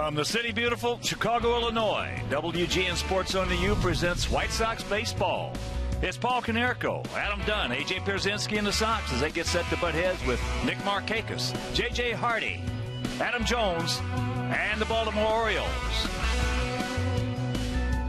From the city beautiful Chicago, Illinois, WGN Sports on the U presents White Sox baseball. It's Paul Konerko, Adam Dunn, A.J. Pierzynski, and the Sox as they get set to butt heads with Nick Markakis, J.J. Hardy, Adam Jones, and the Baltimore Orioles.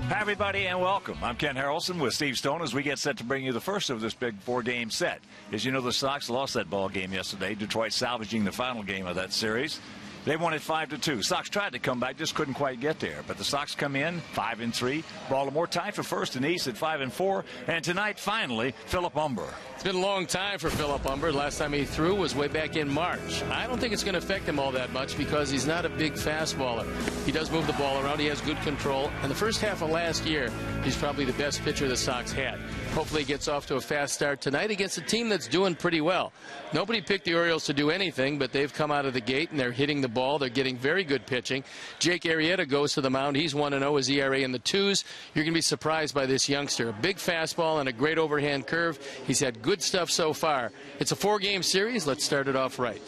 Hi, everybody, and welcome. I'm Ken Harrelson with Steve Stone as we get set to bring you the first of this big four-game set. As you know, the Sox lost that ball game yesterday, Detroit salvaging the final game of that series. They won it 5-2. Sox tried to come back, just couldn't quite get there. But the Sox come in 5-3. Baltimore tied for first in the East at 5-4. And tonight, finally, Philip Umber. It's been a long time for Philip Umber. Last time he threw was way back in March. I don't think it's going to affect him all that much because he's not a big fastballer. He does move the ball around. He has good control. And the first half of last year, he's probably the best pitcher the Sox had. Hopefully he gets off to a fast start tonight against a team that's doing pretty well. Nobody picked the Orioles to do anything, but they've come out of the gate and they're hitting the ball. They're getting very good pitching. Jake Arrieta goes to the mound. He's 1-0, his ERA in the 2s. You're going to be surprised by this youngster. A big fastball and a great overhand curve. He's had good stuff so far. It's a four-game series. Let's start it off right.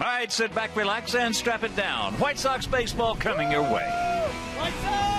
All right, sit back, relax, and strap it down. White Sox baseball coming your way. White Sox!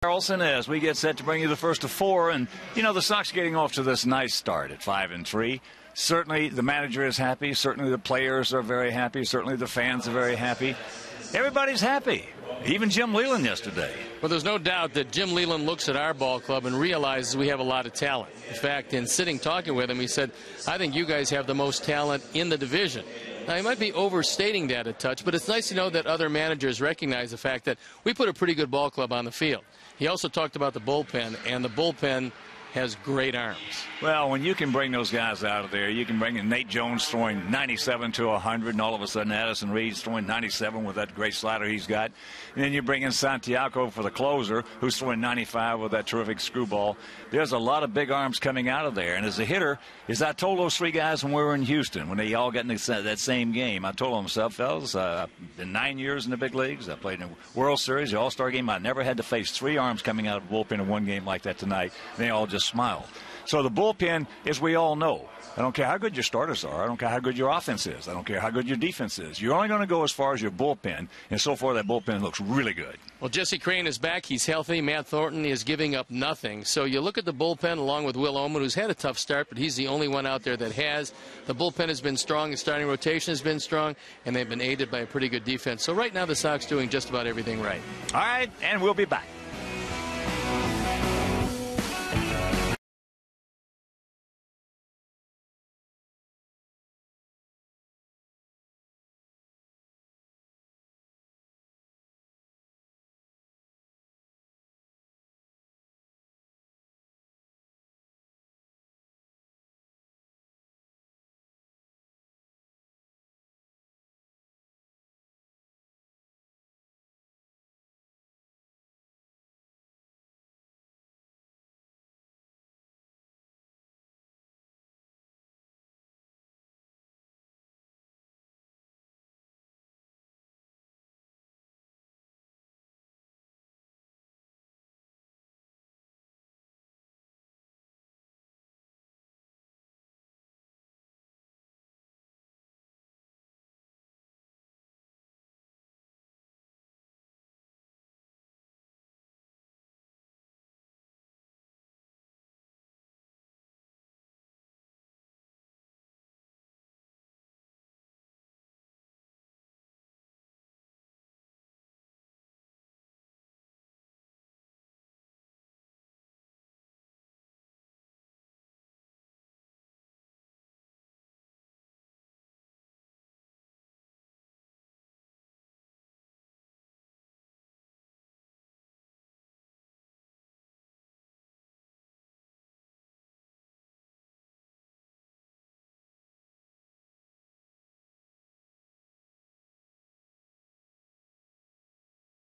Harrelson, as we get set to bring you the first of four, and you know the Sox getting off to this nice start at 5-3. Certainly the manager is happy. Certainly the players are very happy. Certainly the fans are very happy. Everybody's happy. Even Jim Leland yesterday. Well, there's no doubt that Jim Leland looks at our ball club and realizes we have a lot of talent. In fact, in sitting talking with him, he said, "I think you guys have the most talent in the division." Now, he might be overstating that a touch, but it's nice to know that other managers recognize the fact that we put a pretty good ball club on the field. He also talked about the bullpen, and the bullpen has great arms. Well, when you can bring those guys out of there, you can bring in Nate Jones throwing 97 to 100, and all of a sudden Addison Reed's throwing 97 with that great slider he's got. And then you bring in Santiago for the closer, who's throwing 95 with that terrific screwball. There's a lot of big arms coming out of there. And as a hitter, as I told those three guys when we were in Houston, when they all got in that same game, I told them, fellas, I've been 9 years in the big leagues. I played in the World Series, the All-Star game. I never had to face three arms coming out of the bullpen in one game like that tonight. They all just smiled. So the bullpen, as we all know, I don't care how good your starters are. I don't care how good your offense is. I don't care how good your defense is. You're only going to go as far as your bullpen, and so far that bullpen looks really good. Well, Jesse Crane is back. He's healthy. Matt Thornton is giving up nothing. So you look at the bullpen along with Will Oman, who's had a tough start, but he's the only one out there that has. The bullpen has been strong. The starting rotation has been strong, and they've been aided by a pretty good defense. So right now the Sox doing just about everything right. All right, and we'll be back.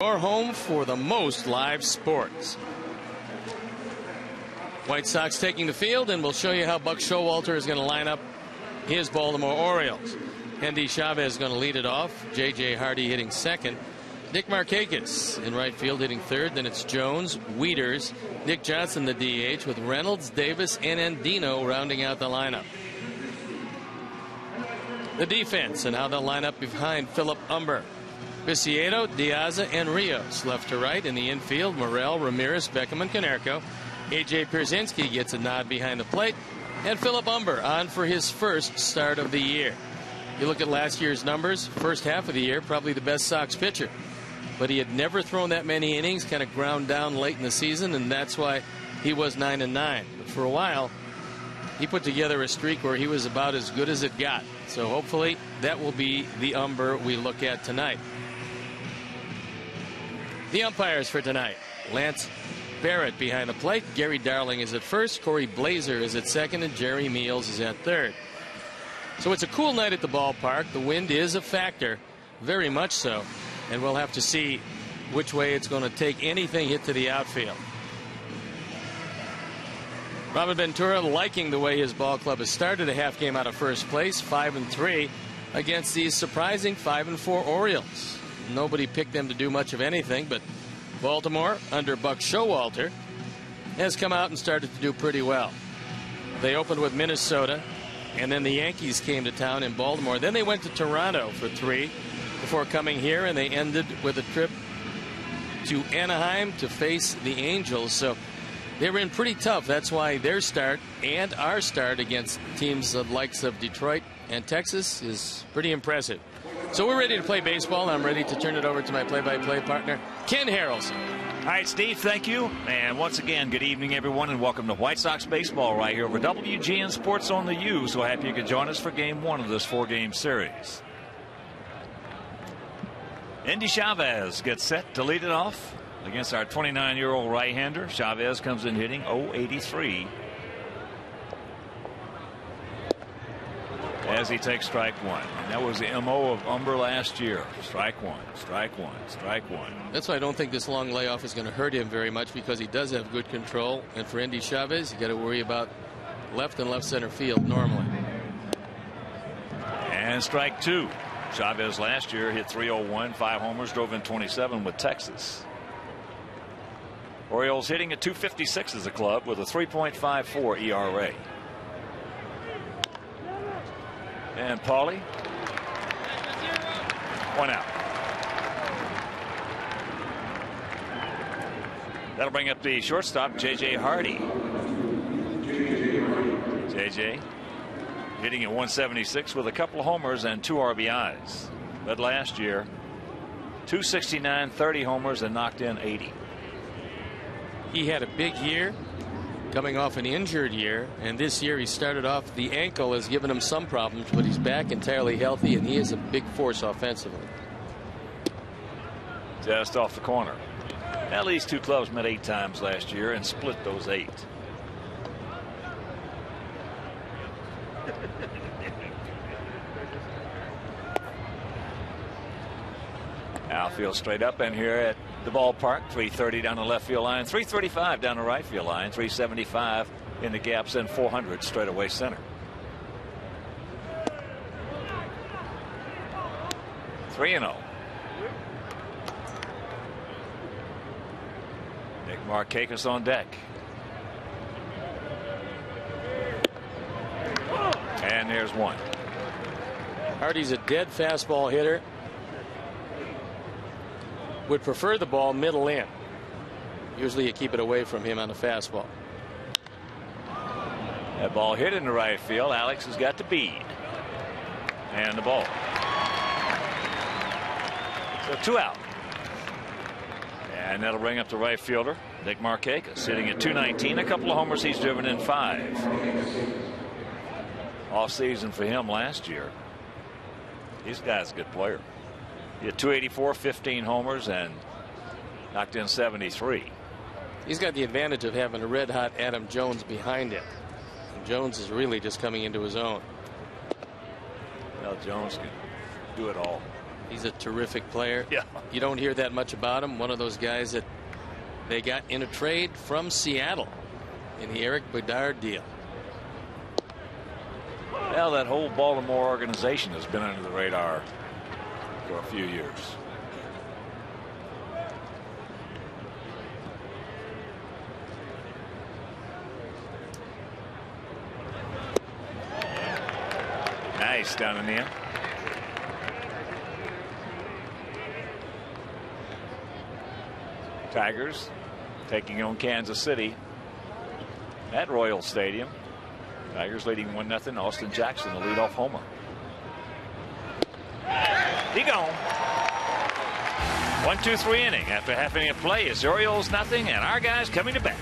Your home for the most live sports. White Sox taking the field, and we'll show you how Buck Showalter is going to line up his Baltimore Orioles. Endy Chavez is going to lead it off. J.J. Hardy hitting second. Nick Markakis in right field hitting third. Then it's Jones, Wieters, Nick Johnson the DH, with Reynolds, Davis, and Andino rounding out the lineup. The defense and how they'll line up behind Philip Umber. Viciedo, Diaza, and Rios. Left to right in the infield, Morel, Ramirez, Beckham, and Konerko. A.J. Pierzynski gets a nod behind the plate. And Philip Umber on for his first start of the year. You look at last year's numbers, first half of the year, probably the best Sox pitcher. But he had never thrown that many innings, kind of ground down late in the season, and that's why he was 9-9. But for a while, he put together a streak where he was about as good as it got. So hopefully that will be the Umber we look at tonight. The umpires for tonight: Lance Barrett behind the plate, Gary Darling is at first, Corey Blazer is at second, and Jerry Meals is at third. So it's a cool night at the ballpark. The wind is a factor, very much so, and we'll have to see which way it's going to take anything hit to the outfield. Robin Ventura liking the way his ball club has started, a half game out of first place, 5-3 against these surprising 5-4 Orioles. Nobody picked them to do much of anything, but Baltimore, under Buck Showalter, has come out and started to do pretty well. They opened with Minnesota, and then the Yankees came to town in Baltimore. Then they went to Toronto for 3 before coming here, and they ended with a trip to Anaheim to face the Angels. So they were in pretty tough. That's why their start and our start against teams of likes of Detroit and Texas is pretty impressive. So we're ready to play baseball. I'm ready to turn it over to my play-by-play partner, Ken Harrelson. All right, Steve, thank you. And once again, good evening, everyone, and welcome to White Sox baseball right here over WGN Sports on the U. So happy you could join us for Game 1 of this 4-game series. Endy Chavez gets set to lead it off. against our 29-year-old right-hander. Chavez comes in hitting .083 as he takes strike one. And that was the MO of Umber last year. Strike one, strike one, strike one. That's why I don't think this long layoff is going to hurt him very much, because he does have good control. And for Endy Chavez, you got to worry about left and left center field normally. And strike two. Chavez last year hit .301, 5 homers, drove in 27 with Texas. Orioles hitting at .256 as a club with a 3.54 ERA. And Paulie, 1 out. That'll bring up the shortstop, J.J. Hardy. J.J. hitting at 176 with a couple of homers and 2 RBIs. Led last year, 269, 30 homers, and knocked in 80. He had a big year coming off an injured year, and this year he started off, the ankle has given him some problems, but he's back entirely healthy, and he is a big force offensively. Just off the corner. At least 2 clubs met 8 times last year and split those 8. Outfield straight up in here at the ballpark. 330 down the left field line, 335 down the right field line, 375 in the gaps, and 400 straight away center. 3-0. Nick Markakis on deck. And there's one. Hardy's a dead fastball hitter. Would prefer the ball middle in. Usually you keep it away from him on a fastball. That ball hit in the right field. Alex has got the bead. And the ball. So 2 out. And that'll bring up the right fielder, Nick Markakis, sitting at 219. A couple of homers. He's driven in 5. Off season for him last year. This guy's a good player. He had 284, 15 homers, and knocked in 73. He's got the advantage of having a red hot Adam Jones behind him. And Jones is really just coming into his own. Well, Jones can do it all. He's a terrific player. Yeah. You don't hear that much about him. One of those guys that they got in a trade from Seattle in the Eric Bedard deal. Well, that whole Baltimore organization has been under the radar for a few years. Nice down in the end. Tigers taking on Kansas City at Royal Stadium. Tigers leading 1-0. Austin Jackson, the leadoff homer. He gone. 1-2-3 inning. After half inning of play, it's Orioles nothing, and our guys coming to bat.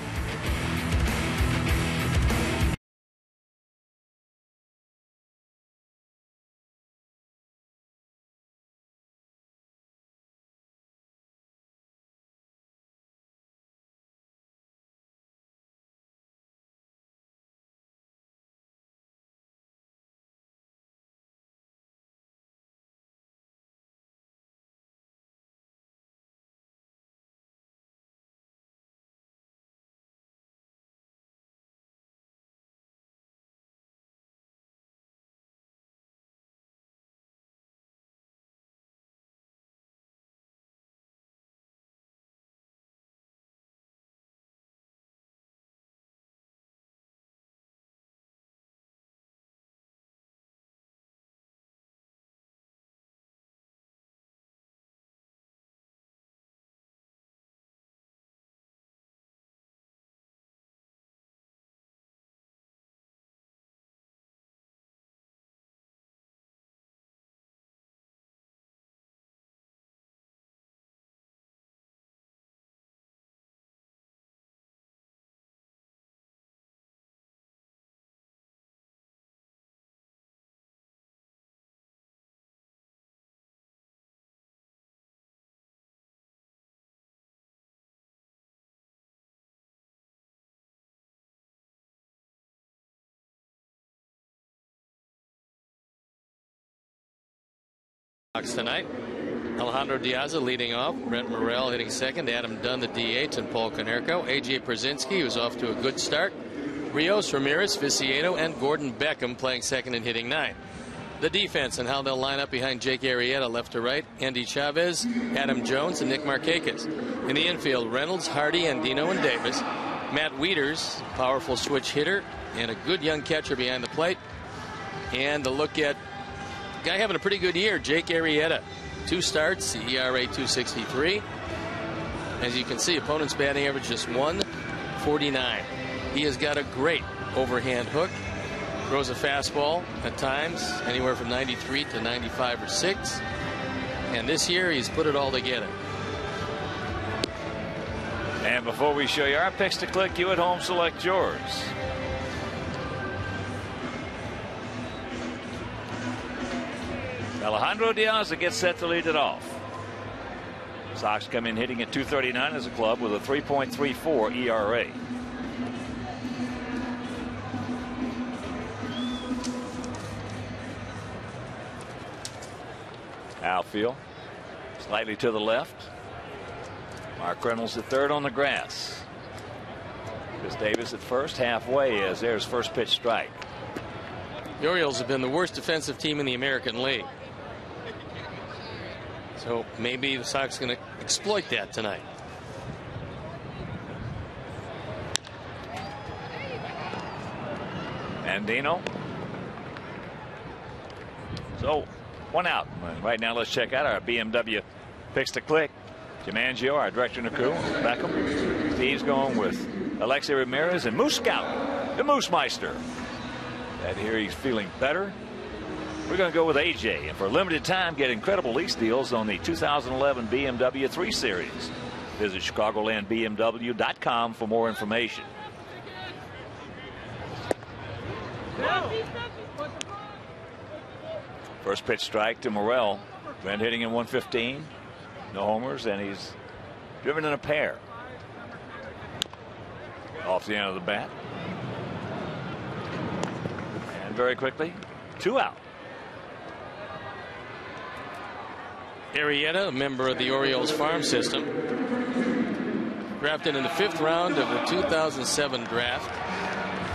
Tonight, Alejandro Diaz leading off, Brent Morrell hitting second, Adam Dunn the DH, and Paul Konerko. A.J. Przinsky, who's off to a good start, Rios, Ramirez, Viciedo, and Gordon Beckham playing second and hitting ninth. The defense and how they'll line up behind Jake Arrieta left to right, Andy Chavez, Adam Jones, and Nick Markakis. In the infield, Reynolds, Hardy, Andino, and Davis. Matt Wieters, powerful switch hitter, and a good young catcher behind the plate. And a look at guy having a pretty good year, Jake Arrieta. 2 starts, ERA 2.63. As you can see, opponent's batting average just 1.49. He has got a great overhand hook. Throws a fastball at times, anywhere from 93 to 95 or 6. And this year, he's put it all together. And before we show you our picks to click, you at home select yours. Alejandro Diaz gets set to lead it off. Sox come in hitting at .239 as a club with a 3.34 ERA. Outfield slightly to the left. Mark Reynolds at third on the grass. Chris Davis at first, halfway as there's first pitch strike. The Orioles have been the worst defensive team in the American League. So maybe the Sox are going to exploit that tonight. Andino. So 1 out. Right now, let's check out our BMW picks to click. Jim Angio, our director in the crew, Beckham. Steve's going with Alexei Ramirez and Moose Scout, the Moose Meister. And here he's feeling better. We're going to go with AJ, and for a limited time, get incredible lease deals on the 2011 BMW 3 Series. Visit ChicagolandBMW.com for more information. First pitch strike to Morrell. Brent hitting in 115. No homers, and he's driven in a pair. Off the end of the bat. And very quickly, 2 out. Arrieta, a member of the Orioles farm system, drafted in the 5th round of the 2007 draft.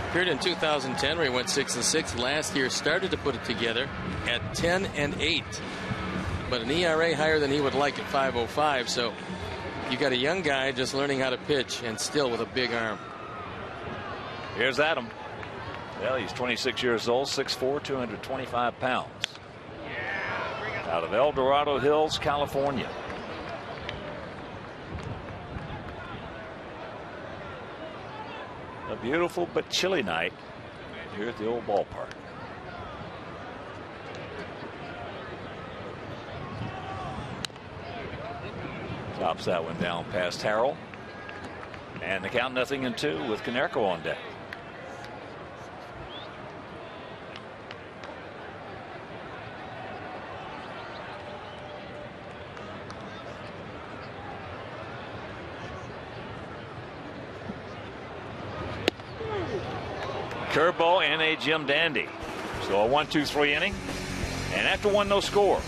Appeared in 2010 where he went 6-6. Last year started to put it together at 10-8, but an ERA higher than he would like at 5.05. So you got a young guy just learning how to pitch and still with a big arm. Here's Adam. Well, he's 26 years old, 6'4", 225 pounds. Out of El Dorado Hills, California. A beautiful but chilly night here at the old ballpark. Chops that one down past Harrell. And the count 0-2 with Konerko on deck. Curveball and a Jim Dandy. So a 1-2-3 inning. And after 1, no score.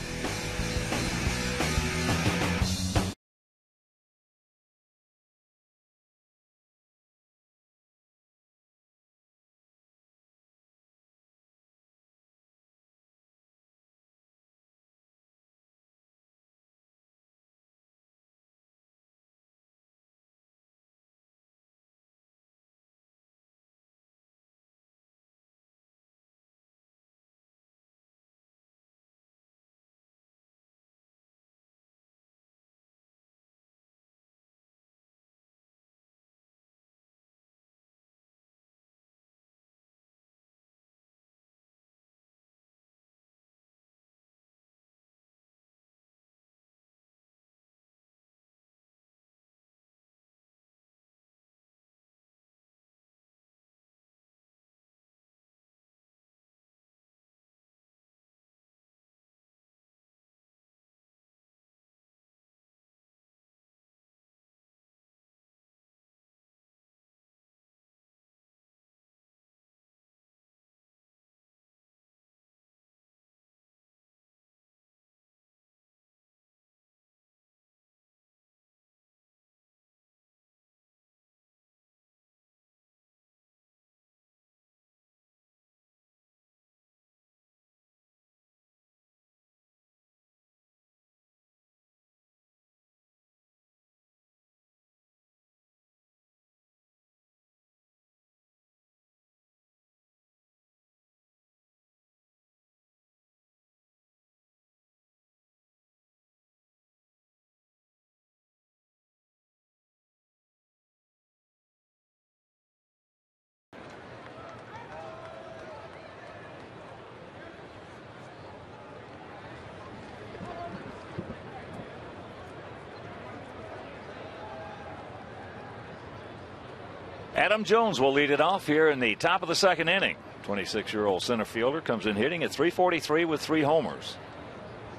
Adam Jones will lead it off here in the top of the second inning. 26-year-old center fielder comes in hitting at .343 with 3 homers,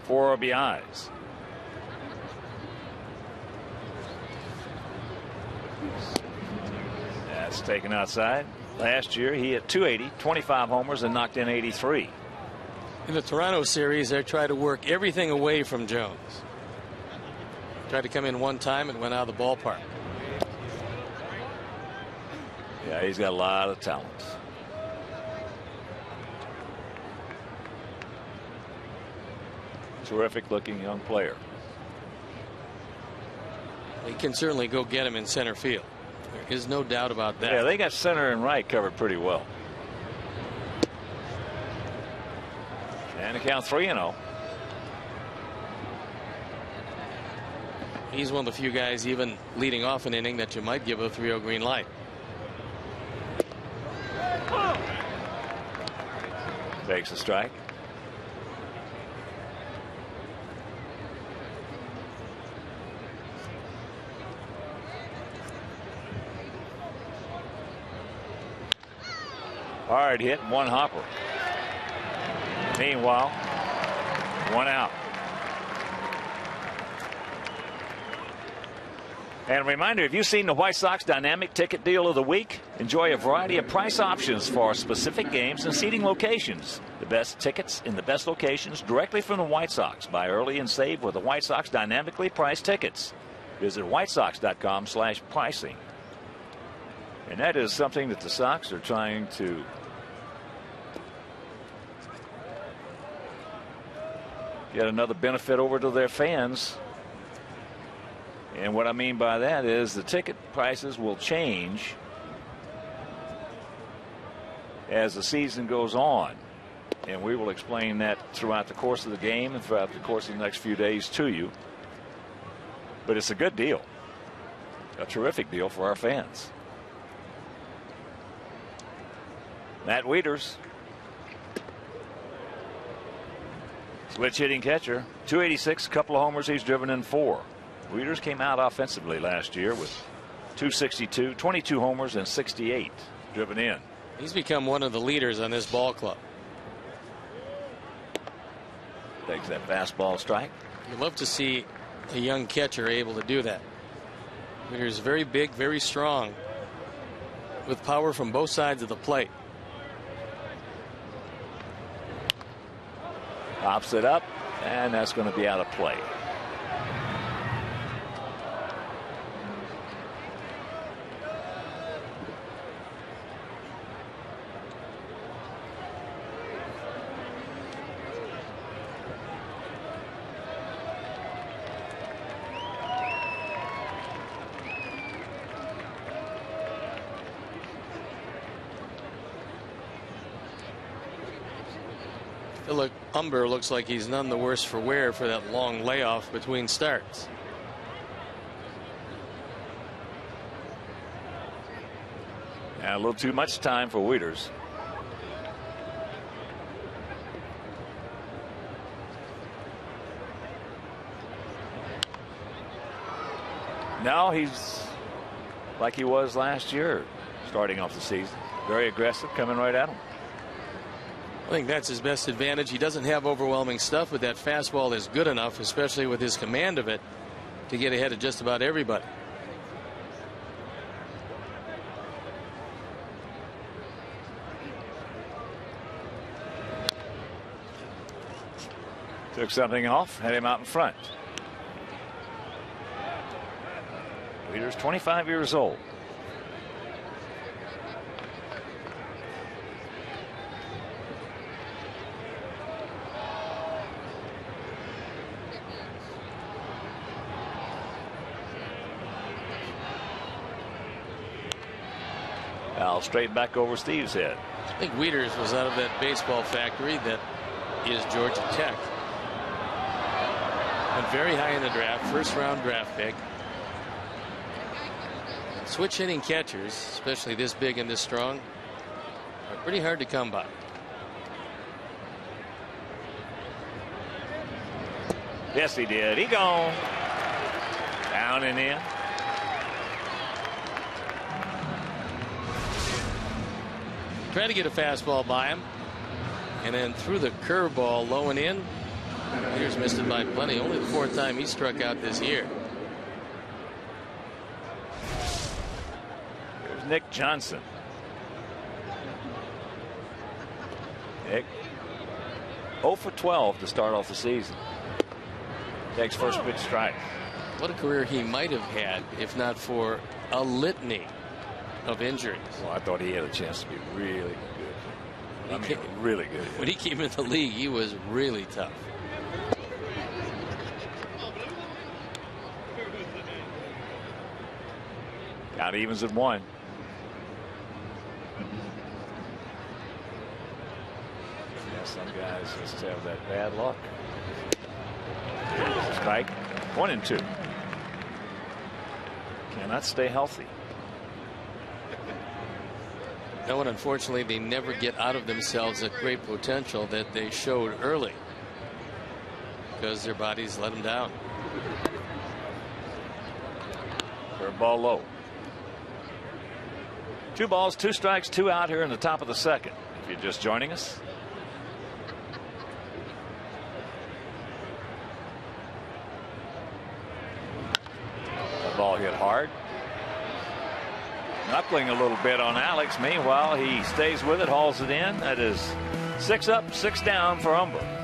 4 RBIs. That's taken outside. Last year he hit .280, 25 homers, and knocked in 83. In the Toronto series, they tried to work everything away from Jones. Tried to come in one time and went out of the ballpark. Yeah, he's got a lot of talent. Terrific looking young player. He can certainly go get him in center field. There is no doubt about that. Yeah, they got center and right covered pretty well. And the count 3-0. He's one of the few guys, even leading off an inning, that you might give a 3-0 green light. Takes a strike. Hard hit, 1 hopper. Meanwhile, 1 out. And a reminder, have you seen the White Sox Dynamic Ticket Deal of the Week? Enjoy a variety of price options for specific games and seating locations. The best tickets in the best locations directly from the White Sox. Buy early and save with the White Sox dynamically priced tickets. Visit whitesox.com/pricing. And that is something that the Sox are trying to get another benefit over to their fans. And what I mean by that is the ticket prices will change as the season goes on. And we will explain that throughout the course of the game and throughout the course of the next few days to you. But it's a good deal. A terrific deal for our fans. Matt Wieters, switch hitting catcher, .286, a couple of homers. He's driven in 4. Wieters came out offensively last year with .262, 22 homers, and 68 driven in. He's become one of the leaders on this ball club. Takes that fastball strike. You love to see a young catcher able to do that. Wieters very big, very strong, with power from both sides of the plate. Pops it up, and that's going to be out of play. Look, Umber looks like he's none the worse for wear for that long layoff between starts. Yeah, a little too much time for Wieters. Now he's like he was last year, starting off the season. Very aggressive, coming right at him. I think that's his best advantage. He doesn't have overwhelming stuff, but that fastball is good enough, especially with his command of it, to get ahead of just about everybody. Took something off, had him out in front. Wieters, 25 years old. Straight back over Steve's head. I think Wieters was out of that baseball factory that is Georgia Tech. Went very high in the draft, first round draft pick. Switch hitting catchers, especially this big and this strong, are pretty hard to come by. Yes, he did. He gone. Down and in. Tried to get a fastball by him, and then threw the curveball low and in. Peters missed it by plenty. Only the 4th time he struck out this year. Here's Nick Johnson. Nick 0 for 12 to start off the season. Takes first pitch strike. What a career he might have had if not for a litany of injuries. Well, I thought he had a chance to be really good. Really good. When he came into the league, he was really tough. Count evens at 1. Yeah, some guys just have that bad luck. Strike 1 and 2. Cannot stay healthy. No, and unfortunately, they never get out of themselves that great potential that they showed early because their bodies let them down. Curveball low. 2 balls, 2 strikes, 2 out here in the top of the 2nd. If you're just joining us. The ball hit hard. Knuckling a little bit on Alex. Meanwhile, he stays with it, hauls it in. That is 6 up, 6 down for Umber.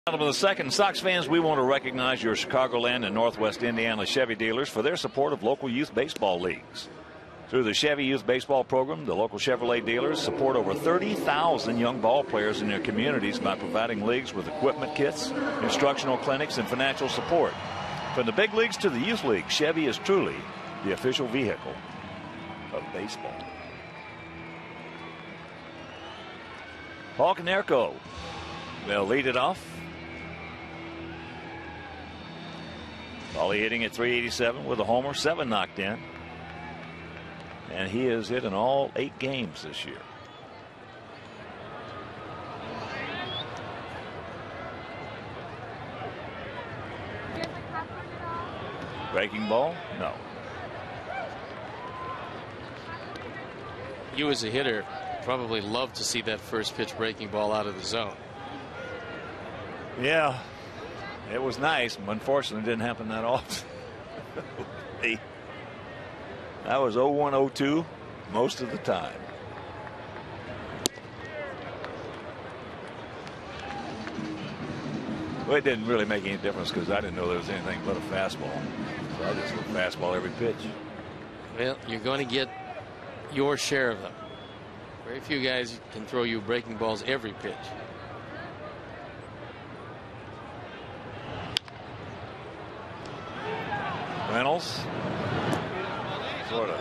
Of the 2nd, Sox fans, we want to recognize your Chicagoland and Northwest Indiana Chevy dealers for their support of local youth baseball leagues. Through the Chevy Youth Baseball Program, the local Chevrolet dealers support over 30,000 young ball players in their communities by providing leagues with equipment kits, instructional clinics, and financial support. From the big leagues to the youth league, Chevy is truly the official vehicle of baseball. Paul Konerko, they'll lead it off. Paulie hitting at 387 with a homer, 7 knocked in. And he has hit in all 8 games this year. Breaking ball? No. You as a hitter probably love to see that first pitch breaking ball out of the zone. Yeah. It was nice. Unfortunately, it didn't happen that often. That was 0-1-0-2 most of the time. Well, it didn't really make any difference because I didn't know there was anything but a fastball. So I just threw fastball every pitch. Well, you're going to get your share of them. Very few guys can throw you breaking balls every pitch. Reynolds sort of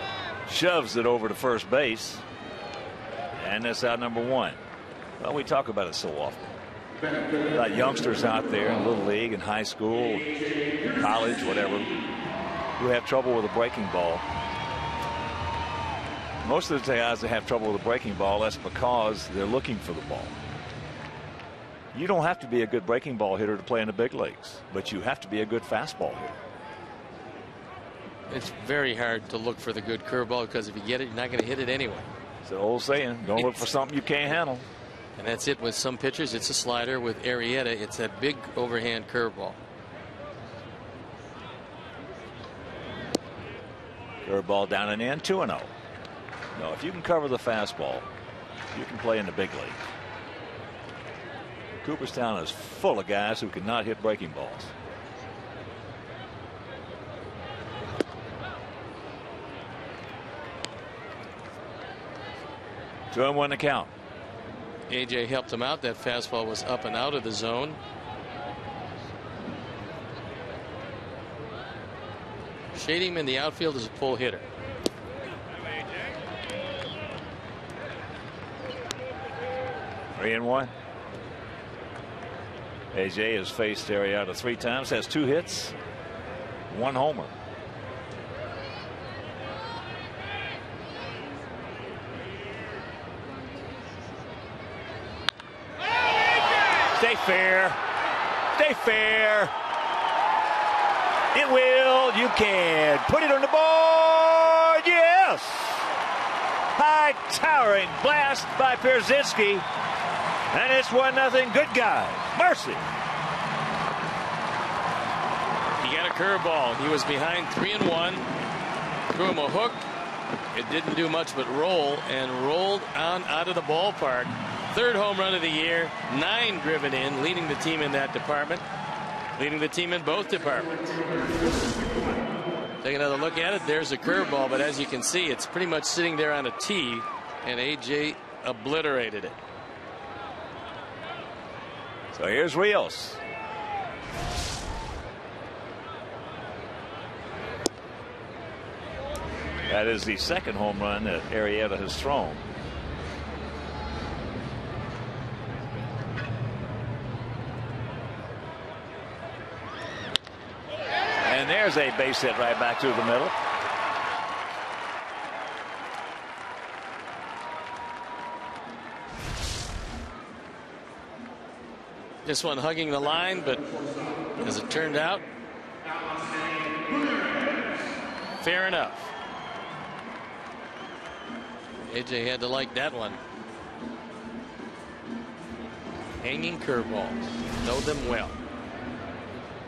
shoves it over to first base. And that's out number 1. Well, we talk about it so often. Got youngsters out there in Little League and high school, college, whatever, who have trouble with a breaking ball. Most of the guys that have trouble with a breaking ball, that's because they're looking for the ball. You don't have to be a good breaking ball hitter to play in the big leagues, but you have to be a good fastball hitter. It's very hard to look for the good curveball, because if you get it, you're not going to hit it anyway. It's an old saying, don't look for something you can't handle. And that's it with some pitchers. It's a slider. With Arrieta, it's that big overhand curveball. Curveball down and in, 2-0. No, if you can cover the fastball, you can play in the big league. Cooperstown is full of guys who cannot hit breaking balls. Two and 1 to count. AJ helped him out. That fastball was up and out of the zone. Shading him in the outfield is a pull hitter. Three and 1. AJ has faced Arrieta 3 times, has 2 hits, 1 homer. Stay fair. Stay fair. It will. You can. Put it on the board. Yes. High towering blast by Pierzynski. And it's 1-0. Good guy. Mercy. He got a curveball. He was behind 3-1. Threw him a hook. It didn't do much but roll, and rolled on out of the ballpark. 3rd home run of the year, 9 driven in, leading the team in that department, leading the team in both departments. Take another look at it. There's a curveball, but as you can see, it's pretty much sitting there on a tee, and AJ obliterated it. So here's Rios. That is the 2nd home run that Arrieta has thrown. And there's a base hit right back to the middle. This one hugging the line, but as it turned out, fair enough. AJ had to like that one. Hanging curveballs. Know them well.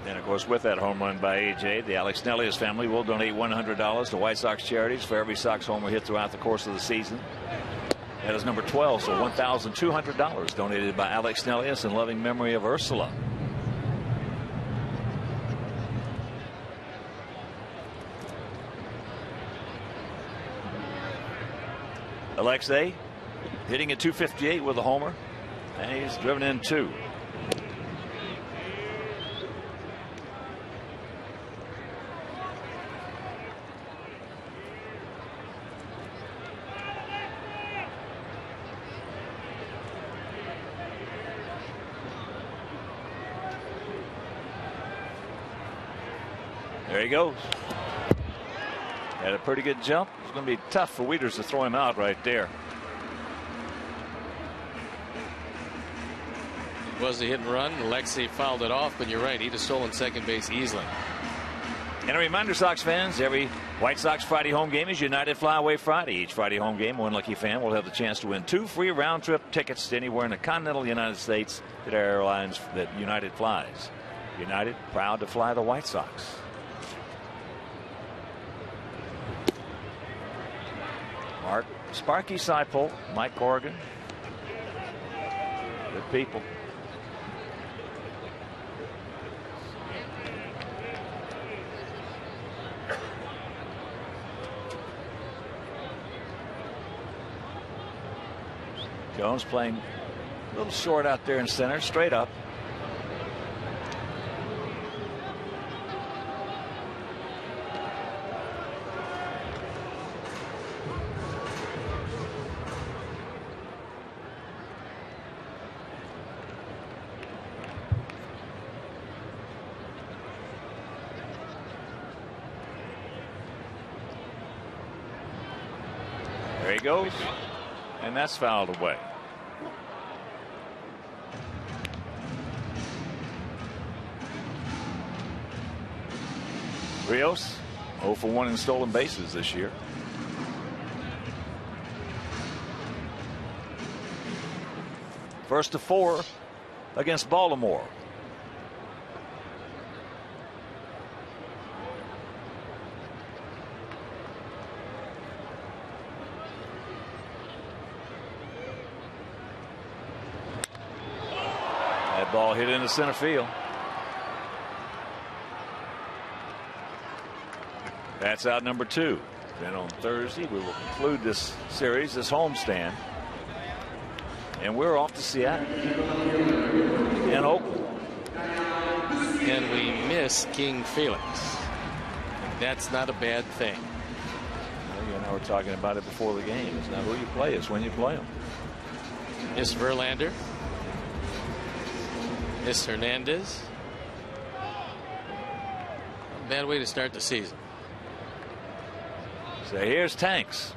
And of course, with that home run by AJ, the Alex Nellius family will donate $100 to White Sox charities for every Sox homer hit throughout the course of the season. That is number 12, so $1,200 donated by Alex Nellius in loving memory of Ursula. Alexei hitting at .258 with a homer, and he's driven in 2. There he goes. Had a pretty good jump. It's going to be tough for Wieters to throw him out right there. Was a hit and run. Alexei fouled it off, but you're right. He'd have stolen second base easily. And a reminder, Sox fans, every White Sox Friday home game is United Flyaway Friday. Each Friday home game, one lucky fan will have the chance to win 2 free round-trip tickets to anywhere in the continental United States that airlines that United flies. United, proud to fly the White Sox. Mark Sparky Seipel, Mike Corrigan. Good people. Jones playing a little short out there in center, straight up. There he goes. And that's fouled away. Rios 0 for 1 in stolen bases this year. First to 4 against Baltimore. That ball hit into center field. That's out number 2. Then on Thursday we will conclude this series, this homestand. And we're off to Seattle and Oakland. And we miss King Felix. That's not a bad thing. Well, you and I were talking about it before the game. It's not who you play, it's when you play them. Miss Verlander. Miss Hernandez. A bad way to start the season. So here's Tanks.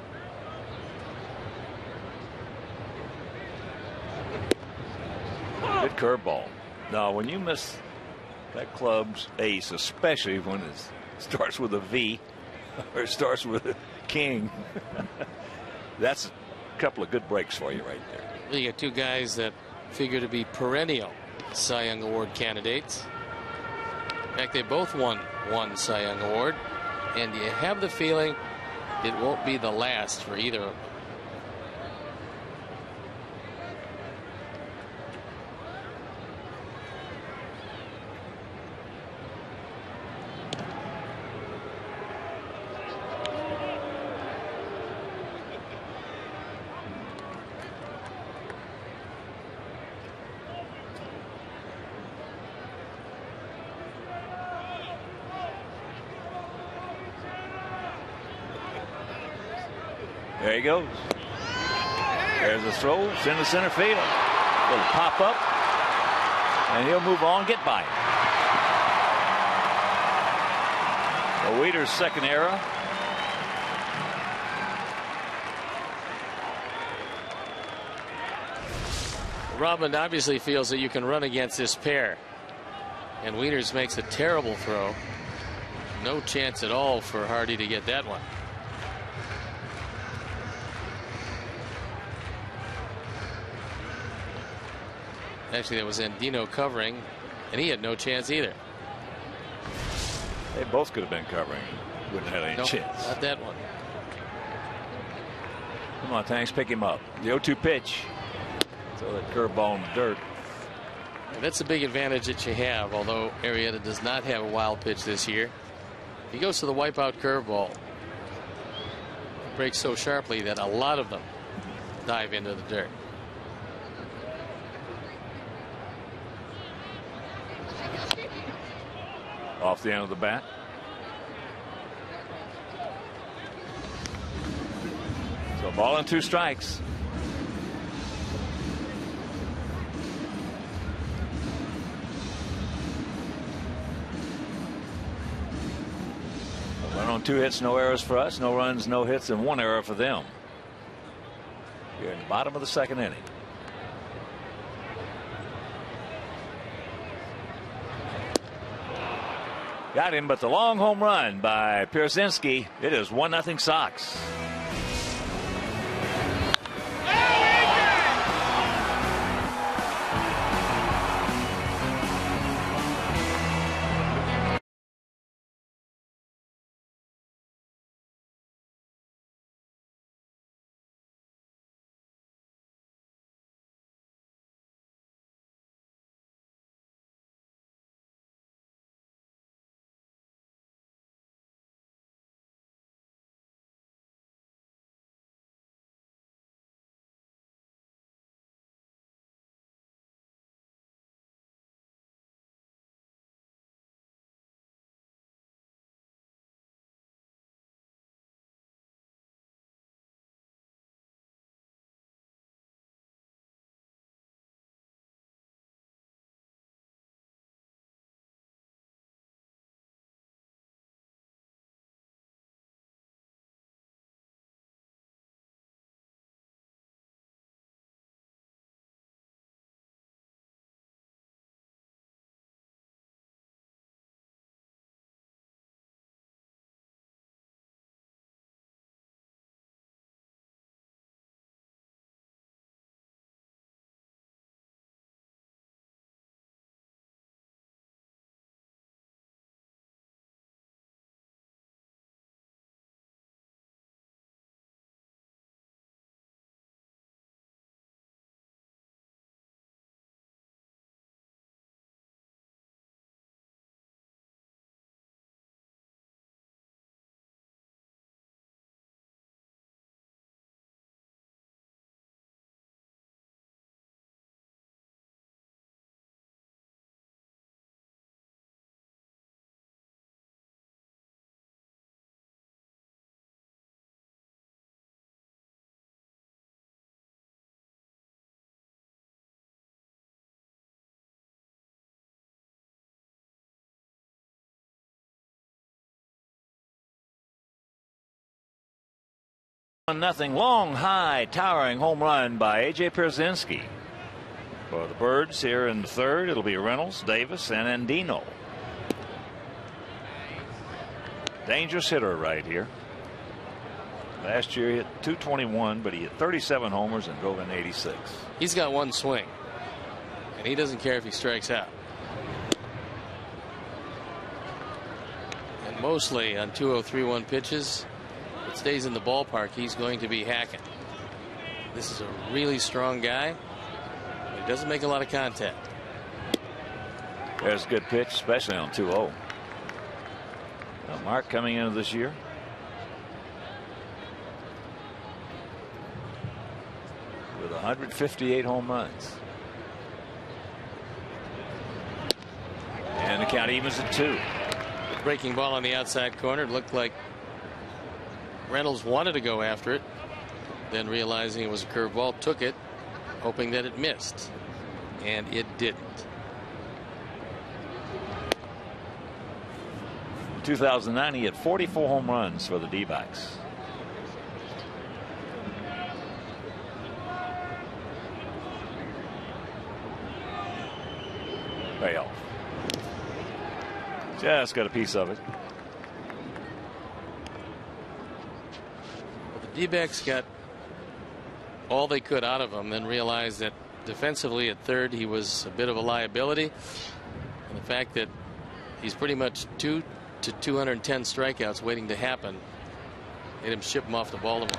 Good curveball. Now, when you miss that club's ace, especially when it starts with a V or it starts with a king, that's a couple of good breaks for you right there. You got two guys that figure to be perennial Cy Young Award candidates. In fact, they both won one Cy Young Award, and you have the feeling it won't be the last for either of them. There he goes. There's a throw. It's in the center field. Little pop up. And he'll move on, get by him. Weeder's second error. Robin obviously feels that you can run against this pair. And Wieters makes a terrible throw. No chance at all for Hardy to get that one. Actually, that was Andino covering, and he had no chance either. They both could have been covering. Wouldn't have had any chance. Not that one. Come on, Tanks, pick him up. The 0-2 pitch. Throw that curveball in the dirt. And that's a big advantage that you have, although Arrieta does not have a wild pitch this year. He goes to the wipeout curveball. It breaks so sharply that a lot of them dive into the dirt. Off the end of the bat. So ball and 2 strikes. A run on 2 hits, no errors for us. No runs, no hits, and 1 error for them. Here in the bottom of the second inning. Got him, but the long home run by Pierzynski. It is 1-0 Sox. 1-0 long, high, towering home run by A.J. Pierzynski. For the Birds here in the third, it'll be Reynolds, Davis, and Andino. Dangerous hitter right here. Last year he hit .221, but he hit 37 homers and drove in 86. He's got one swing, and he doesn't care if he strikes out. And mostly on 2-0-3-1 pitches, it stays in the ballpark, he's going to be hacking. This is a really strong guy. He doesn't make a lot of contact. There's a good pitch, especially on 2-0. Mark coming into this year. With 158 home runs. And the count evens at 2. The breaking ball on the outside corner. It looked like Reynolds wanted to go after it. Then realizing it was a curveball, took it, hoping that it missed. And it didn't. 2009, he had 44 home runs for the D-backs. Way off. Just got a piece of it. Well, the D-backs got all they could out of him, then realized that defensively at third he was a bit of a liability. And the fact that he's pretty much 2 to 210 strikeouts waiting to happen made him ship him off to Baltimore.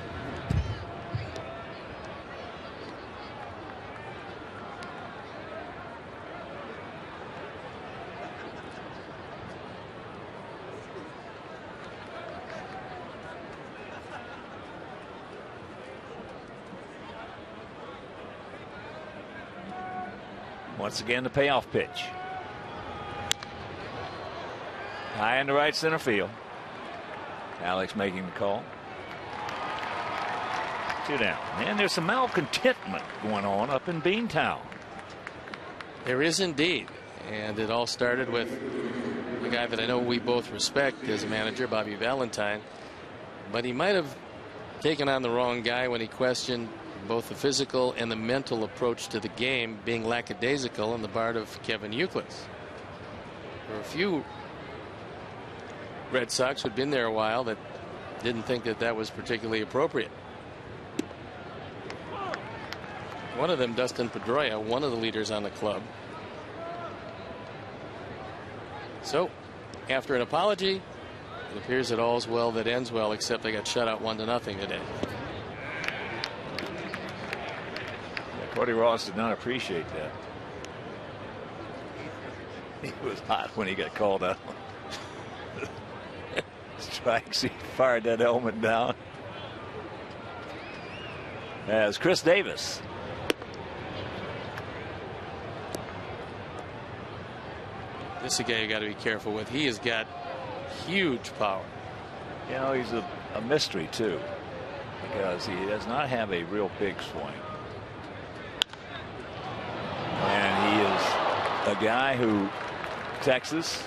Once again, the payoff pitch. High into right center field. Alex making the call. 2 down. And there's some malcontentment going on up in Beantown. There is indeed. And it all started with the guy that I know we both respect as a manager, Bobby Valentine. But he might have taken on the wrong guy when he questioned both the physical and the mental approach to the game being lackadaisical on the part of Kevin Youkilis. There were a few Red Sox who'd been there a while that didn't think that that was particularly appropriate. One of them, Dustin Pedroia, one of the leaders on the club. So after an apology, it appears that all's well that ends well, except they got shut out 1-0 today. Cody Ross did not appreciate that. He was hot when he got called out. Strikes, he fired that helmet down. As Chris Davis. This is a guy you got to be careful with. He has got huge power. You know, he's a mystery too, because he does not have a real big swing. And he is a guy who, Texas,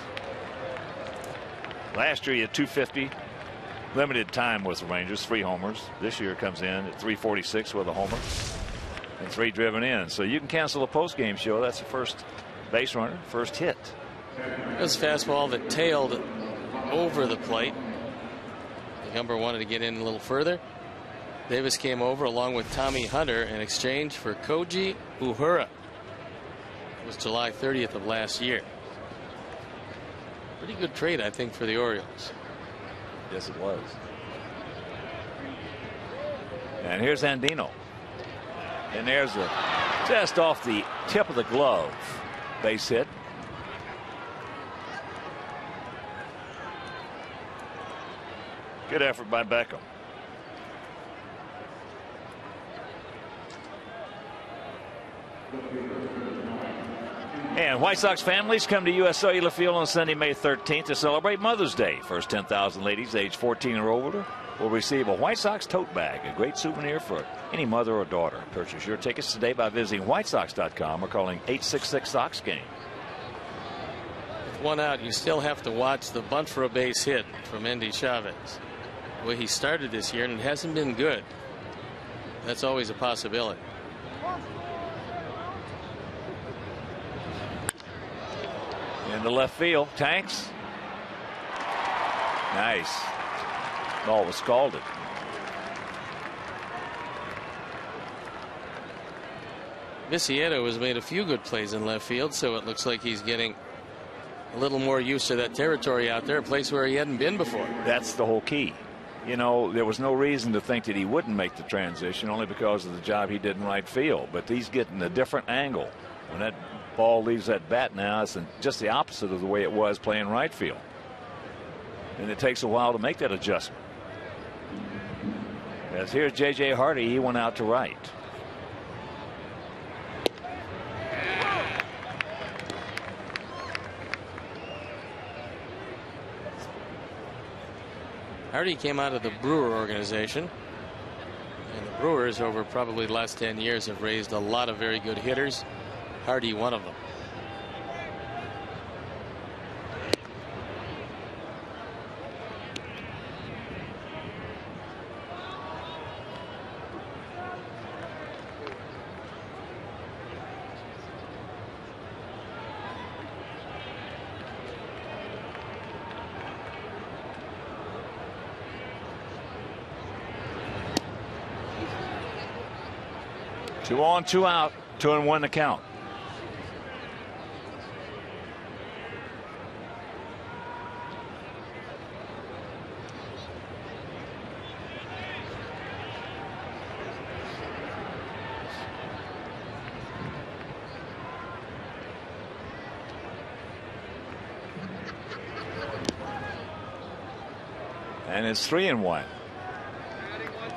last year he had 250, limited time with the Rangers, 3 homers. This year comes in at 346 with a homer and 3 driven in. So you can cancel a post-game show. That's the first base runner, first hit. It was a fastball that tailed over the plate. Umber wanted to get in a little further. Davis came over along with Tommy Hunter in exchange for Koji Uhura. It was July 30th of last year. Pretty good trade, I think, for the Orioles. Yes, it was. And here's Andino. And there's a just off the tip of the glove base hit. Good effort by Beckham. And White Sox families come to U.S. Cellular Field on Sunday, May 13th to celebrate Mother's Day. First 10,000 ladies age 14 or older will receive a White Sox tote bag, a great souvenir for any mother or daughter. Purchase your tickets today by visiting whitesox.com or calling 866-SOX-GAME. With one out, you still have to watch the bunt for a base hit from Endy Chavez. the way he started this year, and it hasn't been good. That's always a possibility. In the left field, Tanks. Nice. Ball was scalded. Vicieto has made a few good plays in left field, so it looks like he's getting a little more used to that territory out there, a place where he hadn't been before. That's the whole key. You know, there was no reason to think that he wouldn't make the transition, only because of the job he did in right field. But he's getting a different angle. When that ball leaves that bat now, it's just the opposite of the way it was playing right field. And it takes a while to make that adjustment. As here's J.J. Hardy, he went out to right. Hardy came out of the Brewer organization, and the Brewers over probably the last 10 years have raised a lot of very good hitters. Hardy one of them. Two on, two out, 2-1 to count. And it's 3-1.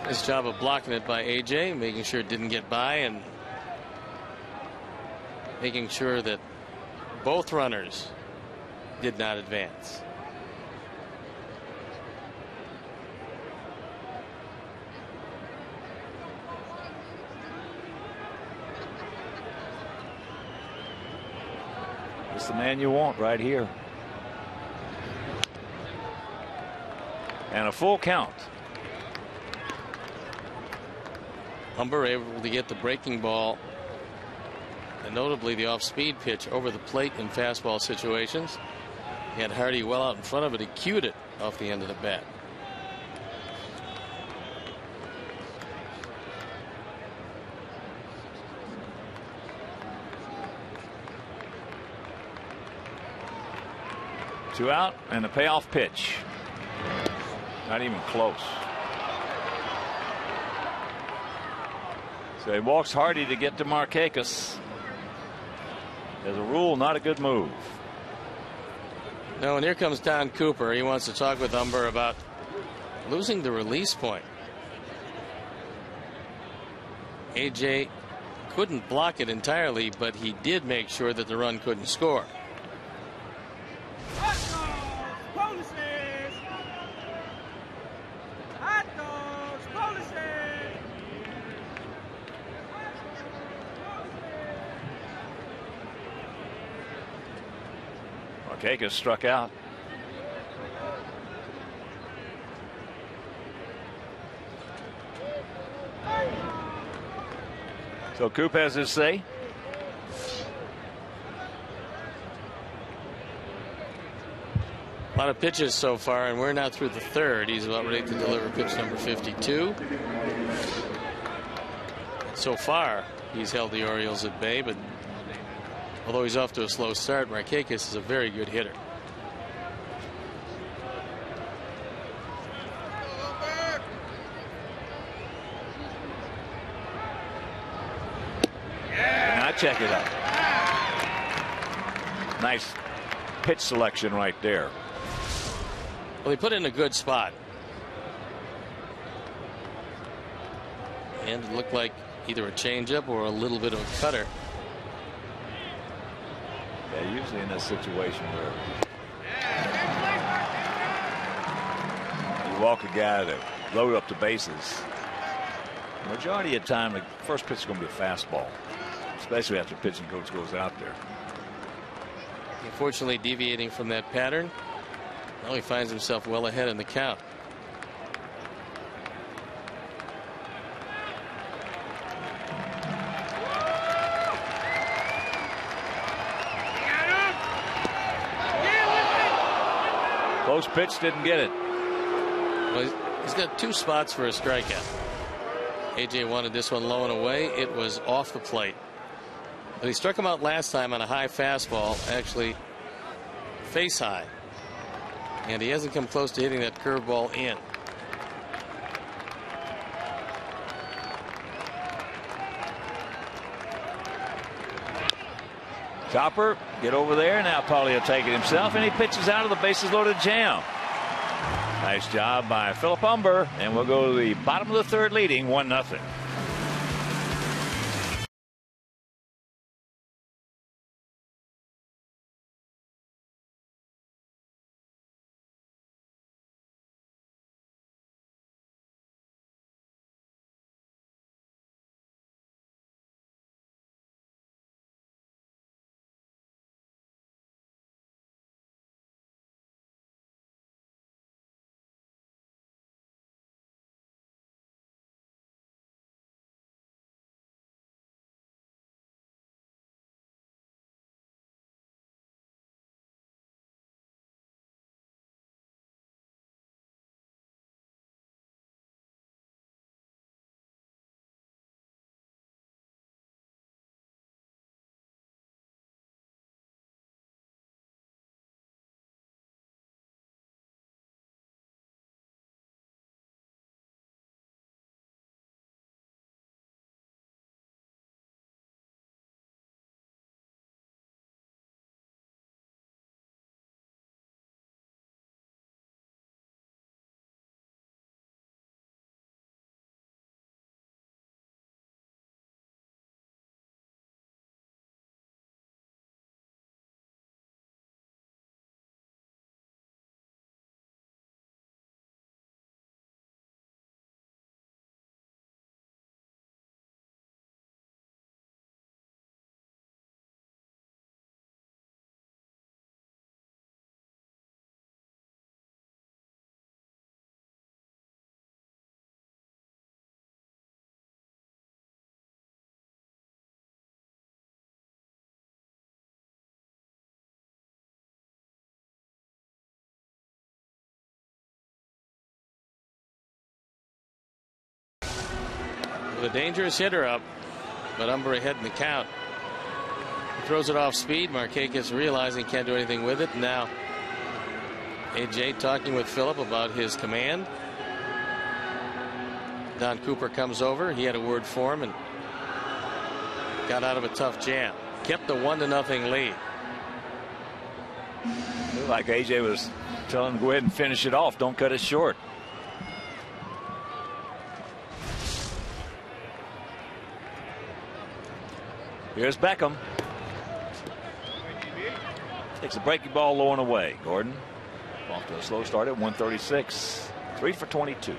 Nice job of blocking it by AJ, making sure it didn't get by and making sure that both runners did not advance. It's the man you want right here. And a full count. Umber able to get the breaking ball and notably the off-speed pitch over the plate in fastball situations. He had Hardy well out in front of it. He cued it off the end of the bat. Two out and a payoff pitch. Not even close. So he walks Hardy to get to Markakis. As a rule, not a good move. No, and here comes Don Cooper. He wants to talk with Umber about losing the release point. AJ couldn't block it entirely, but he did make sure that the run couldn't score. Markakis struck out. So Coop has his say. A lot of pitches so far, and we're now through the third. He's about ready to deliver pitch number 52. So far, he's held the Orioles at bay, but although he's off to a slow start, Markakis is a very good hitter. Now check it out. Nice pitch selection right there. Well, he put it in a good spot. And it looked like either a changeup or a little bit of a cutter. Yeah, usually in this situation where you walk a guy to load up the bases, the majority of the time the first pitch is going to be a fastball, especially after the pitching coach goes out there. Unfortunately, deviating from that pattern, now he finds himself well ahead in the count. Post pitch didn't get it. Well, he's got 2 spots for a strikeout. AJ wanted this one low and away. It was off the plate. But he struck him out last time on a high fastball, actually face high. And he hasn't come close to hitting that curveball in. Chopper, get over there. Now Paulie will take it himself, and he pitches out of the bases loaded jam. Nice job by Philip Umber, and we'll go to the bottom of the 3rd, leading 1-0. A dangerous hitter up, but Umber ahead in the count. He throws it off speed. Markakis realizing can't do anything with it. And now AJ talking with Philip about his command. Don Cooper comes over. He had a word for him and got out of a tough jam. Kept the 1-0 lead. Looked like AJ was telling him to go ahead and finish it off. Don't cut it short. Here's Beckham. Takes a breaking ball low and away. Gordon off to a slow start at 136. 3 for 22.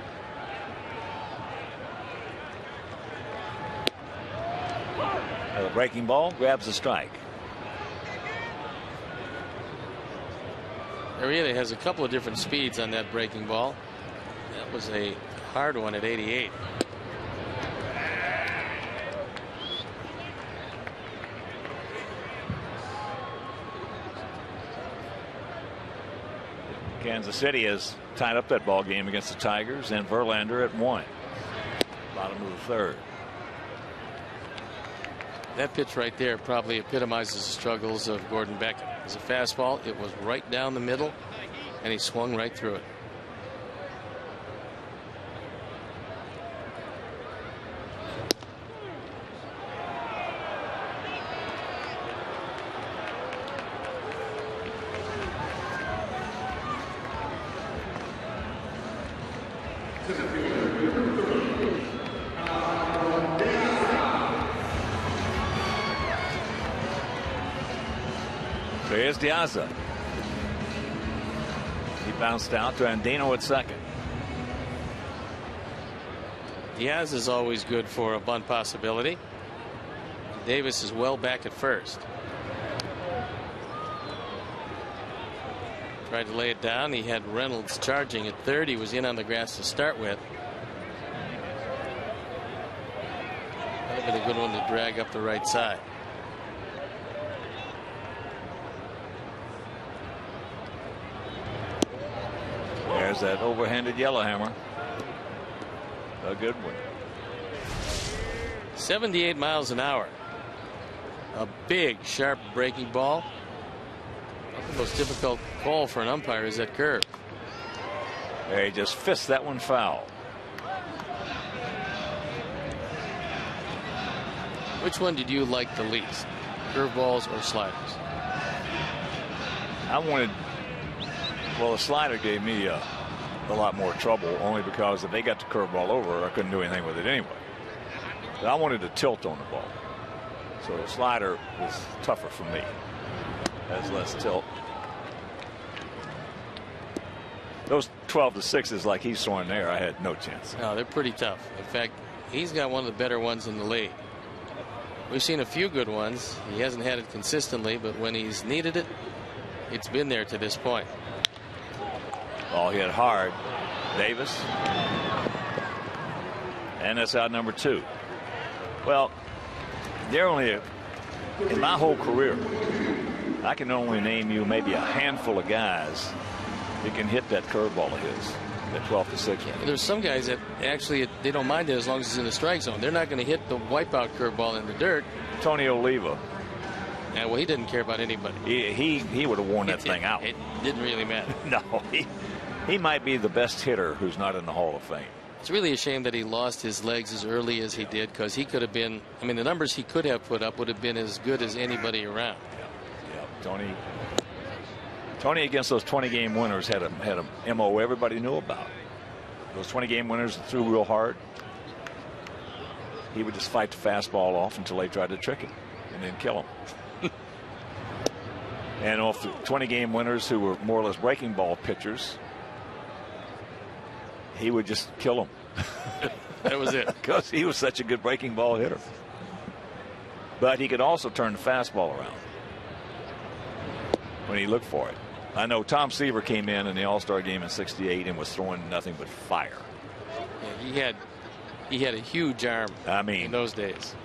The breaking ball grabs the strike. Arrieta has a couple of different speeds on that breaking ball. That was a hard one at 88. Kansas City has tied up that ball game against the Tigers, and Verlander at 1. Bottom of the 3rd. That pitch right there probably epitomizes the struggles of Gordon Beckham. It's a fastball. It was right down the middle, and he swung right through it. Here's Diaza. He bounced out to Andino at second. Diaz is always good for a bunt possibility. Davis is well back at first. Tried to lay it down. He had Reynolds charging at third. He was in on the grass to start with. That would have been a good one to drag up the right side. There's that overhanded yellowhammer. A good one. 78 miles an hour. A big, sharp breaking ball. The most difficult call for an umpire is that curve. There, he just fists that one foul. Which one did you like the least? Curveballs or sliders? Well, the slider gave me a lot more trouble, only because if they got the curveball over, I couldn't do anything with it anyway. But I wanted to tilt on the ball. So the slider was tougher for me. Has less tilt. Those 12 to 6s like he's throwing there, I had no chance. No, they're pretty tough. In fact, he's got one of the better ones in the league. We've seen a few good ones. He hasn't had it consistently, but when he's needed it, it's been there to this point. Ball hit hard. Davis. And that's out number 2. Well, in my whole career, I can only name you maybe a handful of guys that can hit that curveball of his, that 12 to 6. Yeah, there's some guys that actually they don't mind it as long as it's in the strike zone. They're not going to hit the wipeout curveball in the dirt. Tony Oliva. Yeah, well, he didn't care about anybody. He would have worn that thing out. It didn't really matter. No, he might be the best hitter who's not in the Hall of Fame. It's really a shame that he lost his legs as early as he did, because he could have been, I mean, the numbers he could have put up would have been as good as anybody around. Yeah. Tony against those 20-game winners had a MO everybody knew about. Those 20-game winners threw real hard. He would just fight the fastball off until they tried to trick him and then kill him. And off the 20-game winners who were more or less breaking ball pitchers, he would just kill them. That was it. Because he was such a good breaking ball hitter. But he could also turn the fastball around when he looked for it. I know Tom Seaver came in the All-Star game in '68 and was throwing nothing but fire. Yeah, he had a huge arm. I mean, in those days,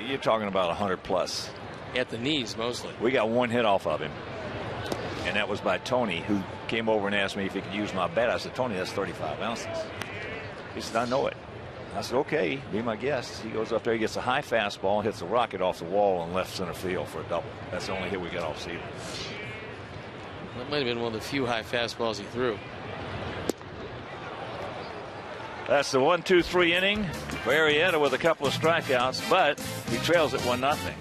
you're talking about 100 plus. At the knees mostly. We got one hit off of him, and that was by Tony, who came over and asked me if he could use my bat. I said, Tony, that's 35 ounces. He said, I know it. I said, okay, be my guest. He goes up there, he gets a high fastball, hits a rocket off the wall in left center field for a double. That's the only hit we got off Seaver. That might have been one of the few high fastballs he threw. That's the 1-2-3 inning. Arrieta with a couple of strikeouts, but he trails it 1-0.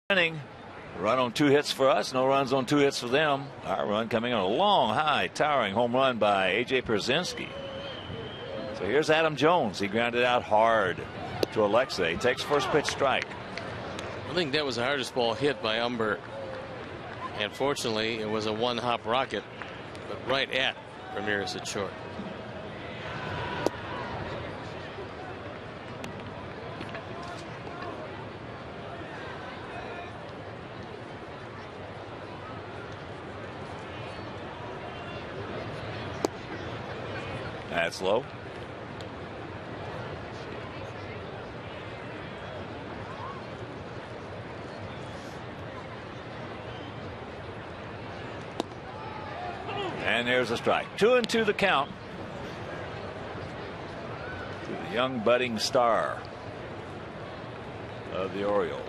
Inning. Run on 2 hits for us. No runs on 2 hits for them. Our run coming on a long, high, towering home run by A.J. Pierzynski. So here's Adam Jones. He grounded out hard to Alexei. Takes first pitch strike. I think that was the hardest ball hit by Umber. And fortunately, it was a one-hop rocket, but right at Ramirez at short. That's low. And there's a strike. 2-2 the count to the young budding star of the Orioles.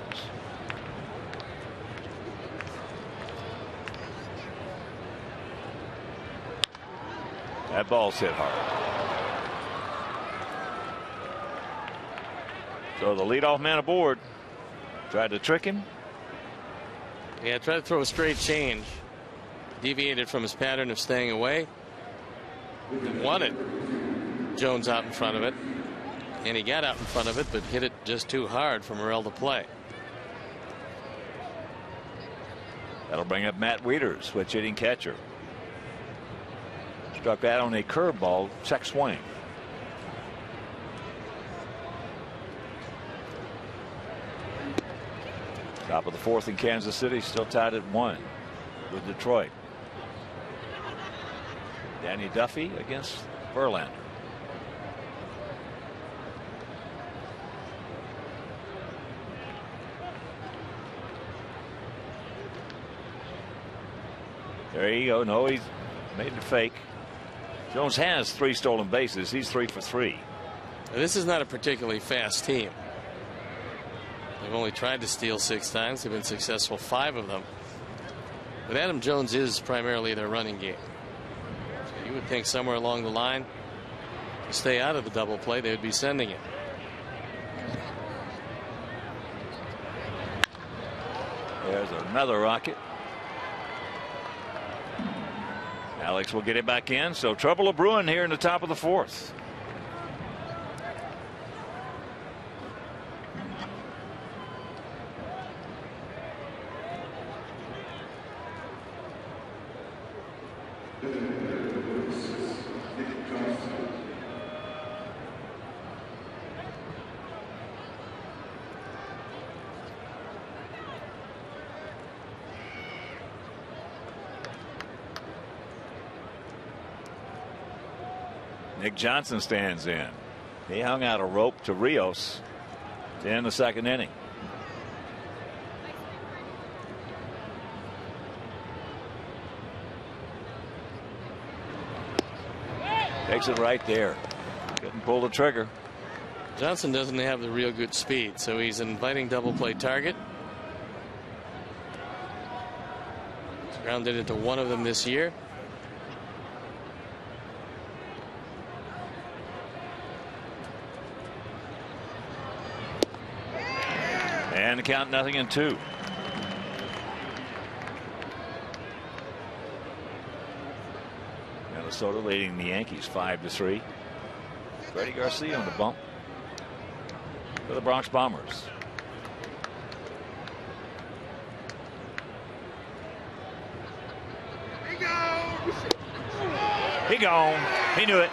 That ball's hit hard. So the leadoff man aboard tried to trick him. Yeah, tried to throw a straight change. Deviated from his pattern of staying away. Wanted Jones out in front of it. And he got out in front of it, but hit it just too hard for Morrell to play. That'll bring up Matt Wieters, switch hitting catcher. Struck that on a curveball, check swing. Top of the 4th in Kansas City, still tied at 1 with Detroit. Danny Duffy against Verlander. There you go. No, he's made it fake. Jones has 3 stolen bases. He's 3 for 3. This is not a particularly fast team. They've only tried to steal 6 times. They've been successful 5 of them. But Adam Jones is primarily their running game. So you would think somewhere along the line, to stay out of the double play, they would be sending it. There's another rocket. Alex will get it back in. So trouble a brewing here in the top of the 4th. Nick Johnson stands in. He hung out a rope to Rios to end the 2nd inning. Takes it right there. Couldn't pull the trigger. Johnson doesn't have the real good speed, so he's an inviting double play target. He's grounded into 1 of them this year. And the count 0-2. Minnesota leading the Yankees 5-3. Freddie Garcia on the bump for the Bronx Bombers. He gone. He knew it.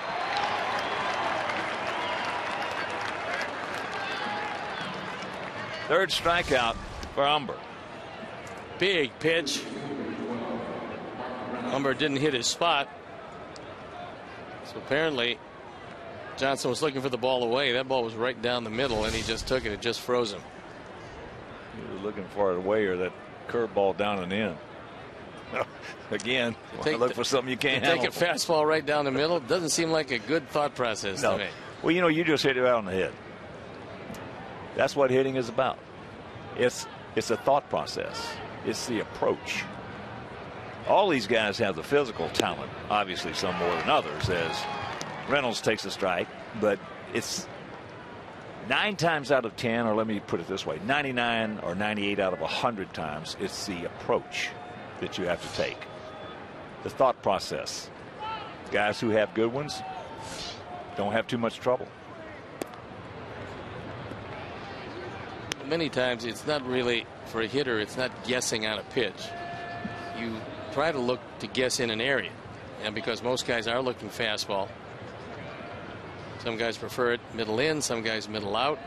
Third strikeout for Umber. Big pitch. Umber didn't hit his spot. So apparently Johnson was looking for the ball away. That ball was right down the middle, and he just took it. It just froze him. He was looking for it away, or that curveball down and in. Again, you look for something you can't handle. Take a fastball right down the middle. Doesn't seem like a good thought process to me. Well, you know, you just hit it out on the head. That's what hitting is about. It's a thought process. It's the approach. All these guys have the physical talent, obviously some more than others, as Reynolds takes a strike, but it's 9 times out of 10, or let me put it this way, 99 or 98 out of 100 times, it's the approach that you have to take. The thought process. Guys who have good ones don't have too much trouble. Many times it's not really, for a hitter, it's not guessing on a pitch. You try to look to guess in an area. And because most guys are looking fastball, some guys prefer it middle in, some guys middle out.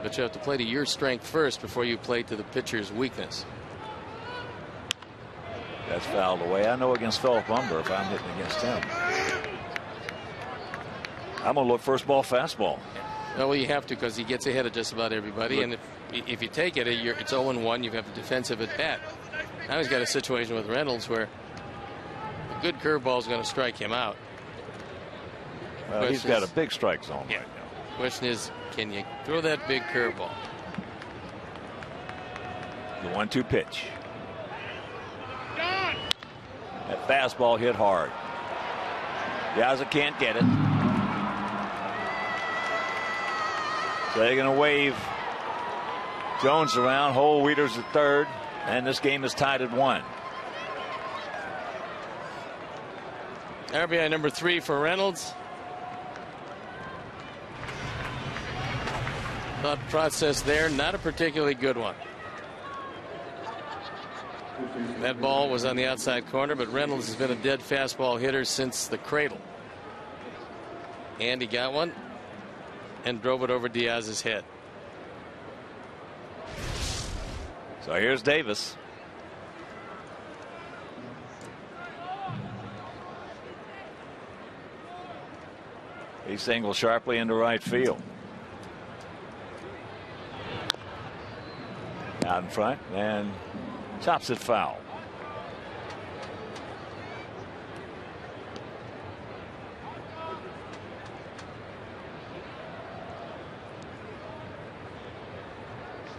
But you have to play to your strength first before you play to the pitcher's weakness. That's fouled away. I know against Philip Umber, if I'm hitting against him, I'm going to look first ball fastball. Well, you have to, because he gets ahead of just about everybody. And if you take it, it's 0-1. You have a defensive at bat. Now he's got a situation with Reynolds where a good curveball is going to strike him out. Well, he's got a big strike zone right now. Question is, can you throw that big curveball? The 1-2 pitch. That fastball hit hard. Yowza can't get it. So they're going to wave Jones around. Hole Weeders at third. And this game is tied at 1. RBI number 3 for Reynolds. Thought process there, not a particularly good one. That ball was on the outside corner, but Reynolds has been a dead fastball hitter since the cradle. And he got one and drove it over Diaz's head. So here's Davis. He singles sharply into right field. Out in front and chops it foul.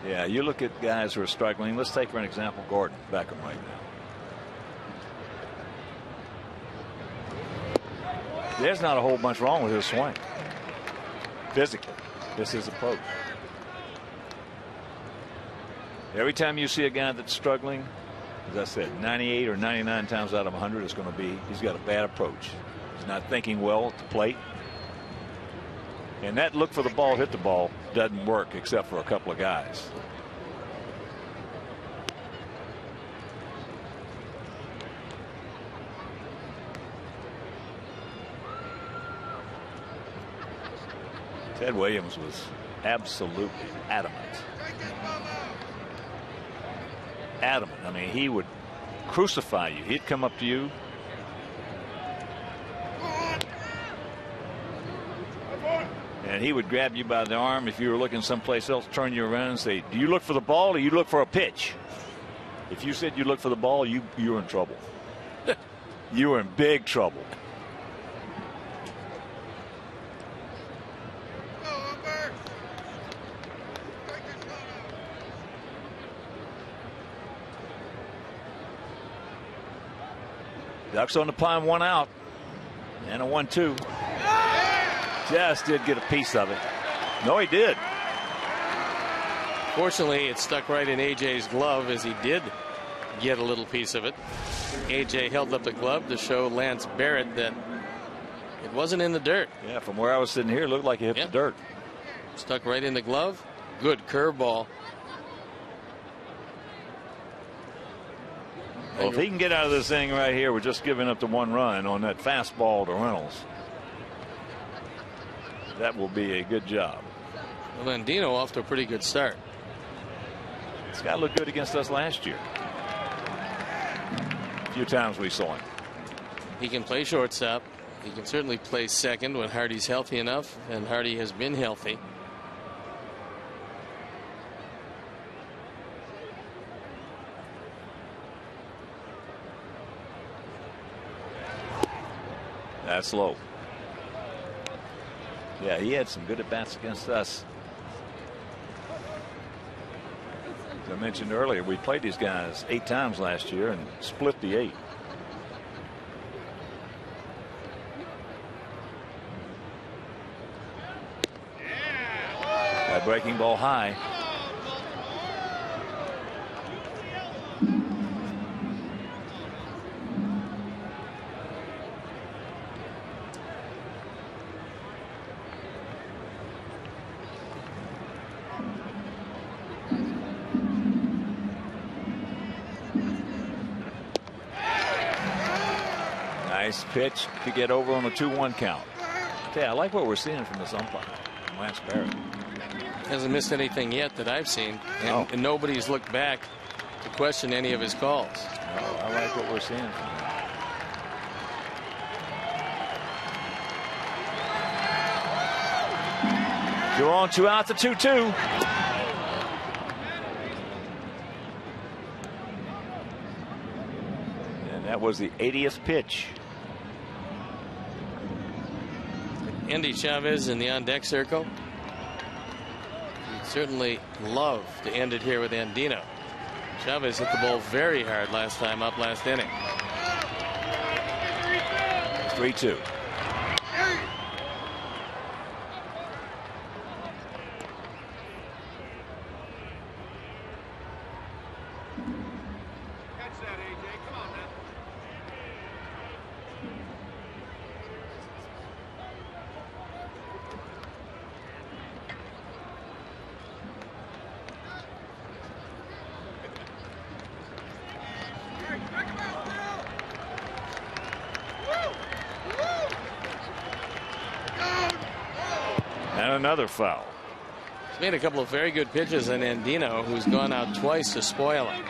Yeah, you look at guys who are struggling. Let's take for an example Gordon Beckham right now. There's not a whole bunch wrong with his swing. Physically, this is approach. Every time you see a guy that's struggling, as I said, 98 or 99 times out of 100 is going to be he's got a bad approach. He's not thinking well at the plate. And that look for the ball, hit the ball, doesn't work except for a couple of guys. Ted Williams was absolutely adamant. Adamant. I mean, he would crucify you. He'd come up to you. And he would grab you by the arm if you were looking someplace else, turn you around and say, do you look for the ball or you look for a pitch? If you said you look for the ball, you were in trouble. You were in big trouble. Ducks on the pine, 1 out. And a 1-2. Just did get a piece of it. No, he did. Fortunately, it stuck right in AJ's glove as he did get a little piece of it. AJ held up the glove to show Lance Barrett that it wasn't in the dirt. Yeah, from where I was sitting here, it looked like he hit the dirt. Stuck right in the glove. Good curveball. Well, if he can get out of this thing right here, we're just giving up the 1 run on that fastball to Reynolds. That will be a good job. Well, Landino off to a pretty good start. This guy looked good against us last year. A few times we saw him. He can play shortstop. He can certainly play second when Hardy's healthy enough, and Hardy has been healthy. That's low. Yeah, he had some good at-bats against us. As I mentioned earlier, we played these guys 8 times last year and split the 8. By breaking ball high. Nice pitch to get over on a 2-1 count. Yeah, I like what we're seeing from this umpire, Lance Barrett. Hasn't missed anything yet that I've seen, and nobody's looked back to question any of his calls. Oh, I like what we're seeing from him. 2 on, 2 out, to 2-2. And that was the 80th pitch. Andy Chavez in the on-deck circle. He'd certainly love to end it here with Andino. Chavez hit the ball very hard last time up last inning. 3-2. And another foul. He's made a couple of very good pitches on Andino, who's gone out twice to spoil him.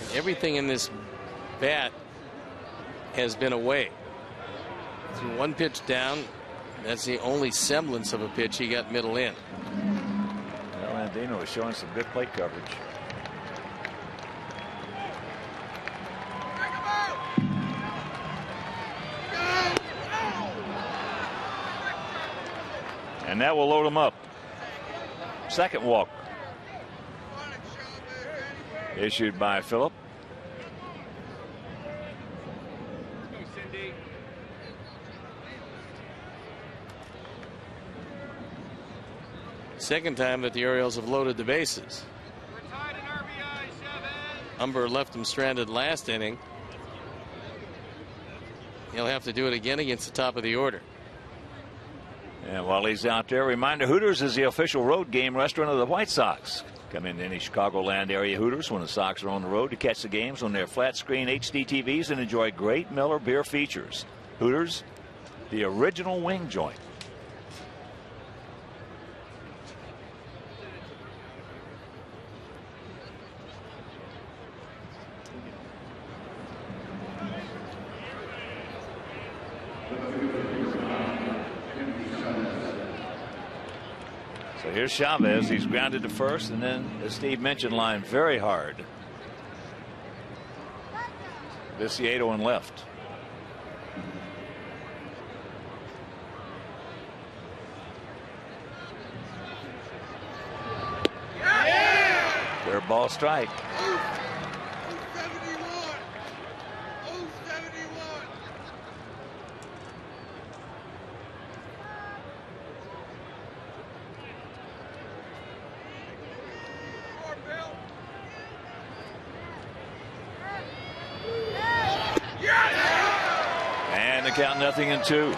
And everything in this bat has been away. Threw one pitch down. That's the only semblance of a pitch he got middle in. Well, Andino is showing some good plate coverage. And that will load him up. Second walk issued by Phillip. Second time that the Orioles have loaded the bases. Umber left him stranded last inning. He'll have to do it again against the top of the order. And while he's out there, reminder, Hooters is the official road game restaurant of the White Sox. Come into any Chicagoland area Hooters when the Sox are on the road to catch the games on their flat screen HD TVs and enjoy great Miller beer features. Hooters, the original wing joint. So here's Chavez. He's grounded to first, and then, as Steve mentioned, line very hard. Vicieto and left. Third ball strike. Count 0-2.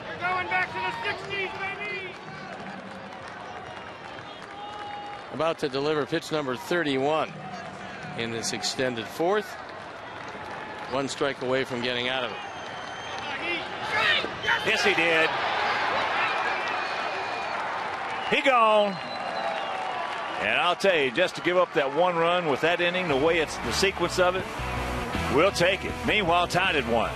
We're going back to the 60s, baby. About to deliver pitch number 31 in this extended fourth. One strike away from getting out of it. Yes, he did. He gone. And I'll tell you, just to give up that one run with that inning, the way it's the sequence of it, we'll take it. Meanwhile, tied at 1.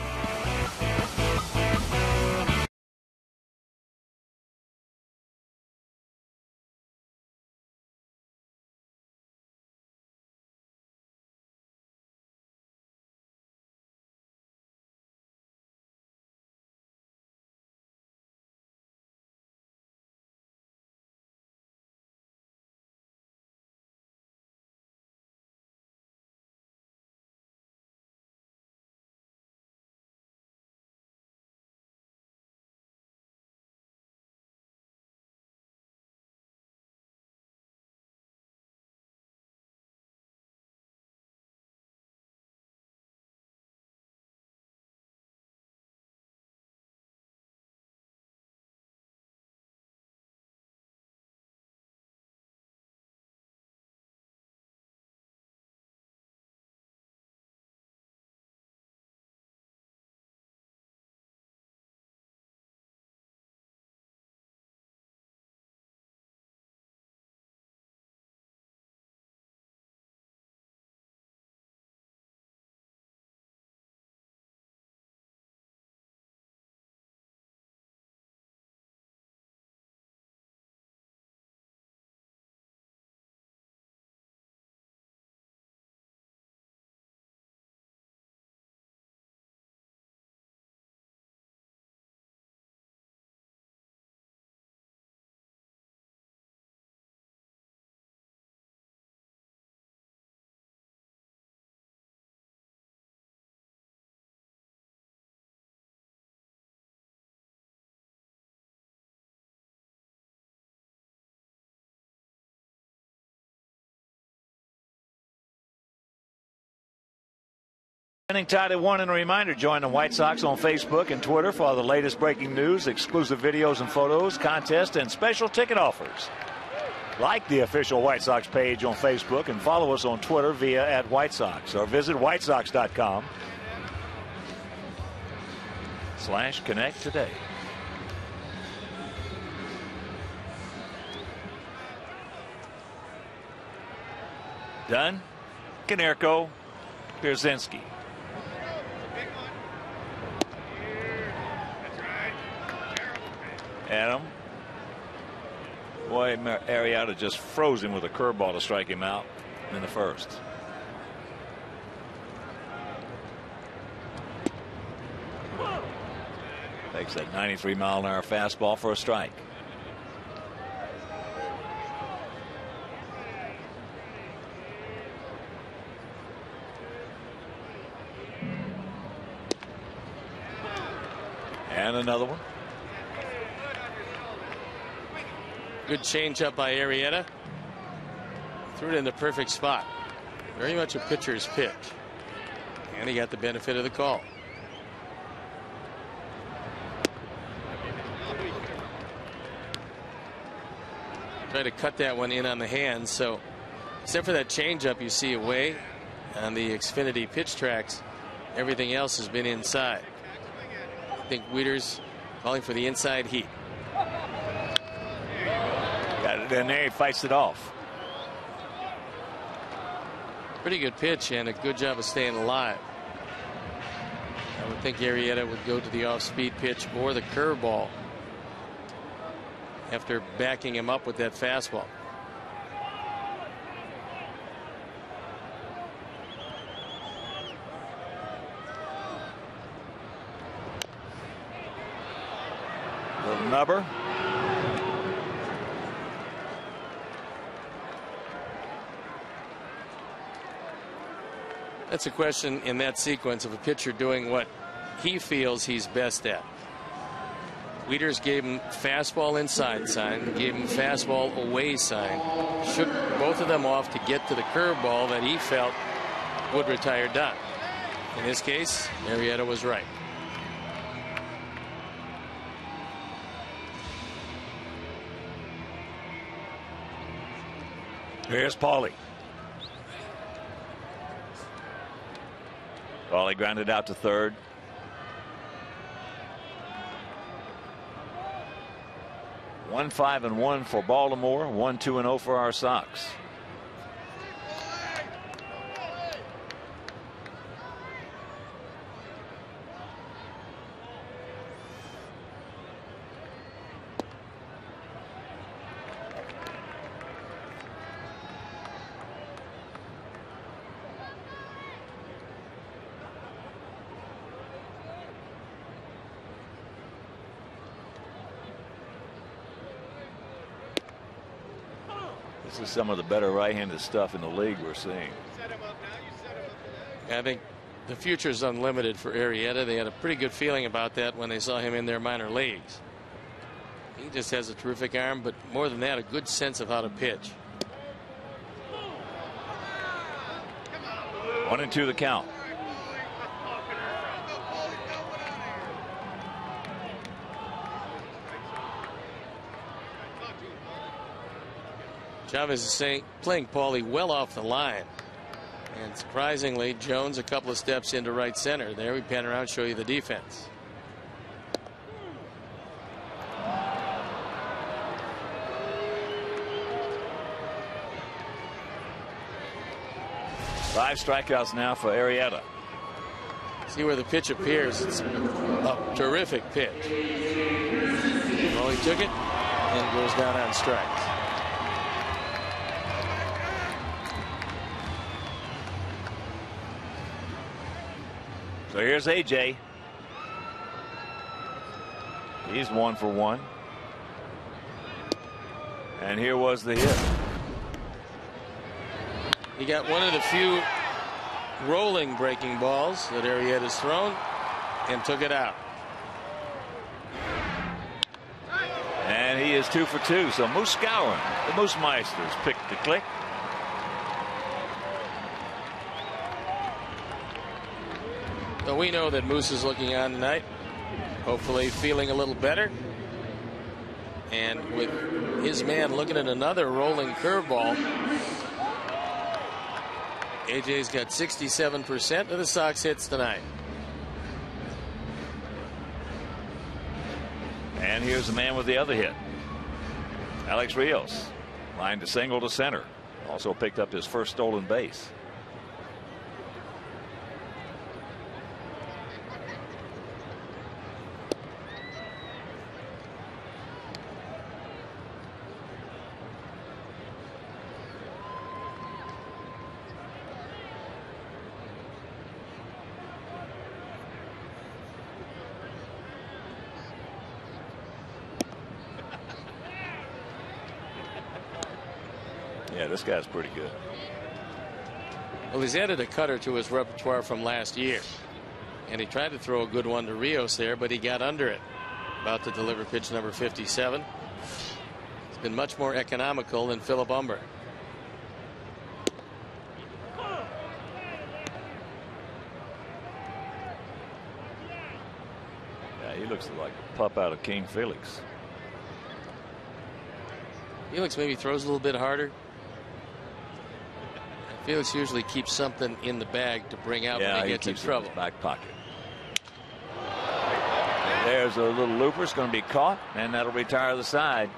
Inning tied at 1, and a reminder, join the White Sox on Facebook and Twitter for all the latest breaking news, exclusive videos and photos, contests, and special ticket offers. Like the official White Sox page on Facebook and follow us on Twitter via @White Sox or visit whitesox.com/connect today. Dunn, Konerko, Pierzynski. Adam. Boy, Arrieta just froze him with a curveball to strike him out in the first. Takes that 93-mile-an-hour fastball for a strike. And another one. Good changeup by Arrieta. Threw it in the perfect spot. Very much a pitcher's pitch. And he got the benefit of the call. Try to cut that one in on the hands. So except for that changeup you see away on the Xfinity pitch tracks, everything else has been inside. I think Wieters calling for the inside heat. Got it in there, he fights it off. Pretty good pitch and a good job of staying alive. I would think Arrieta would go to the off-speed pitch or the curveball after backing him up with that fastball. Little nubber. That's a question in that sequence of a pitcher doing what he feels he's best at. Wieters gave him fastball inside sign, gave him fastball away sign, shook both of them off to get to the curveball that he felt would retire Dunn. In this case, Arrieta was right. Here's Paulie. Paulie grounded out to third. One 5-1 for Baltimore, 1-2-0 for our Sox. This is some of the better right-handed stuff in the league we're seeing. I think the future is unlimited for Arrieta. They had a pretty good feeling about that when they saw him in their minor leagues. He just has a terrific arm, but more than that, a good sense of how to pitch. 1-2 the count. Chavez is playing Paulie well off the line. And surprisingly, Jones a couple of steps into right center. There we pan around, show you the defense. Five strikeouts now for Arrieta. See where the pitch appears. It's a terrific pitch. Well, he took it and goes down on strikes. So here's AJ. He's 1 for 1. And here was the hit. He got one of the few rolling breaking balls that Arrieta's thrown and took it out. And he is 2 for 2. So Moose Skowron, the Moose Meisters, picked the click. So we know that Moose is looking on tonight, hopefully feeling a little better. And with his man looking at another rolling curveball, AJ's got 67% of the Sox hits tonight. And here's the man with the other hit. Alex Rios lined a single to center. Also picked up his first stolen base. Yeah, this guy's pretty good. Well, he's added a cutter to his repertoire from last year. And he tried to throw a good one to Rios there, but he got under it. About to deliver pitch number 57. It's been much more economical than Philip Umber. Yeah, he looks like a pup out of King Felix. Felix maybe throws a little bit harder. Felix usually keeps something in the bag to bring out when he gets in trouble. In his back pocket. There's a little looper. It's going to be caught, and that'll retire the side.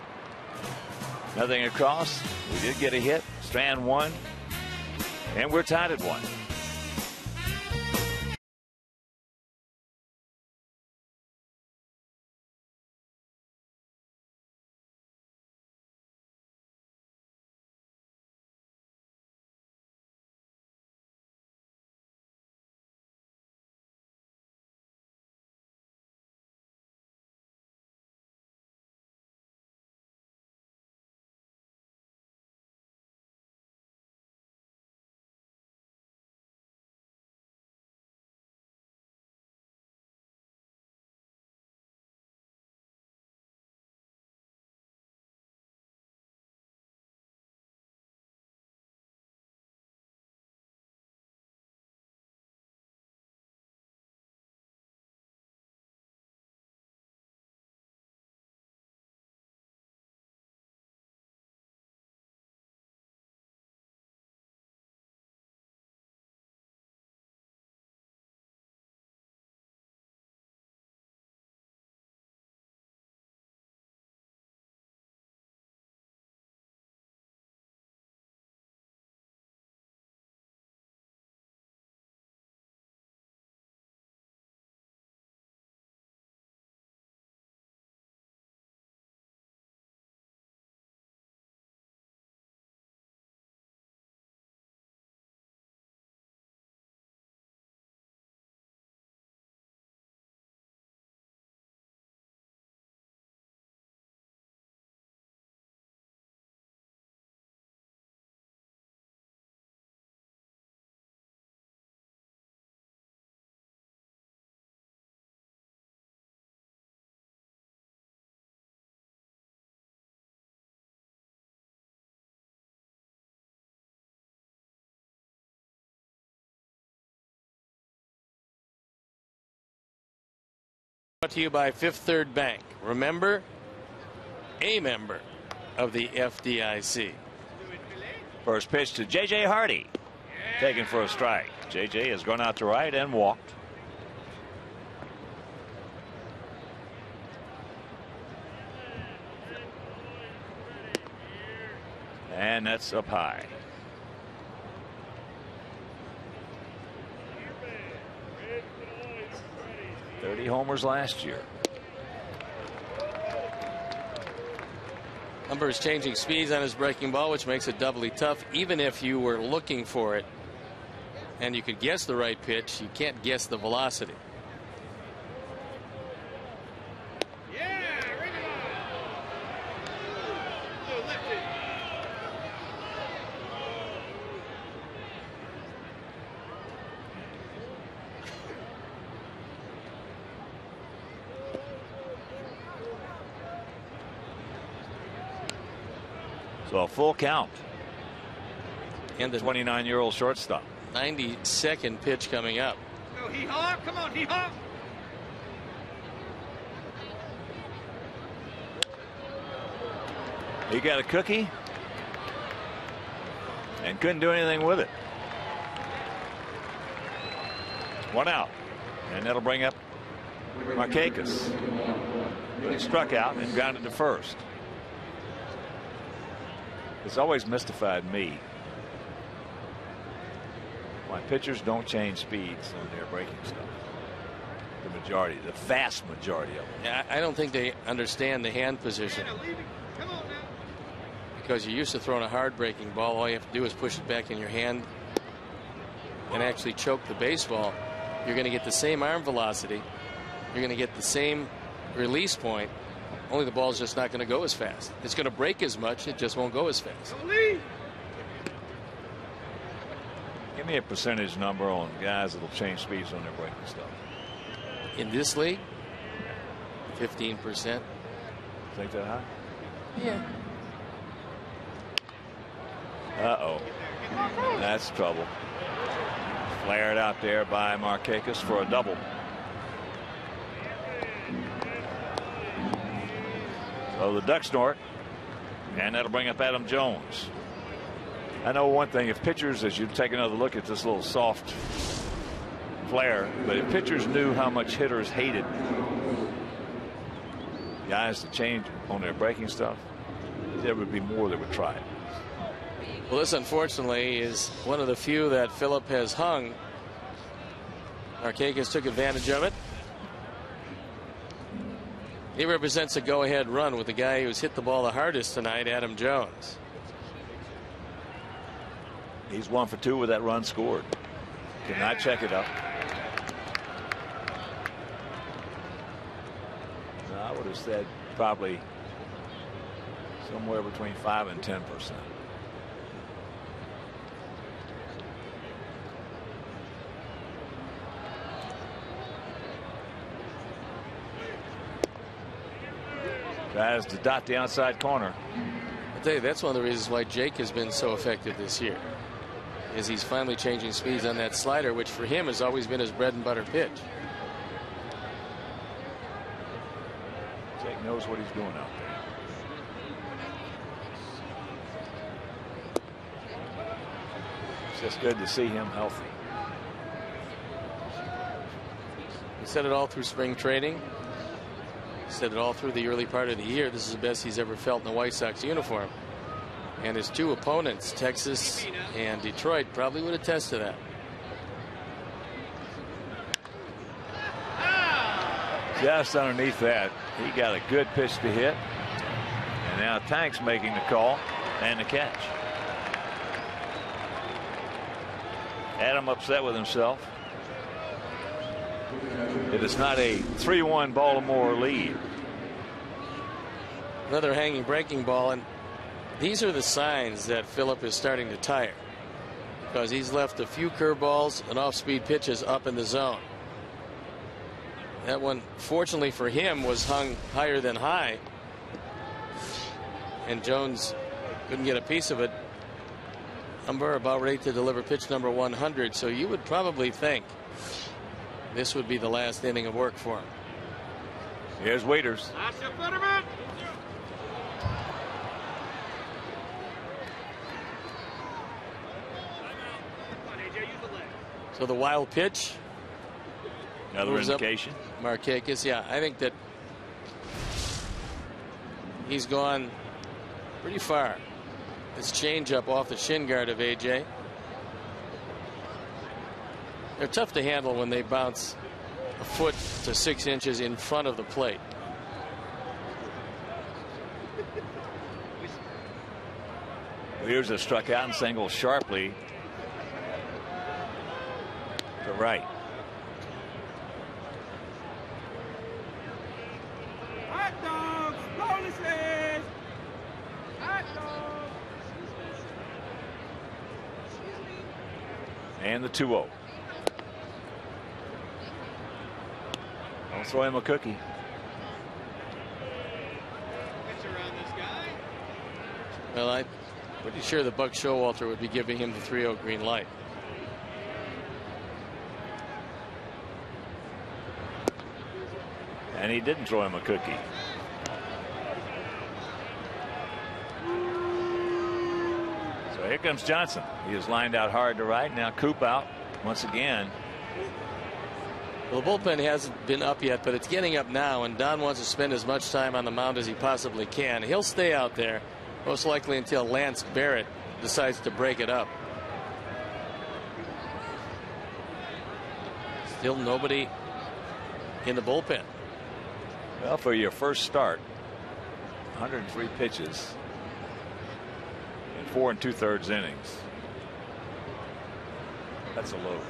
Nothing across. We did get a hit. Strand one, and we're tied at 1. Brought to you by Fifth Third Bank. Remember, a member of the FDIC. First pitch to J.J. Hardy. Taken for a strike. J.J. has gone out to right and walked. And that's up high. Thirty homers last year. Umber is changing speeds on his breaking ball, which makes it doubly tough. Even if you were looking for it and you could guess the right pitch, you can't guess the velocity. So a full count. And the 29-year-old shortstop. 92nd pitch coming up. Go hee-haw. Come on, hee-haw. He got a cookie and couldn't do anything with it. 1 out, and that'll bring up Markakis. He struck out and grounded to first. It's always mystified me why pitchers don't change speeds on their breaking stuff. The majority, the vast majority of them. Yeah, I don't think they understand the hand position. Because you're used to throwing a hard breaking ball, all you have to do is push it back in your hand and actually choke the baseball. You're going to get the same arm velocity. You're going to get the same release point. Only the ball's just not going to go as fast. It's going to break as much. It just won't go as fast. Give me a percentage number on guys that'll change speeds on their breaking stuff. In this league, 15%. Think that high? Yeah. Uh-oh. That's trouble. Flared out there by Markakis for a double. So the duck snort, and that'll bring up Adam Jones. I know one thing, if pitchers, as you take another look at this little soft flare, but if pitchers knew how much hitters hated guys to change on their breaking stuff, there would be more that would try it. Well, this unfortunately is one of the few that Phillip has hung. Markakis took advantage of it. He represents a go-ahead run with the guy who's hit the ball the hardest tonight, Adam Jones. He's 1 for 2 with that run scored. Cannot check it up. No, I would have said probably somewhere between 5 and 10%. Tries to dot the outside corner. I tell you, that's one of the reasons why Jake has been so effective this year, is he's finally changing speeds on that slider, which for him has always been his bread and butter pitch. Jake knows what he's doing out there. It's just good to see him healthy. He said it all through spring training. He said it all through the early part of the year. This is the best he's ever felt in a White Sox uniform. And his two opponents, Texas and Detroit, probably would attest to that. Just underneath that, he got a good pitch to hit. And now Tank's making the call and the catch. Adam upset with himself. It is not a 3-1 Baltimore lead. Another hanging breaking ball, and these are the signs that Phillip is starting to tire, because he's left a few curveballs and off-speed pitches up in the zone. That one, fortunately for him, was hung higher than high, and Jones couldn't get a piece of it. Umber about ready to deliver pitch number 100, so you would probably think this would be the last inning of work for him. Here's Waiters. So the wild pitch. Another indication. Markakis, yeah, I think that he's gone pretty far. This changeup off the shin guard of AJ. They're tough to handle when they bounce a foot to 6 inches in front of the plate. Here's a struck out and single sharply to right. Hot dogs, bonuses. Hot dogs. And the 2-0. Don't throw him a cookie. Well, I'm pretty sure that Buck Showalter would be giving him the 3-0 green light. And he didn't throw him a cookie. So here comes Johnson. He is lined out hard to right. Now Coop out once again. Well, the bullpen hasn't been up yet, but it's getting up now, and Don wants to spend as much time on the mound as he possibly can. He'll stay out there most likely until Lance Barrett decides to break it up. Still nobody in the bullpen. Well, for your first start, 103 pitches in 4 2/3 innings. That's a load.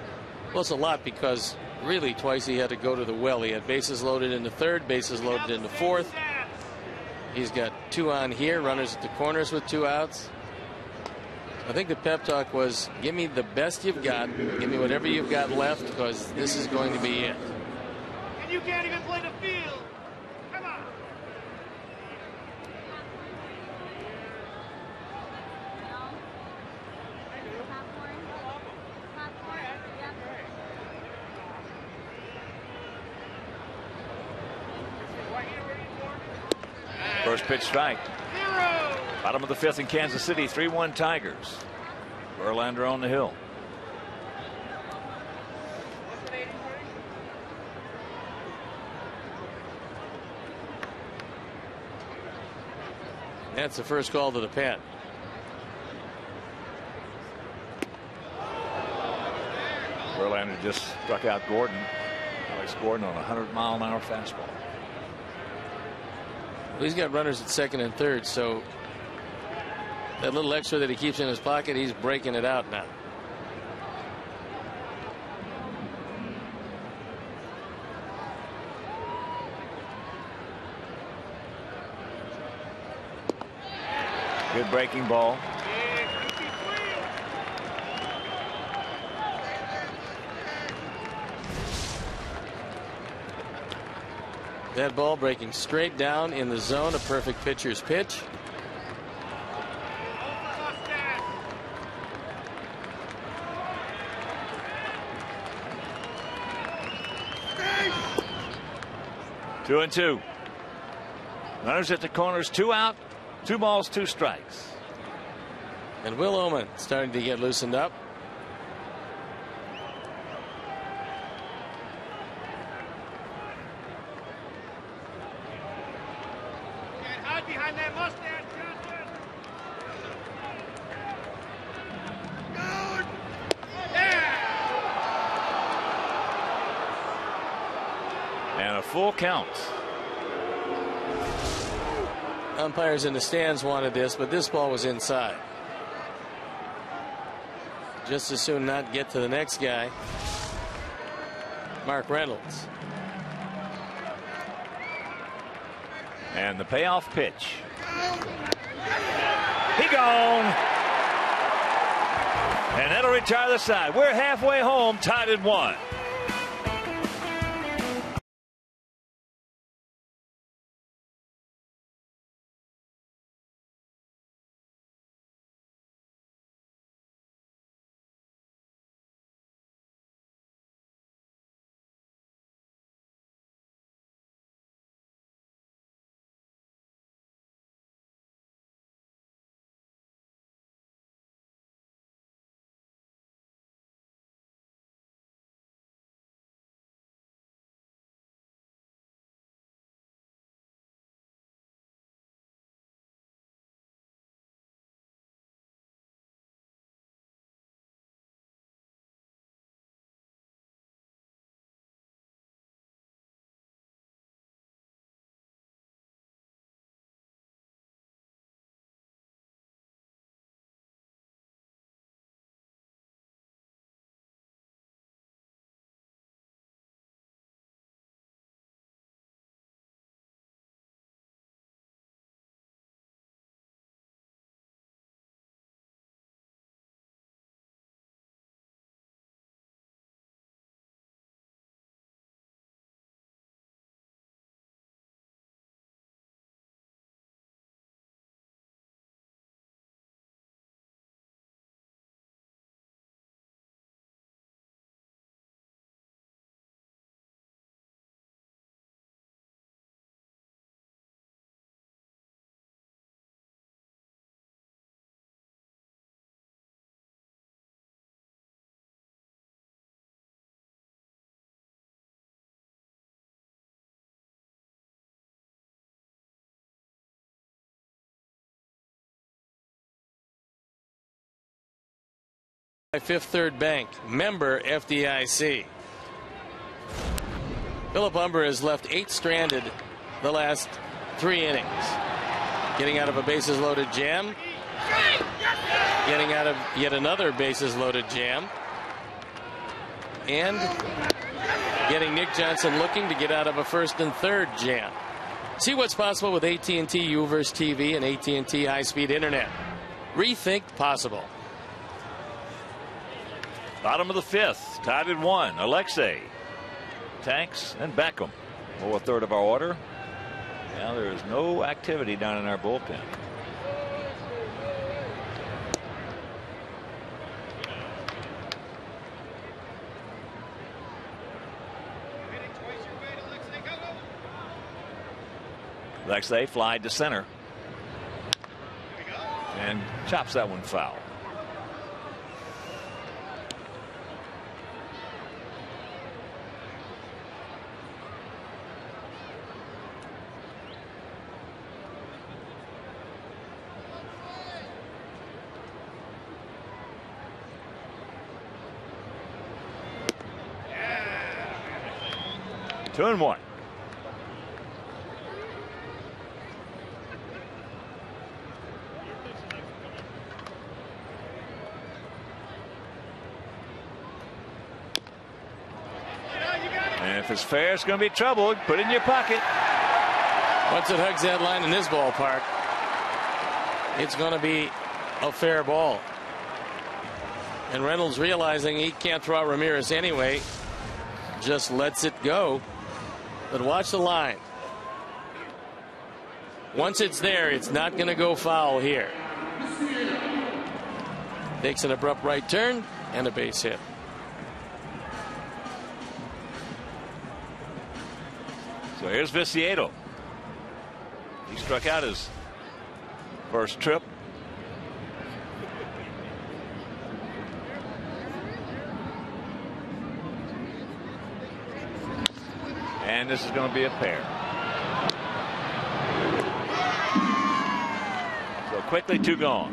Well, it's a lot because really twice he had to go to the well. He had bases loaded in the third, bases loaded in the fourth. He's got 2 on here, runners at the corners with 2 outs. I think the pep talk was, give me the best you've got, give me whatever you've got left, because this is going to be it. And you can't even play the field. Come on. First pitch strike. Bottom of the 5th in Kansas City. 3-1 Tigers. Verlander on the hill. That's the first call to the pen. Verlander just struck out Gordon. Alex Gordon on a 100-mile-an-hour fastball. Well, he's got runners at second and third, so that little extra that he keeps in his pocket, he's breaking it out now. Good breaking ball. That ball breaking straight down in the zone, a perfect pitcher's pitch. Two and two. Runners at the corners, 2 out, 2 balls, 2 strikes. And Will Oman starting to get loosened up. Can't hide behind that mustache, Johnson. And a full count. Umpires in the stands wanted this, but this ball was inside. Just as soon not get to the next guy. Mark Reynolds. And the payoff pitch. He gone. And that'll retire the side. We're halfway home, tied at 1. Fifth Third Bank, member FDIC. Philip Umber has left 8 stranded the last 3 innings. Getting out of a bases loaded jam. Getting out of yet another bases loaded jam. And getting Nick Johnson looking to get out of a first and third jam. See what's possible with AT&T UVerse TV and AT&T high-speed internet. Rethink possible. Bottom of the 5th, tied at 1. Alexei, Tanks, and Beckham. Lower third of our order. Now there is no activity down in our bullpen. Alexei flied to center and chops that one foul. Two and one. And if it's fair, it's going to be trouble. Put it in your pocket. Once it hugs that line in this ballpark, it's going to be a fair ball. And Reynolds, realizing he can't throw out Ramirez anyway, just lets it go. But watch the line. Once it's there, it's not going to go foul here. Takes an abrupt right turn and a base hit. So here's Viciedo. He struck out his first trip. And this is going to be a pair. So quickly, 2 gone.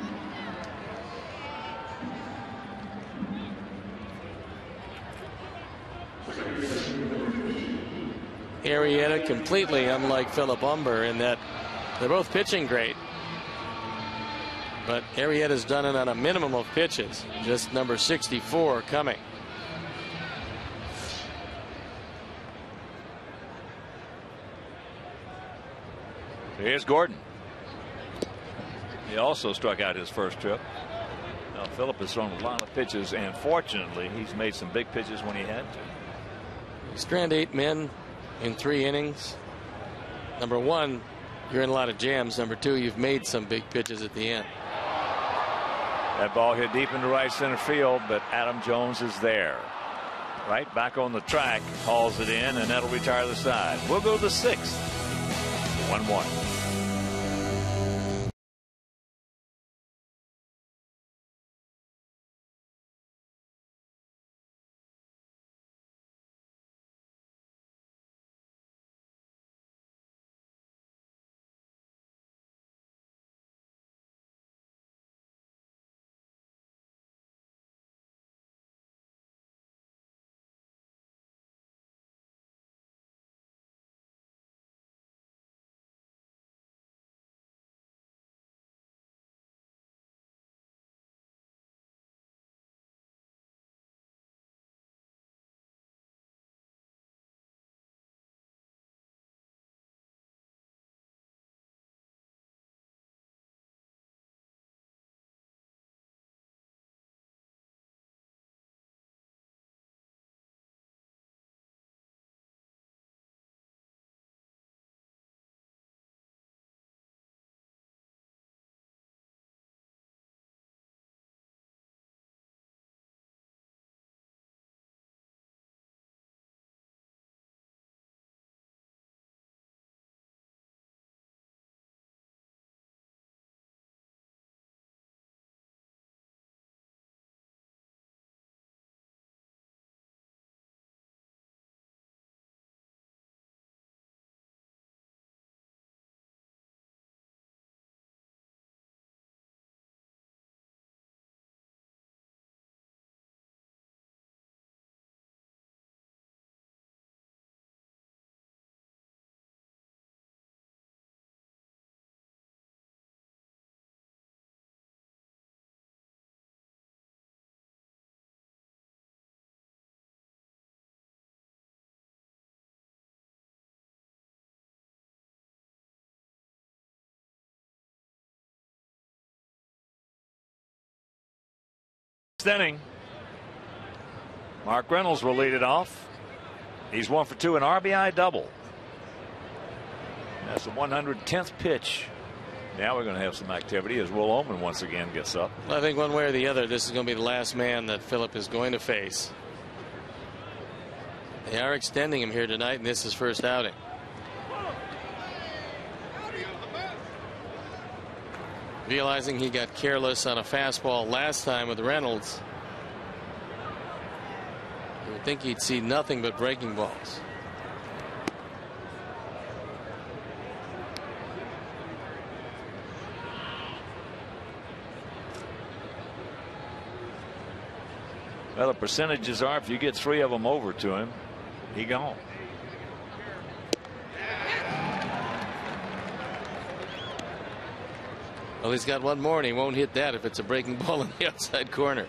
Arrieta completely unlike Philip Umber in that they're both pitching great. But Arrieta's done it on a minimum of pitches. Just number 64 coming. Here's Gordon. He also struck out his first trip. Now Philip has thrown a lot of pitches, and fortunately he's made some big pitches when he had to. You strand 8 men in 3 innings. Number 1, you're in a lot of jams. Number 2, you've made some big pitches at the end. That ball hit deep into right center field, but Adam Jones is there. Right back on the track, hauls it in, and that'll retire the side. We'll go to the 6th. 1-1. Sixth inning. Mark Reynolds will lead it off. He's 1 for 2, an RBI double. That's the 110th pitch. Now we're going to have some activity as Will Oman once again gets up. I think one way or the other, this is going to be the last man that Phillip is going to face. They are extending him here tonight, and this is his first outing. Realizing he got careless on a fastball last time with Reynolds, you would think he'd see nothing but breaking balls. Well, the percentages are if you get 3 of them over to him, he gone. Well, he's got one more, and he won't hit that if it's a breaking ball in the outside corner.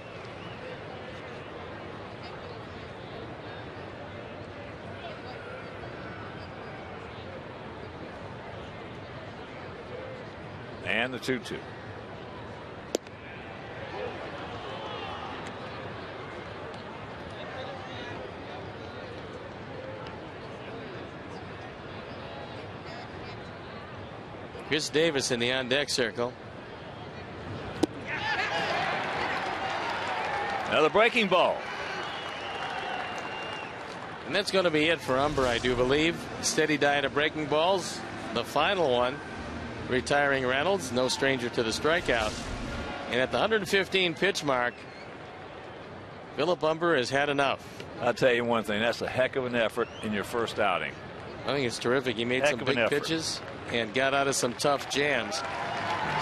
And the 2-2. Chris Davis in the on deck circle. Another breaking ball. And that's going to be it for Umber, I do believe. Steady diet of breaking balls. The final one, retiring Reynolds, no stranger to the strikeout. And at the 115 pitch mark, Phillip Umber has had enough. I'll tell you one thing, that's a heck of an effort in your first outing. I think it's terrific. He made some big pitches and got out of some tough jams.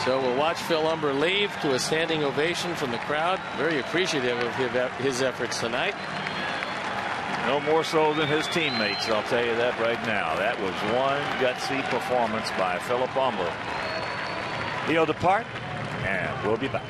So we'll watch Phil Umber leave to a standing ovation from the crowd. Very appreciative of his efforts tonight. No more so than his teammates, I'll tell you that right now. That was one gutsy performance by Phillip Umber. He'll depart, and we'll be back.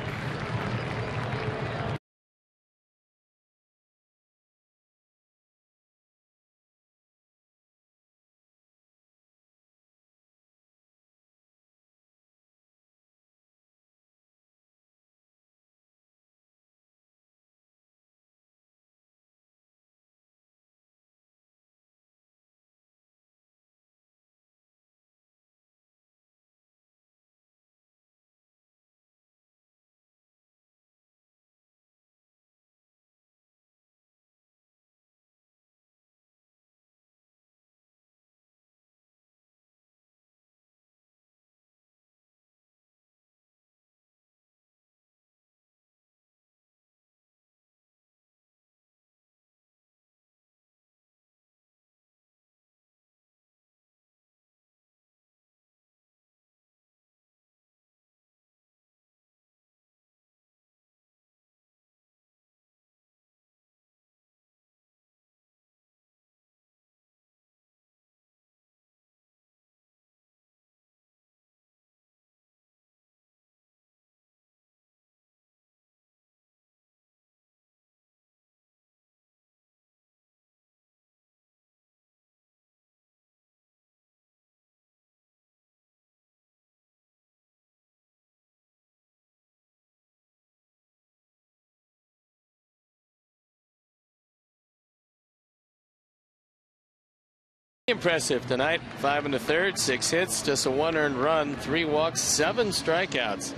Impressive tonight. 5 1/3, 6 hits, just a 1 earned run, 3 walks, 7 strikeouts.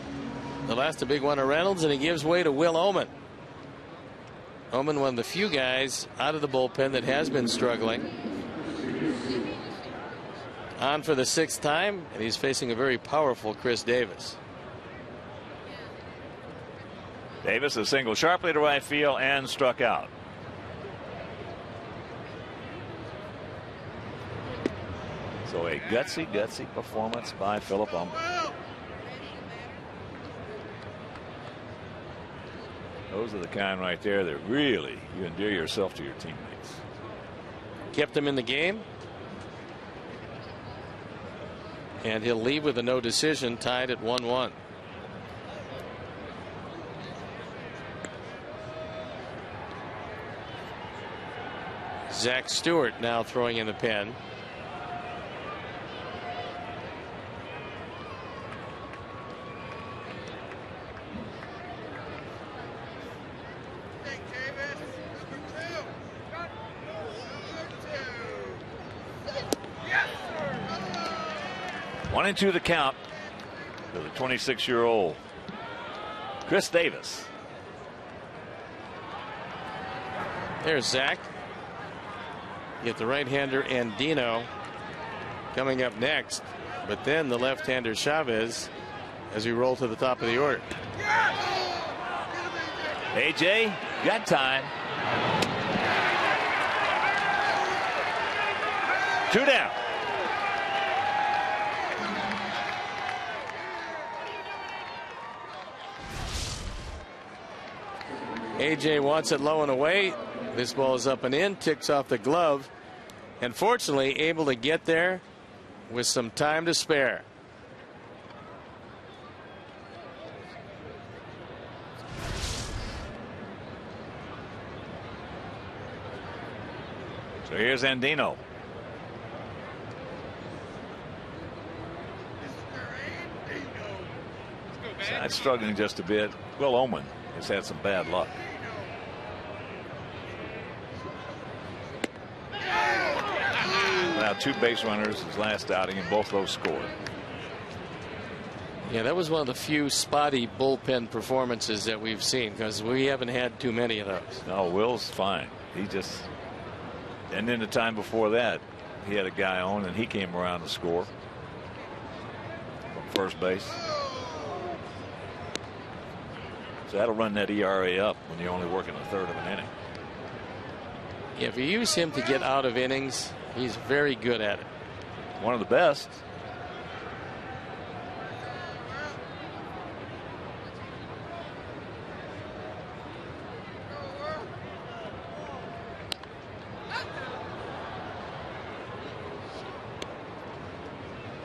The last a big one to Reynolds, and he gives way to Will Oman. Oman, one of the few guys out of the bullpen that has been struggling. On for the 6th time, and he's facing a very powerful Chris Davis. Davis a single sharply to right field and struck out. So a gutsy performance by Phillip Umber. Those are the kind right there that really you endear yourself to your teammates. Kept him in the game. And he'll leave with a no decision, tied at 1-1. Zach Stewart now throwing in the pen. 1-2 the count to the 26-year-old Chris Davis. There's Zach. Get the right-hander Andino coming up next, but then the left-hander Chavez as we roll to the top of the order. AJ, got time. 2 down. AJ wants it low and away. This ball is up and in, ticks off the glove, and fortunately able to get there with some time to spare. So here's Andino. Side struggling just a bit. Will Oman has had some bad luck. Now 2 base runners his last outing, and both those scored. Yeah, that was one of the few spotty bullpen performances that we've seen, because we haven't had too many of those. No, Will's fine. He just, and then the time before that, he had a guy on and he came around to score from first base. So that'll run that ERA up when you're only working a third of an inning. Yeah, if you use him to get out of innings, he's very good at it. One of the best.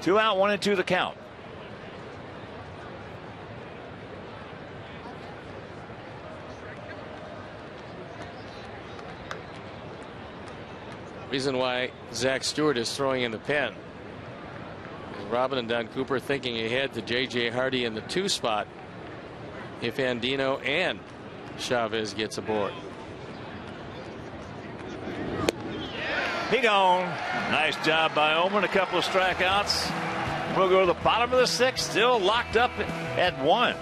Two out, 1-2 the count. Reason why Zach Stewart is throwing in the pen. Robin and Don Cooper thinking ahead to J.J. Hardy in the 2 spot if Andino and Chavez gets aboard. He gone. Nice job by Oman. A couple of strikeouts. We'll go to the bottom of the 6th. Still locked up at 1.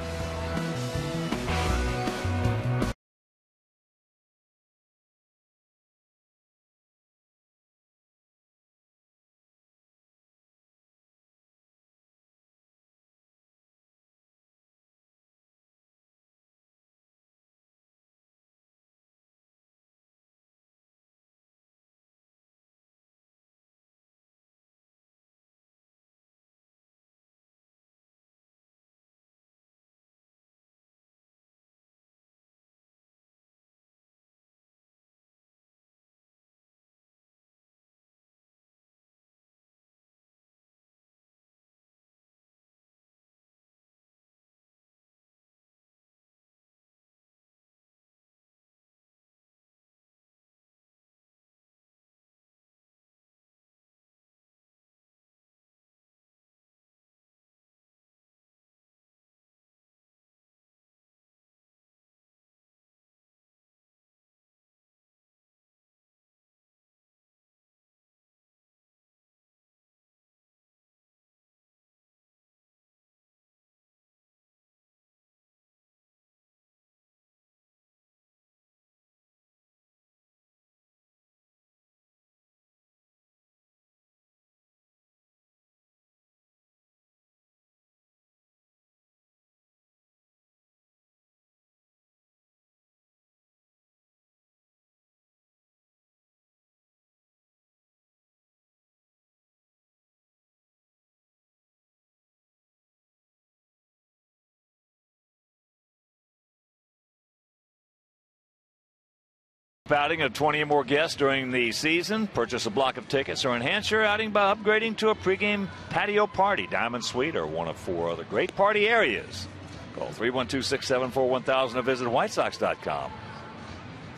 Outing of 20 or more guests during the season. Purchase a block of tickets or enhance your outing by upgrading to a pregame patio party, Diamond Suite, or one of 4 other great party areas. Call 312-674-1000 or visit whitesox.com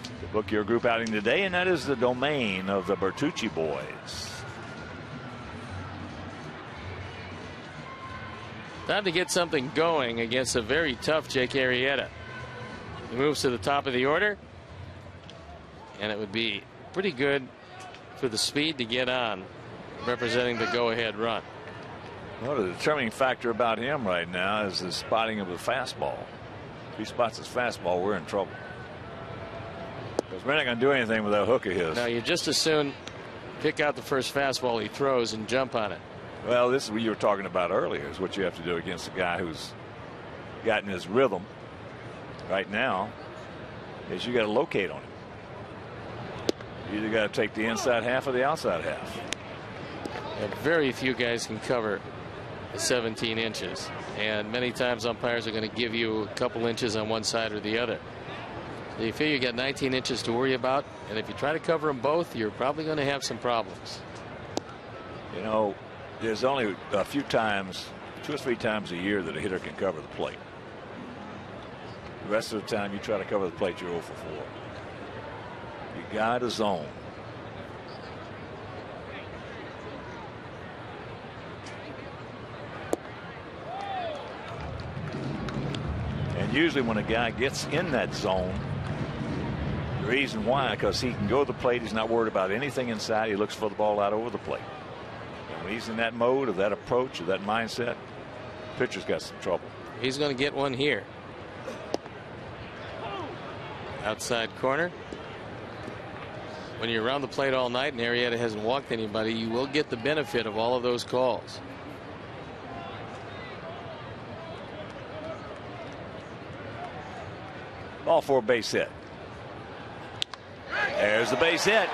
to book your group outing today, and that is the domain of the Bertucci boys. Time to get something going against a very tough Jake Arrieta. He moves to the top of the order, and it would be pretty good for the speed to get on, representing the go-ahead run. Well, the determining factor about him right now is the spotting of the fastball. If he spots his fastball, we're in trouble. Because we're not going to do anything with that hook of his. Now, you just as soon pick out the first fastball he throws and jump on it. Well, this is what you were talking about earlier, is what you have to do against a guy who's gotten his rhythm right now, is you got to locate on him. You either got to take the inside half or the outside half. And very few guys can cover 17 inches, and many times umpires are going to give you a couple inches on one side or the other. So you feel you got 19 inches to worry about, and if you try to cover them both, you're probably going to have some problems. You know, there's only a few times, 2 or 3 times a year, that a hitter can cover the plate. The rest of the time you try to cover the plate, you're 0 for 4. You got to zone. And usually when a guy gets in that zone, the reason why, because he can go to the plate, he's not worried about anything inside, he looks for the ball out over the plate. And when he's in that mode, of that approach, of that mindset, pitcher's got some trouble. He's going to get one here. Outside corner. When you're around the plate all night and Arrieta hasn't walked anybody, you will get the benefit of all of those calls. Ball for a base hit. There's the base hit.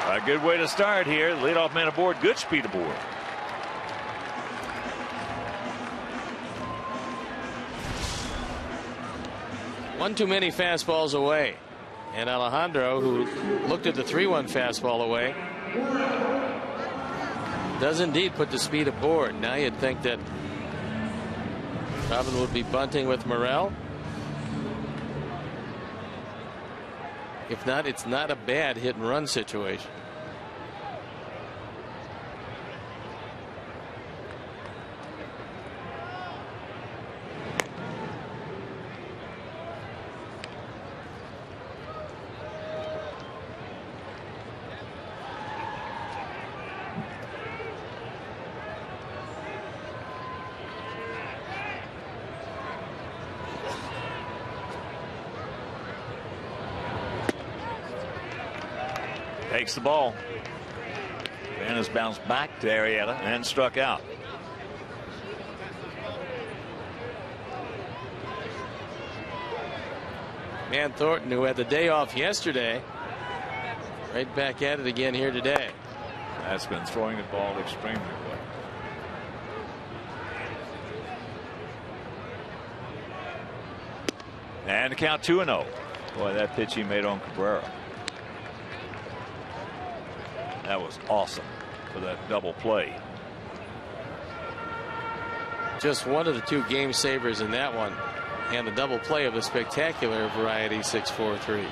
A good way to start here. Leadoff man aboard. Good speed aboard. One too many fastballs away. And Alejandro, who looked at the 3-1 fastball away, does indeed put the speed aboard. Now you'd think that Robin would be bunting with Morel. If not, it's not a bad hit and run situation. Takes the ball. And has bounced back to Arrieta and struck out. Man Thornton, who had the day off yesterday, right back at it again here today. That's been throwing the ball extremely well. And the count 2-0. Boy, that pitch he made on Cabrera. That was awesome for that double play. Just one of the 2 game savers in that one, and the double play of the spectacular variety 6-4-3.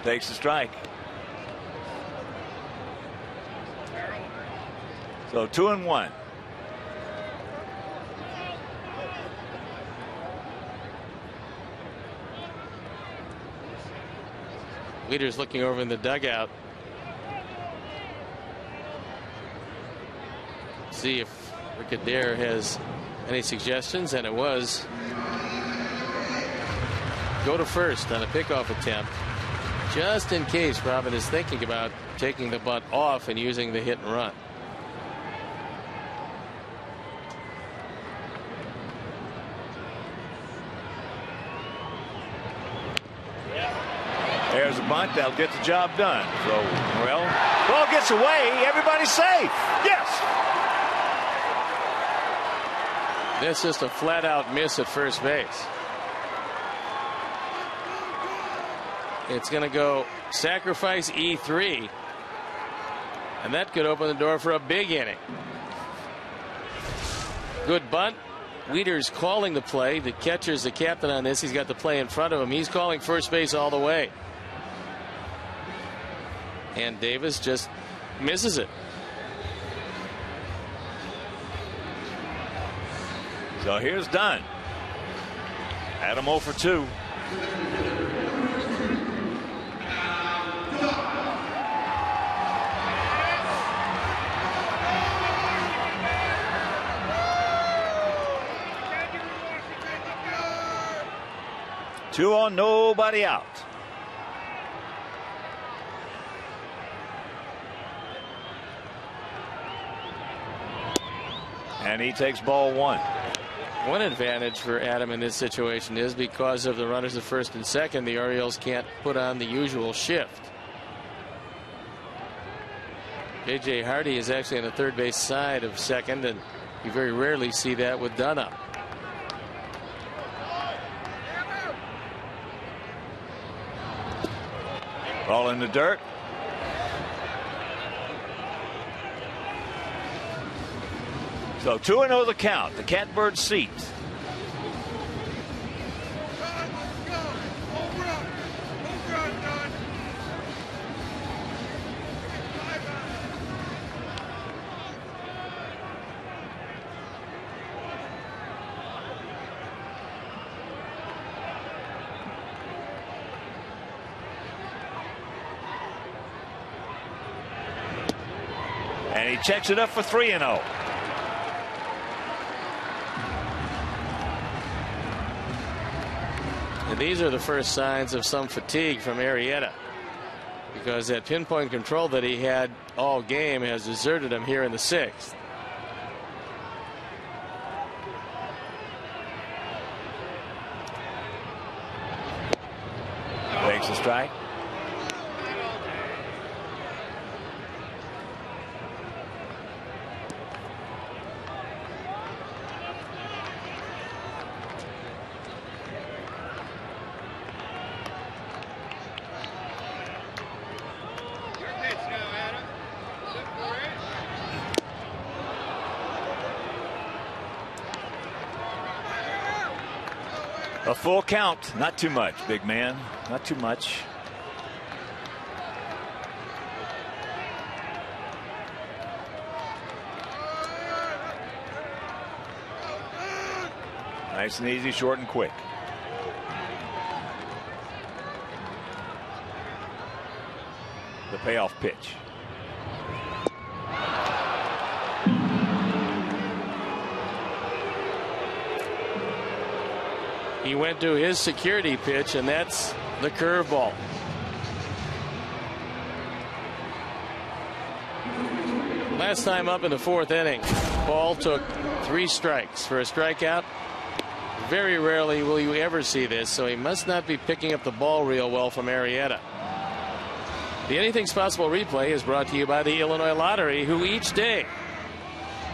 Takes the strike. So 2-1. Leader's looking over in the dugout. See if Rick Adair has any suggestions, and it was go to first on a pickoff attempt, just in case Robin is thinking about taking the bunt off and using the hit and run. There's a bunt. That'll get the job done. So Morel, ball gets away. Everybody's safe. Yes. That's just a flat out miss at first base. It's going to go sacrifice E3, and that could open the door for a big inning. Good bunt. Wieters calling the play. The catcher's the captain on this. He's got the play in front of him. He's calling first base all the way. And Davis just misses it. So here's Dunn. Adam 0 for 2. Two on, nobody out. And he takes ball 1. One advantage for Adam in this situation is because of the runners at first and second, the Orioles can't put on the usual shift. J.J. Hardy is actually on the third base side of second, and you very rarely see that with Dunn up. Ball in the dirt. So 2-0 the count. The Catbird seat. And he checks it up for 3-0. And these are the first signs of some fatigue from Arrieta, because that pinpoint control that he had all game has deserted him here in the 6th. Takes a strike. A full count. Not too much, big man. Not too much. Nice and easy, short and quick. The payoff pitch. He went to his security pitch, and that's the curveball. Last time up in the 4th inning, Ball took 3 strikes for a strikeout. Very rarely will you ever see this, so he must not be picking up the ball real well from Arrieta. The Anything's Possible replay is brought to you by the Illinois Lottery, who each day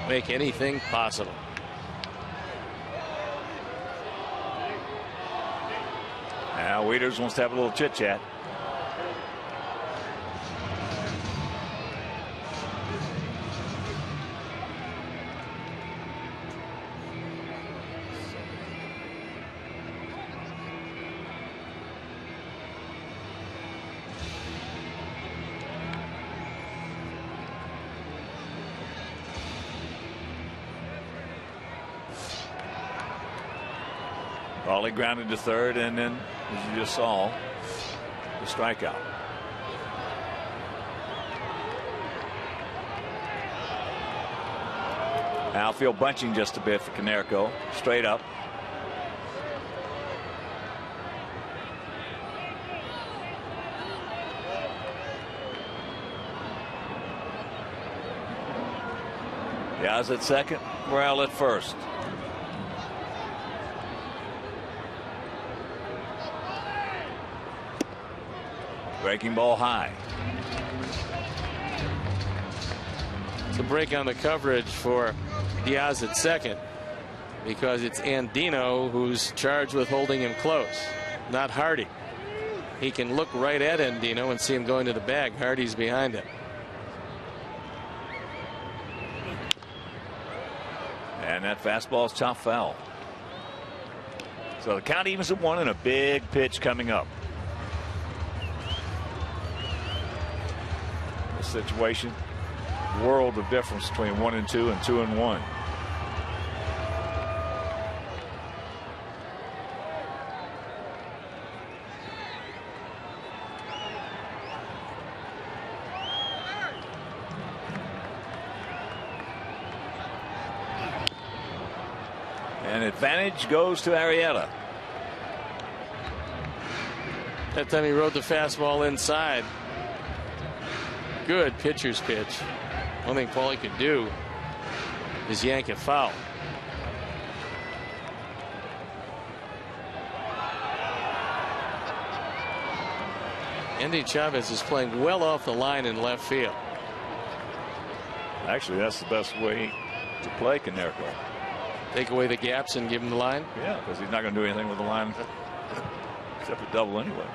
make anything possible. Now Waiters wants to have a little chit chat. Raleigh grounded to third, and then, as you just saw, the strikeout. Outfield bunching just a bit for Konerko. Straight up. Yaz at second, Morale at first. Breaking ball high. It's a break on the coverage for Diaz at second, because it's Andino who's charged with holding him close, not Hardy. He can look right at Andino and see him going to the bag. Hardy's behind him. And that fastball is chopped foul. So the count evens at 1 and a big pitch coming up. This situation, world of difference between 1-2 and 2-1. And advantage goes to Arrieta. That time he rode the fastball inside. Good pitcher's pitch. One thing Paulie could do is yank it foul. Andy Chavez is playing well off the line in left field. Actually, that's the best way to play Konerko. Take away the gaps and give him the line? Yeah, because he's not going to do anything with the line except for double anyway.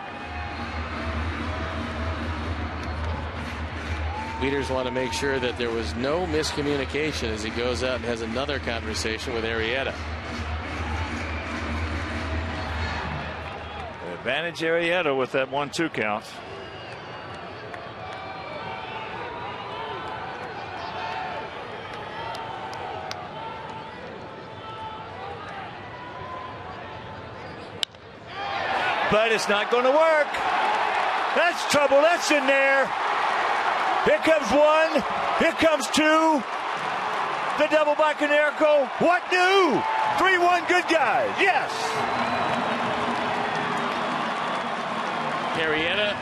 Leaders want to make sure that there was no miscommunication as he goes out and has another conversation with Arrieta. Advantage Arrieta with that 1-2 count. But it's not going to work. That's trouble. That's in there. Here comes one. Here comes two. The double by Konerko. What new? 3-1 good guys. Yes. Arrieta,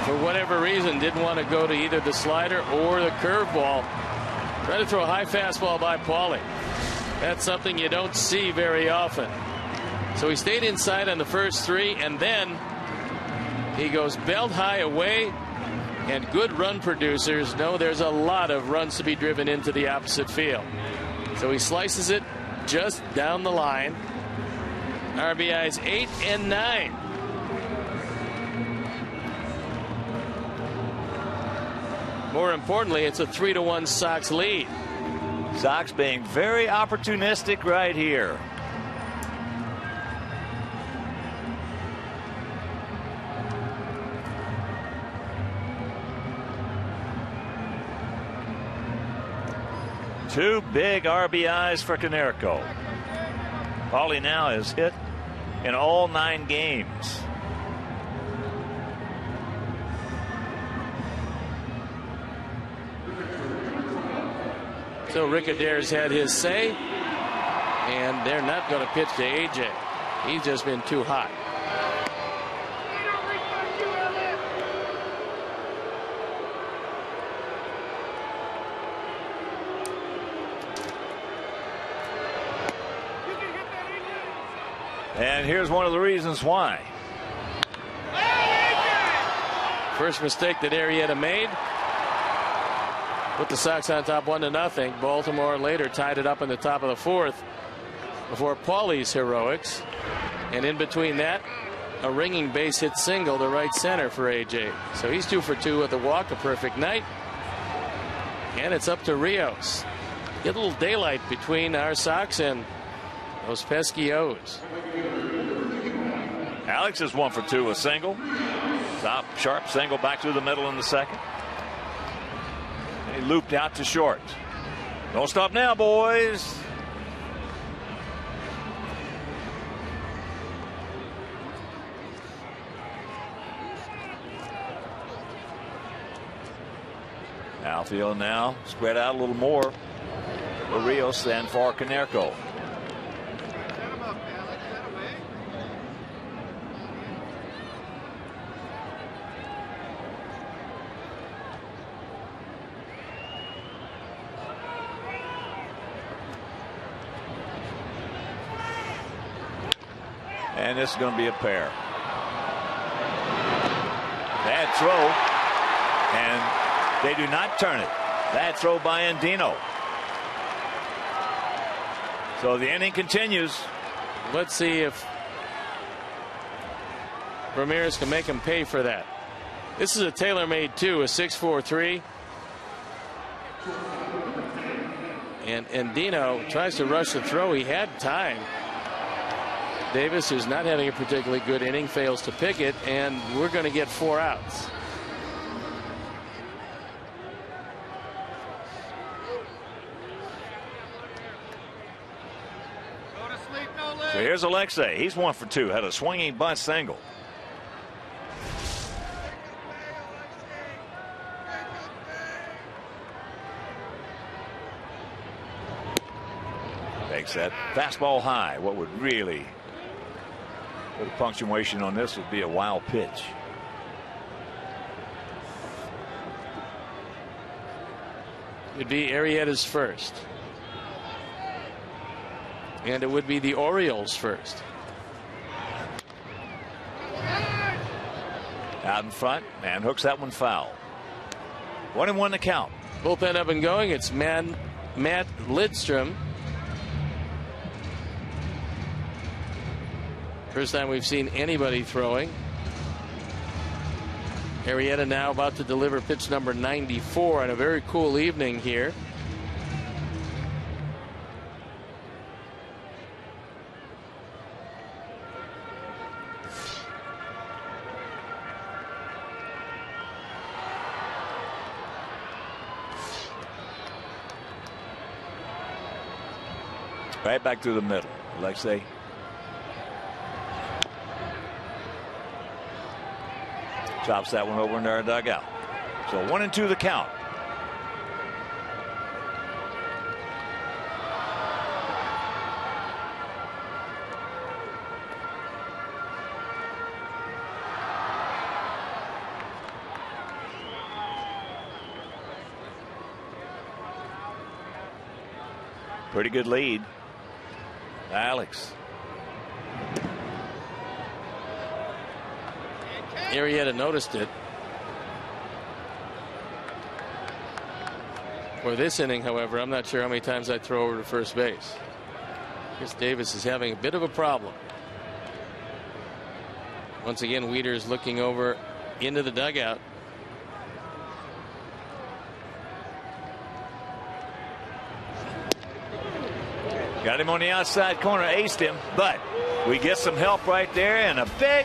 for whatever reason, didn't want to go to either the slider or the curveball. Tried to throw a high fastball by Paulie. That's something you don't see very often. So he stayed inside on the first three, and then he goes belt high away. And good run producers know there's a lot of runs to be driven into the opposite field. So he slices it just down the line. RBIs 8 and 9. More importantly, it's a 3-1 Sox lead. Sox being very opportunistic right here. Two big RBIs for Konerko. Paulie now has hit in all 9 games. So Rick Adair's had his say, and they're not going to pitch to AJ. He's just been too hot. And here's one of the reasons why. First mistake that Arrieta made put the Sox on top 1-0. Baltimore later tied it up in the top of the 4th before Paulie's heroics. And in between that, a ringing base hit single to right center for AJ. So he's 2 for 2 with a walk, a perfect night. And it's up to Rios. Get a little daylight between our Sox and those pesky O's. Alex is 1 for 2, a single. Top sharp single back through the middle in the second. And he looped out to short. Don't stop now, boys. Outfield now spread out a little more for Rios than for Konerko. And this is going to be a pair. Bad throw. And they do not turn it. Bad throw by Andino. So the inning continues. Let's see if Ramirez can make him pay for that. This is a tailor-made 2, a 6-4-3. And Andino tries to rush the throw. He had time. Davis, who's not having a particularly good inning, fails to pick it, and we're going to get 4 outs. So here's Alexei. He's 1 for 2. Had a swinging bunt single. Takes that fastball high. What would really put a punctuation on this would be a wild pitch. It'd be Arrieta's first. And it would be the Orioles' first. Out in front, and hooks that one foul. 1-1 to count. Bullpen up and going. It's Matt Lidstrom. First time we've seen anybody throwing. Arrieta now about to deliver pitch number 94 on a very cool evening here. Right back to the middle. Alexei. Chops that one over in our dugout. So 1-2 the count. Pretty good lead. Alex. Arrieta noticed it. For this inning, however, I'm not sure how many times I'd throw over to first base. Chris Davis is having a bit of a problem. Once again, Wieters looking over into the dugout. Got him on the outside corner, aced him, but we get some help right there and a big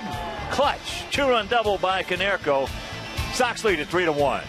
clutch 2-run double by Konerko. Sox lead at 3-1.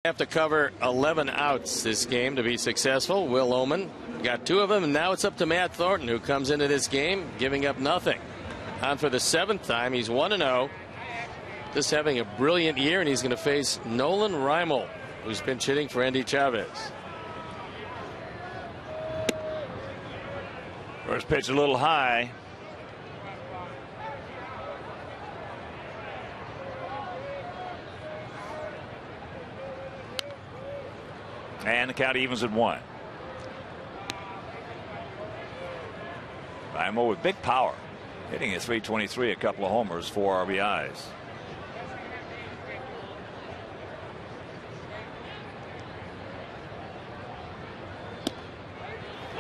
Have to cover 11 outs this game to be successful. Will Oman got 2 of them, and now it's up to Matt Thornton, who comes into this game giving up nothing. On for the 7th time. He's 1-0. Just having a brilliant year, and he's going to face Nolan Reimel, who's been hitting for Andy Chavez. First pitch a little high. And the count evens at 1. Reimel with big power, hitting at .323, a couple of homers, 4 RBIs.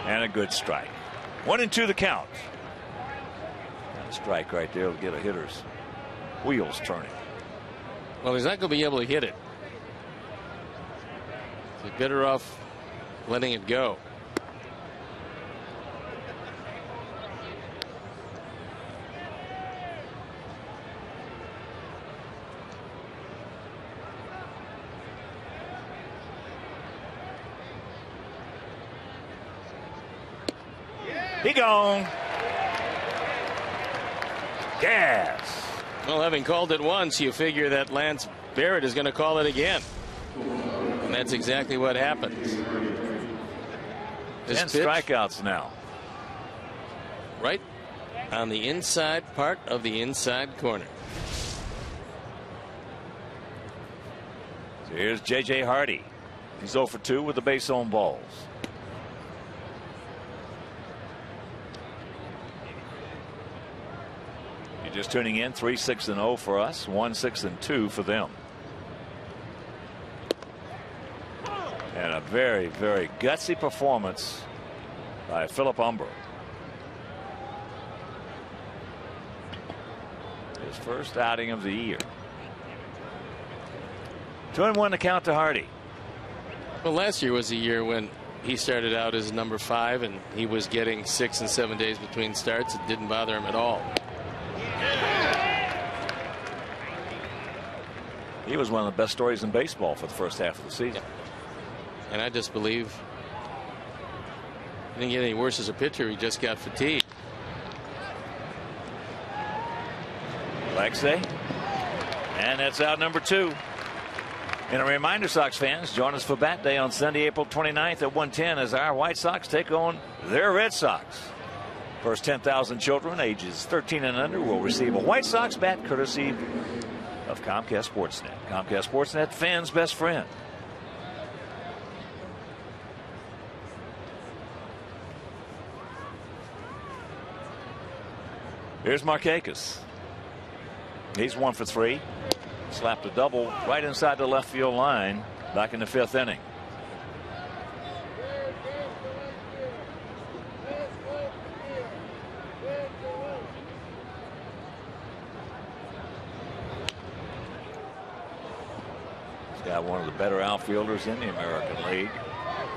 And a good strike. 1-2 the count. And a strike right there will get a hitter's wheels turning. Well, he's not going to be able to hit it. He's better off letting it go. He gone. Gas. Well, having called it once, you figure that Lance Barrett is going to call it again. And that's exactly what happens. 10 strikeouts now. Right on the inside part of the inside corner. So here's J.J. Hardy. He's 0 for 2 with the base on balls. Just tuning in, 3-6-0 for us, 1-6-2 for them. And a very, very gutsy performance by Philip Umber. His first outing of the year. 2-1 to count to Hardy. Well, last year was a year when he started out as number 5 and he was getting 6 and 7 days between starts. It didn't bother him at all. He was one of the best stories in baseball for the first half of the season. And I just believe he didn't get any worse as a pitcher. He just got fatigued. Alexei. And that's out number 2. And a reminder, Sox fans, join us for Bat Day on Sunday, April 29th at 1:10 as our White Sox take on their Red Sox. First 10,000 children ages 13 and under will receive a White Sox bat courtesy of Comcast Sportsnet. Comcast Sportsnet, fans' best friend. Here's Markakis. He's 1 for 3. Slapped a double right inside the left field line back in the 5th inning. Got one of the better outfielders in the American League,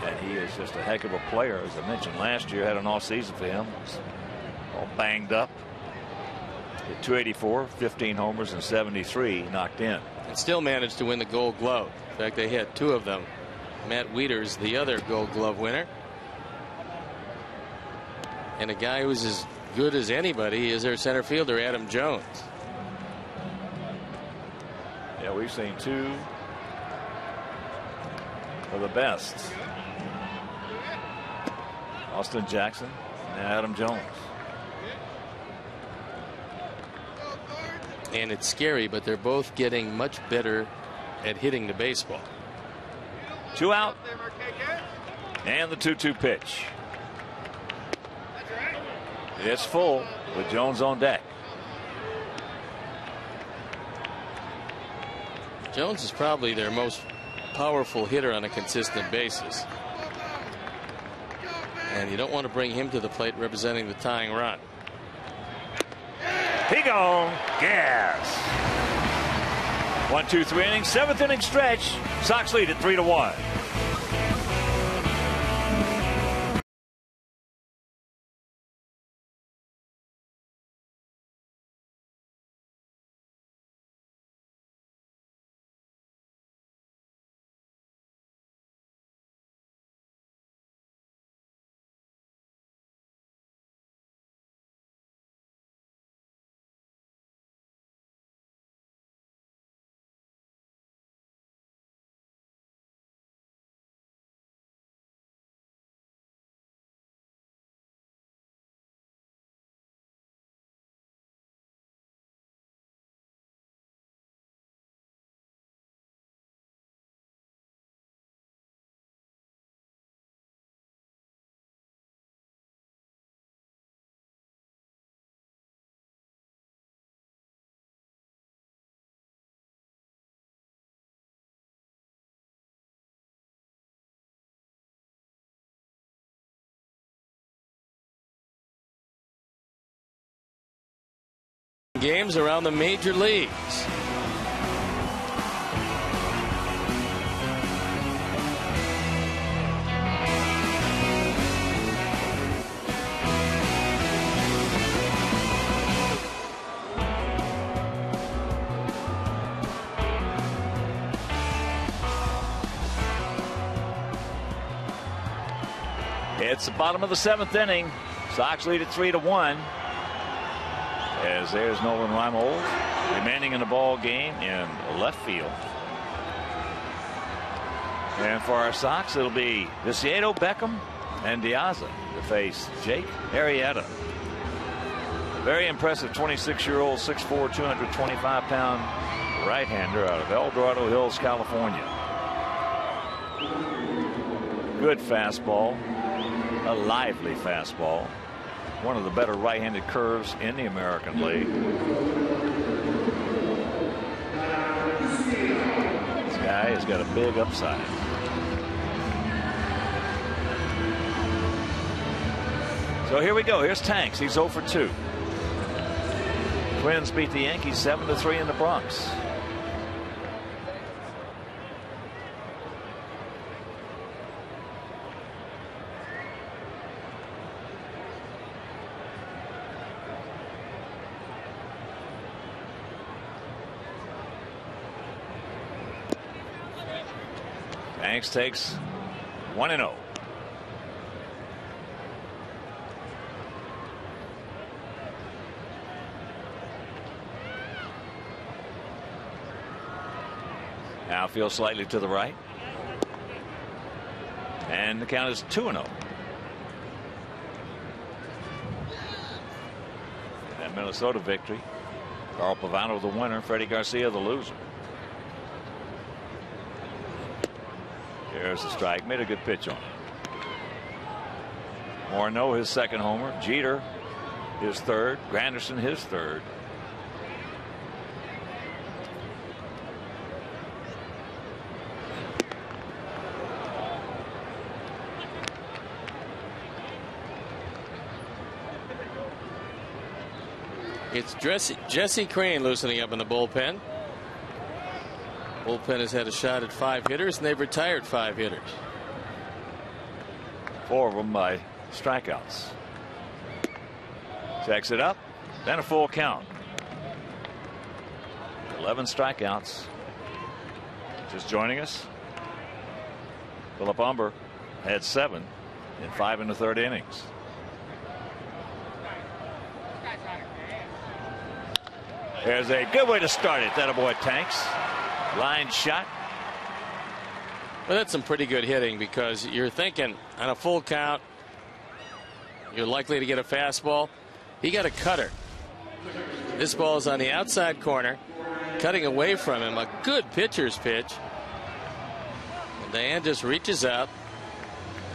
and he is just a heck of a player. As I mentioned last year, had an off season for him. All banged up. Hit 284, 15 homers, and 73 knocked in. And still managed to win the Gold Glove. In fact, they had 2 of them. Matt Wieters, the other Gold Glove winner, and a guy who's as good as anybody is their center fielder, Adam Jones. Yeah, we've seen 2 of the best. Austin Jackson and Adam Jones. And it's scary, but they're both getting much better at hitting the baseball. 2 out. And the 2-2 pitch. It's full with Jones on deck. Jones is probably their most powerful hitter on a consistent basis. And you don't want to bring him to the plate representing the tying run. He gone. Gas. 1, 2, 3 innings, 7th inning stretch. Sox lead at 3-1. games around the major leagues. It's the bottom of the 7th inning. Sox lead at 3-1. As there's Nolan Reimold remaining in the ball game in left field. And for our Sox, it'll be Viciedo, Beckham, and Diaza to face Jake Arrieta. Very impressive 26-year-old, 6'4", 225-pound right-hander out of El Dorado Hills, California. Good fastball. A lively fastball. One of the better right-handed curves in the American League. This guy has got a big upside. So here we go. Here's Tanks. He's 0 for 2. Twins beat the Yankees 7-3 in the Bronx. Tanks takes 1-0. Now feels slightly to the right. And the count is 2-0. That Minnesota victory. Carl Pavano the winner, Freddie Garcia the loser. There's the strike. Made a good pitch on it. Morneau his second homer. Jeter his third. Granderson his third. It's Jesse Crane loosening up in the bullpen. Bullpen has had a shot at 5 hitters, and they've retired 5 hitters. 4 of them by strikeouts. Checks it up, then a full count. 11 strikeouts. Just joining us, Philip Umber had 7 in 5 in the 3rd innings. There's a good way to start it. That boy Tanks. Line shot. Well, that's some pretty good hitting, because you're thinking on a full count you're likely to get a fastball. He got a cutter. This ball is on the outside corner, cutting away from him. A good pitcher's pitch. And Dan just reaches out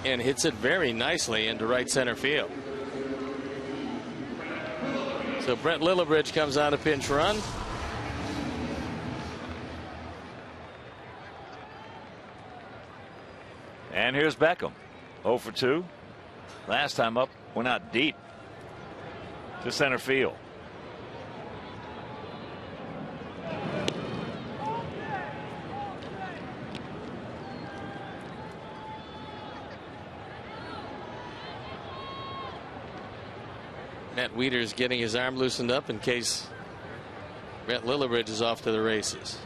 and hits it very nicely into right center field. So Brent Lillibridge comes on a pinch run. And here's Beckham, 0 for 2. Last time up, went out deep to center field. Matt Wieters getting his arm loosened up in case Brent Lillibridge is off to the races.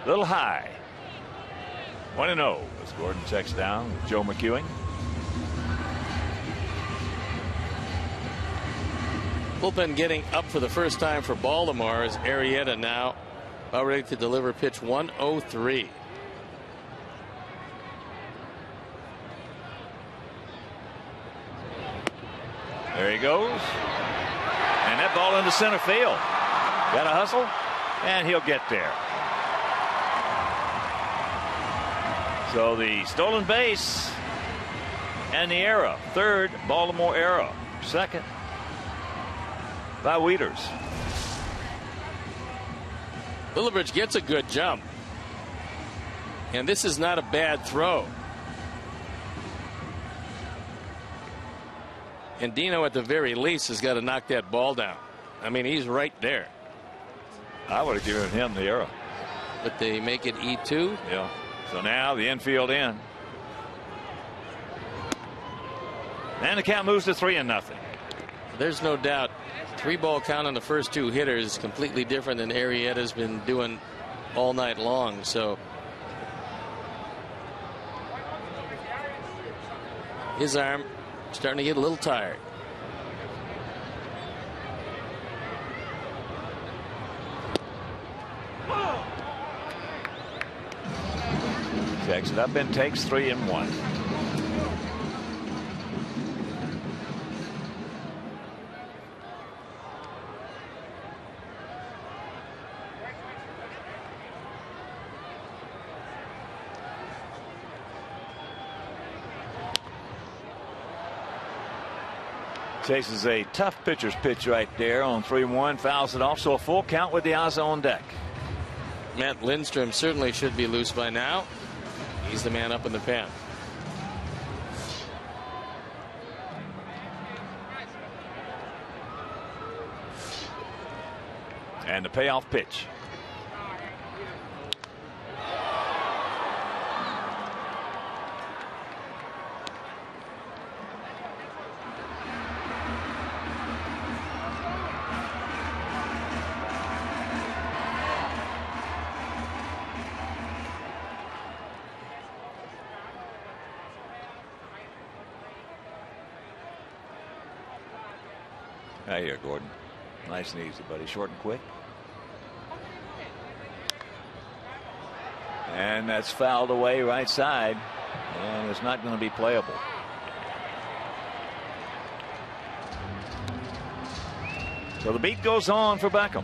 Little high. 1-0 as Gordon checks down with Joe McEwing. Bullpen getting up for the first time for Baltimore as Arrieta now about ready to deliver pitch 103. There he goes. And that ball into center field. Got a hustle, and he'll get there. So the stolen base and the error. 3rd Baltimore error. 2nd by Wieters. Lillibridge gets a good jump. And this is not a bad throw. And Dino, at the very least, has got to knock that ball down. I mean, he's right there. I would have given him the error. But they make it E2. Yeah. So now the infield in. And the count moves to 3-0. There's no doubt. 3-ball count on the first two hitters is completely different than Arrieta's been doing all night long. So his arm starting to get a little tired. Checks it up and takes 3-1. Chases a tough pitcher's pitch right there on 3-1, fouls it off, so a full count with De Aza on deck. Matt Lindstrom certainly should be loose by now. He's the man up in the pen. And the payoff pitch. Right here, Gordon. Nice and easy, buddy. Short and quick. And that's fouled away right side. And it's not going to be playable. So the beat goes on for Beckham.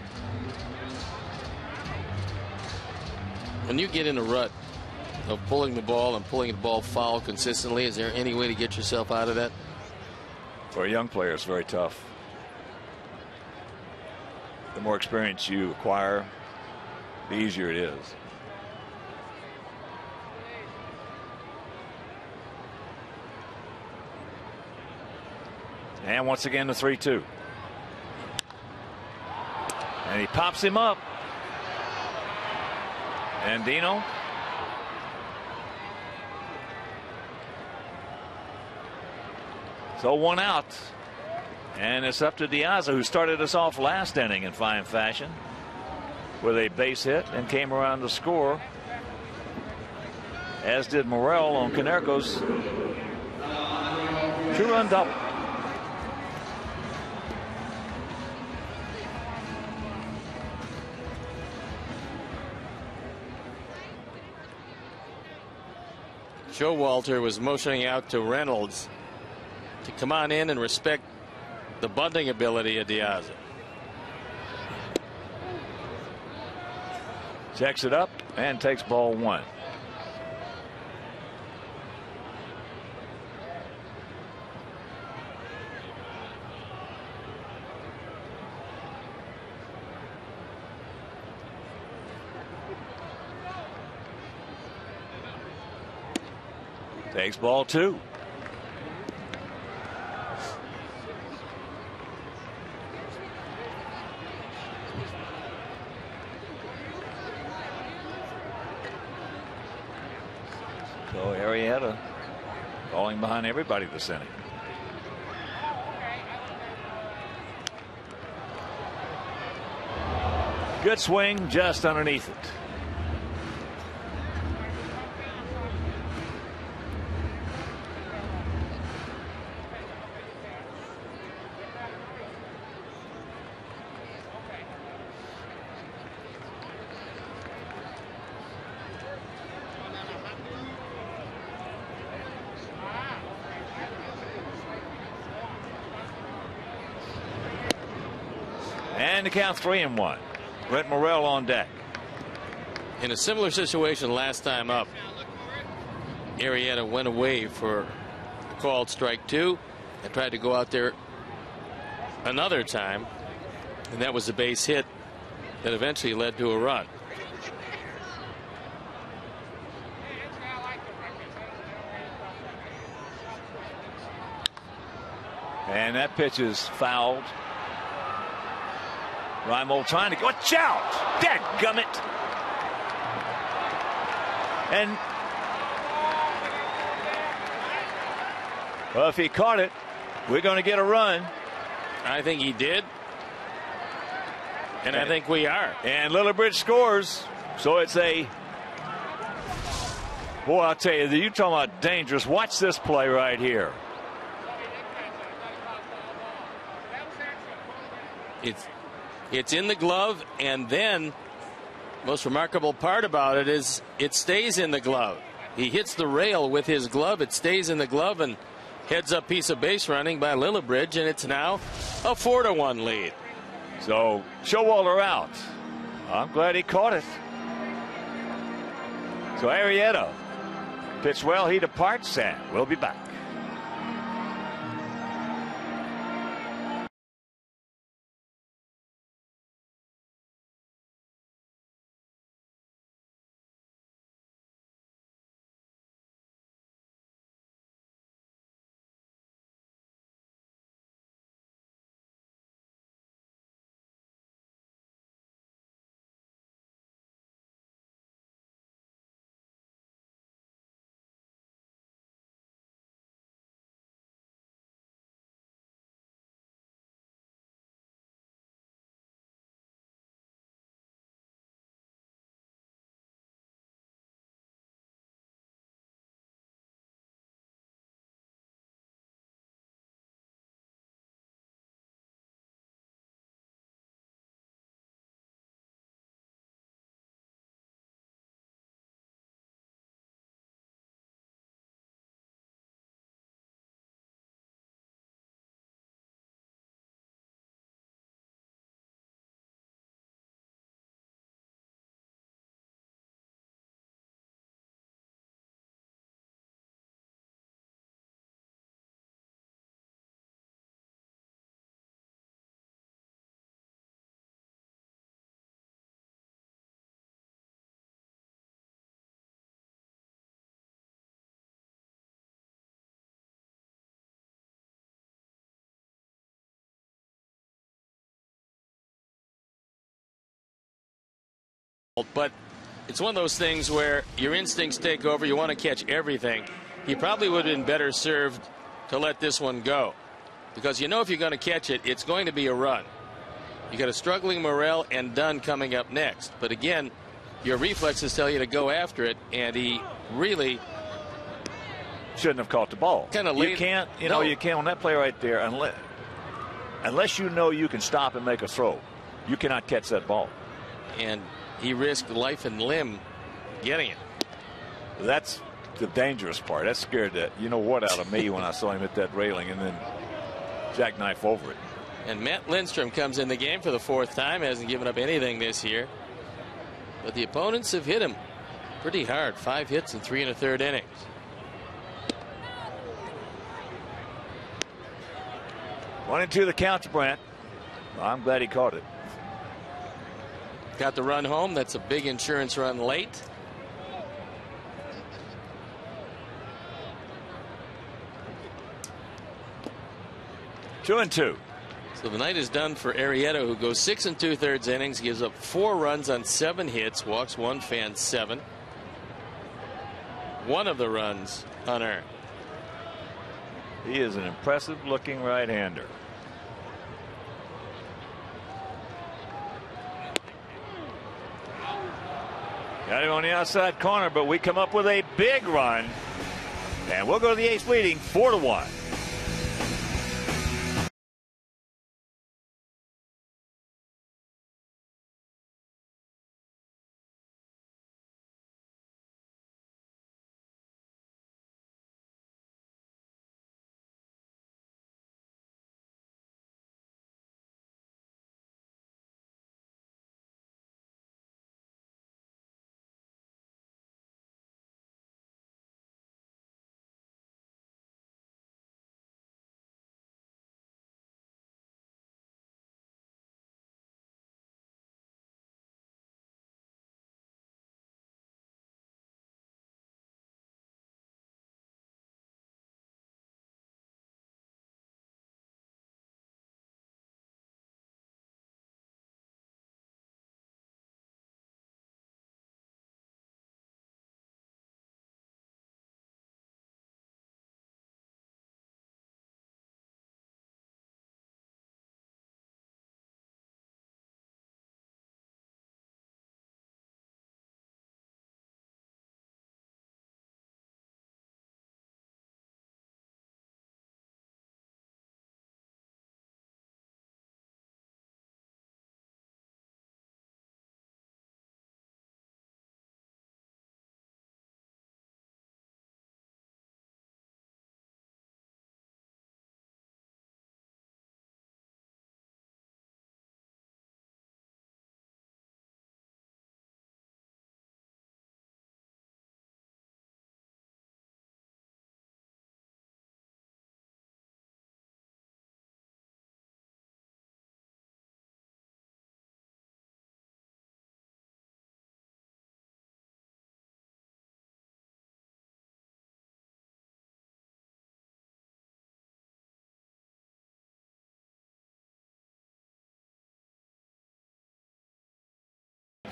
When you get in a rut of pulling the ball and pulling the ball foul consistently, is there any way to get yourself out of that? For a young player, it's very tough. The more experience you acquire, the easier it is. And once again the 3-2. And he pops him up. And Dino. So 1 out. And it's up to De Aza, who started us off last inning in fine fashion with a base hit and came around to score, as did Morel on Canerco's 2-run double. Showalter was motioning out to Reynolds to come on in and respect the bunting ability of De Aza. Checks it up and takes ball 1. Takes ball 2. So Arrieta falling behind everybody this inning. Good swing just underneath it. And the count 3-1. Brent Morel on deck. In a similar situation last time up, Arrieta went away for a called strike 2 and tried to go out there another time, and that was a base hit that eventually led to a run. And that pitch is fouled. Reimold trying to watch out. Dadgummit. And well, if he caught it, we're going to get a run. I think he did. And I think we are. And Lillibridge scores. So it's a. Boy, I'll tell you, you talking about dangerous. Watch this play right here. It's in the glove, and then most remarkable part about it is it stays in the glove. He hits the rail with his glove. It stays in the glove and heads up piece of base running by Lillibridge, and it's now a 4-1 lead. So Showalter out. I'm glad he caught it. So Arrieta pitched well. He departs, and we'll be back. But it's one of those things where your instincts take over. You want to catch everything. He probably would have been better served to let this one go, because you know if you're going to catch it, it's going to be a run. You got a struggling Morel and Dunn coming up next. But again, your reflexes tell you to go after it, and he really shouldn't have caught the ball. Kind of you can't, you know, you can't on that play right there unless you know you can stop and make a throw. You cannot catch that ball. And he risked life and limb getting it. That's the dangerous part. That scared that you know what out of me when I saw him hit that railing and then jackknife over it. And Matt Lindstrom comes in the game for the 4th time. Hasn't given up anything this year. But the opponents have hit him pretty hard. 5 hits in 3 1/3 innings. One and two the count to Brant. I'm glad he caught it. Got the run home. That's a big insurance run late. Two and two. So the night is done for Arrieta, who goes 6 2/3 innings, gives up 4 runs on 7 hits, walks 1, fans 7. One of the runs unearned. He is an impressive looking right-hander. Got him on the outside corner, but we come up with a big run, and we'll go to the 8th leading 4-1.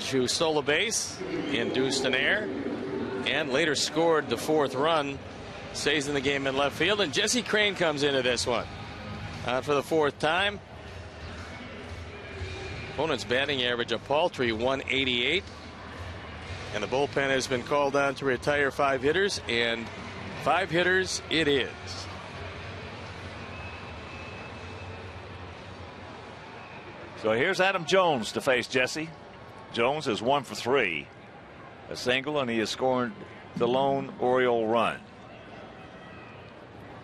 who stole a base, induced an error, and later scored the 4th run, stays in the game in left field. And Jesse Crain comes into this one for the 4th time. Opponent's batting average a paltry 188. And the bullpen has been called on to retire 5 hitters, and 5 hitters it is. So here's Adam Jones to face Jesse. Jones is 1 for 3. A single, and he has scored the lone Oriole run.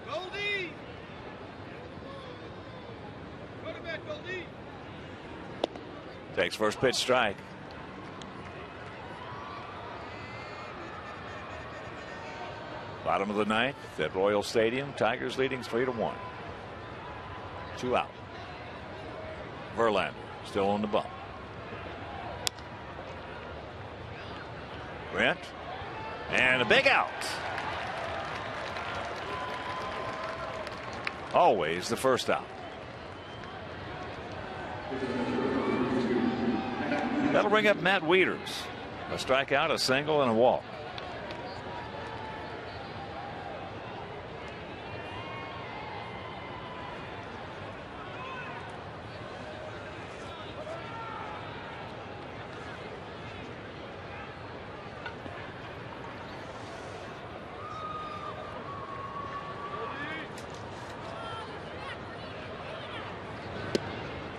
Goldie! Put him back, Goldie! Takes first pitch strike. Bottom of the 9th at Royal Stadium. Tigers leading 3-1. 2 out. Verlander still on the bump. Brent. And a big out. Always the first out. That'll bring up Matt Wieters. A strikeout, a single, and a walk.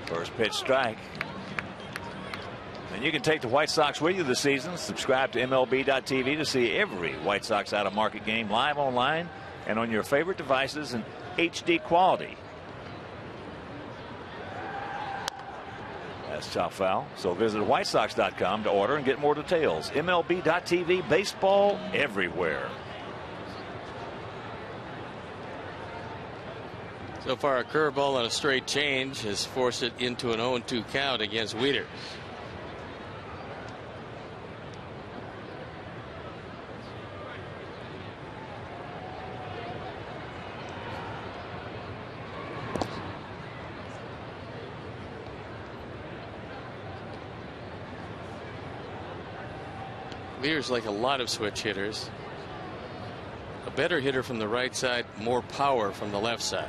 First pitch strike. And you can take the White Sox with you this season. Subscribe to MLB.tv to see every White Sox out of market game live online and on your favorite devices in HD quality. That's chop foul. So visit WhiteSox.com to order and get more details. MLB.tv, baseball everywhere. So far, a curveball and a straight change has forced it into an 0-2 count against Wieters. Wieters, like a lot of switch hitters, a better hitter from the right side, more power from the left side.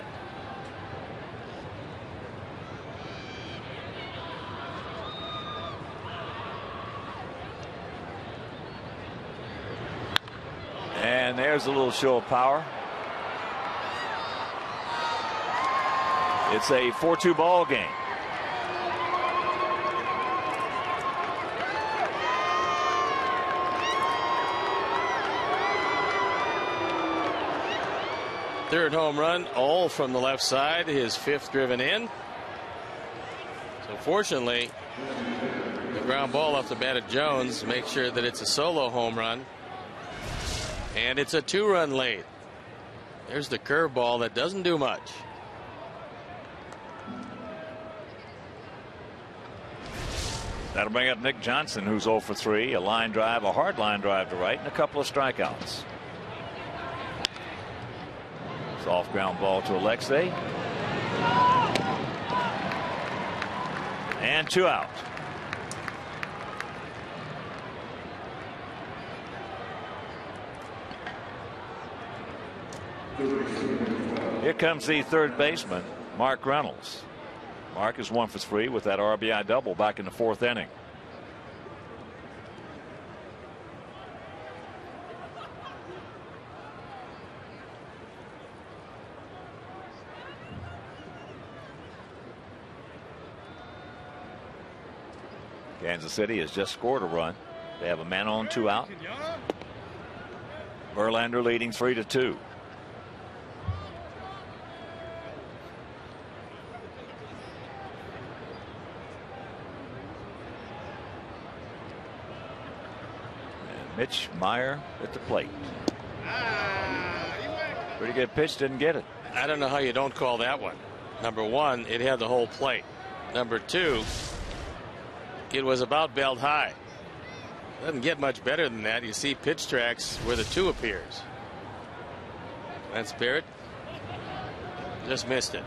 And there's a little show of power. It's a 4-2 ball game. Third home run, all from the left side, his 5th driven in. So fortunately, the ground ball off the bat of Jones makes sure that it's a solo home run. And it's a 2-run lead. There's the curveball that doesn't do much. That'll bring up Nick Johnson, who's 0 for 3. A line drive, a hard line drive to right, and a couple of strikeouts. Soft ground ball to Alexei. And 2 out. Here comes the third baseman, Mark Reynolds. Mark is 1 for 3 with that RBI double back in the 4th inning. Kansas City has just scored a run. They have a man on, 2 out. Verlander leading 3-2. And Mitch Meyer at the plate. Pretty good pitch, didn't get it. I don't know how you don't call that one. Number one, it had the whole plate. Number two, it was about belt high. Doesn't get much better than that. You see pitch tracks where the 2 appears. That's Barrett. Just missed it.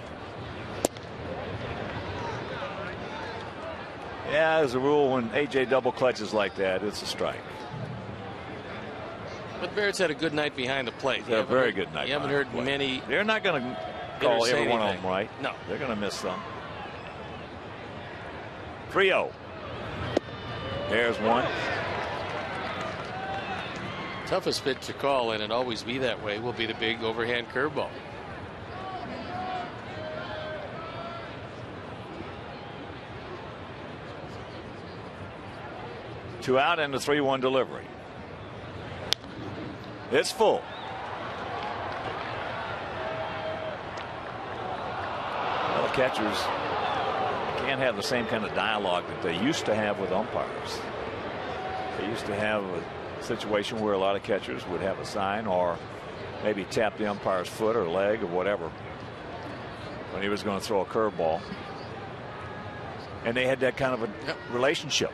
Yeah, as a rule, when A.J. double clutches like that, it's a strike. But Barrett's had a good night behind the plate. A very good night. You haven't heard many. They're not going to call every one of them right. No. They're going to miss some. 3-0. There's one. Toughest pitch to call, and it always be that way, will be the big overhand curveball. Two out and a 3-1 delivery. It's full. Well, the catchers can't have the same kind of dialogue that they used to have with umpires. They used to have a situation where a lot of catchers would have a sign or maybe tap the umpire's foot or leg or whatever when he was going to throw a curveball. And they had that kind of a relationship.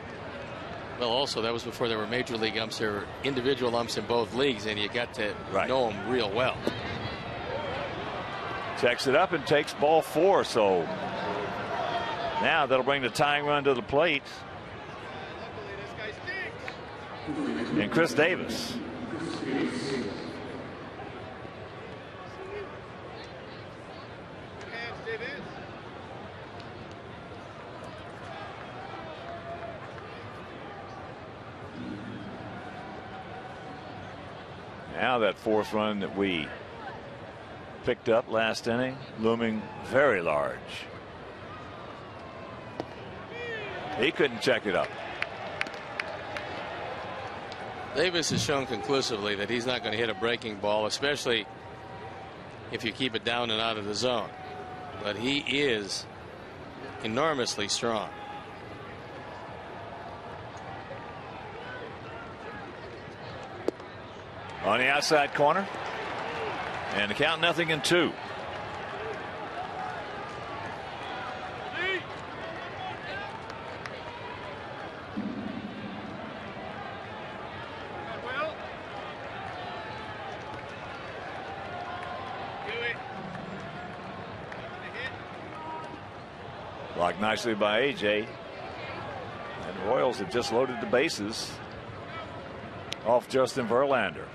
Well, also, that was before there were major league umps. There were individual umps in both leagues, and you got to know them real well. Checks it up and takes ball 4. So now that'll bring the tying run to the plate. And Chris Davis. Now that 4th run that we picked up last inning looming very large. He couldn't check it up. Davis has shown conclusively that he's not going to hit a breaking ball, especially if you keep it down and out of the zone. But he is enormously strong. On the outside corner. And the count 0-2. Blocked nicely by A.J. And the Royals have just loaded the bases off Justin Verlander.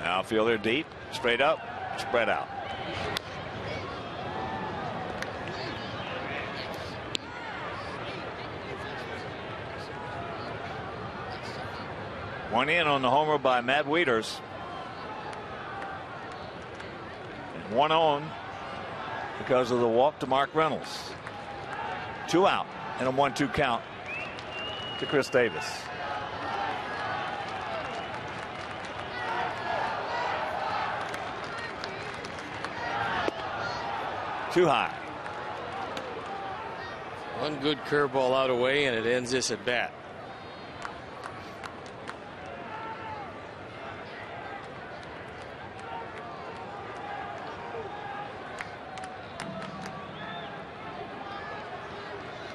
Outfielder deep, straight up, spread out. One in on the homer by Matt Wieters. And one on because of the walk to Mark Reynolds. 2 out and a 1-2 count to Chris Davis. Too high. One good curveball out away, and it ends this at bat.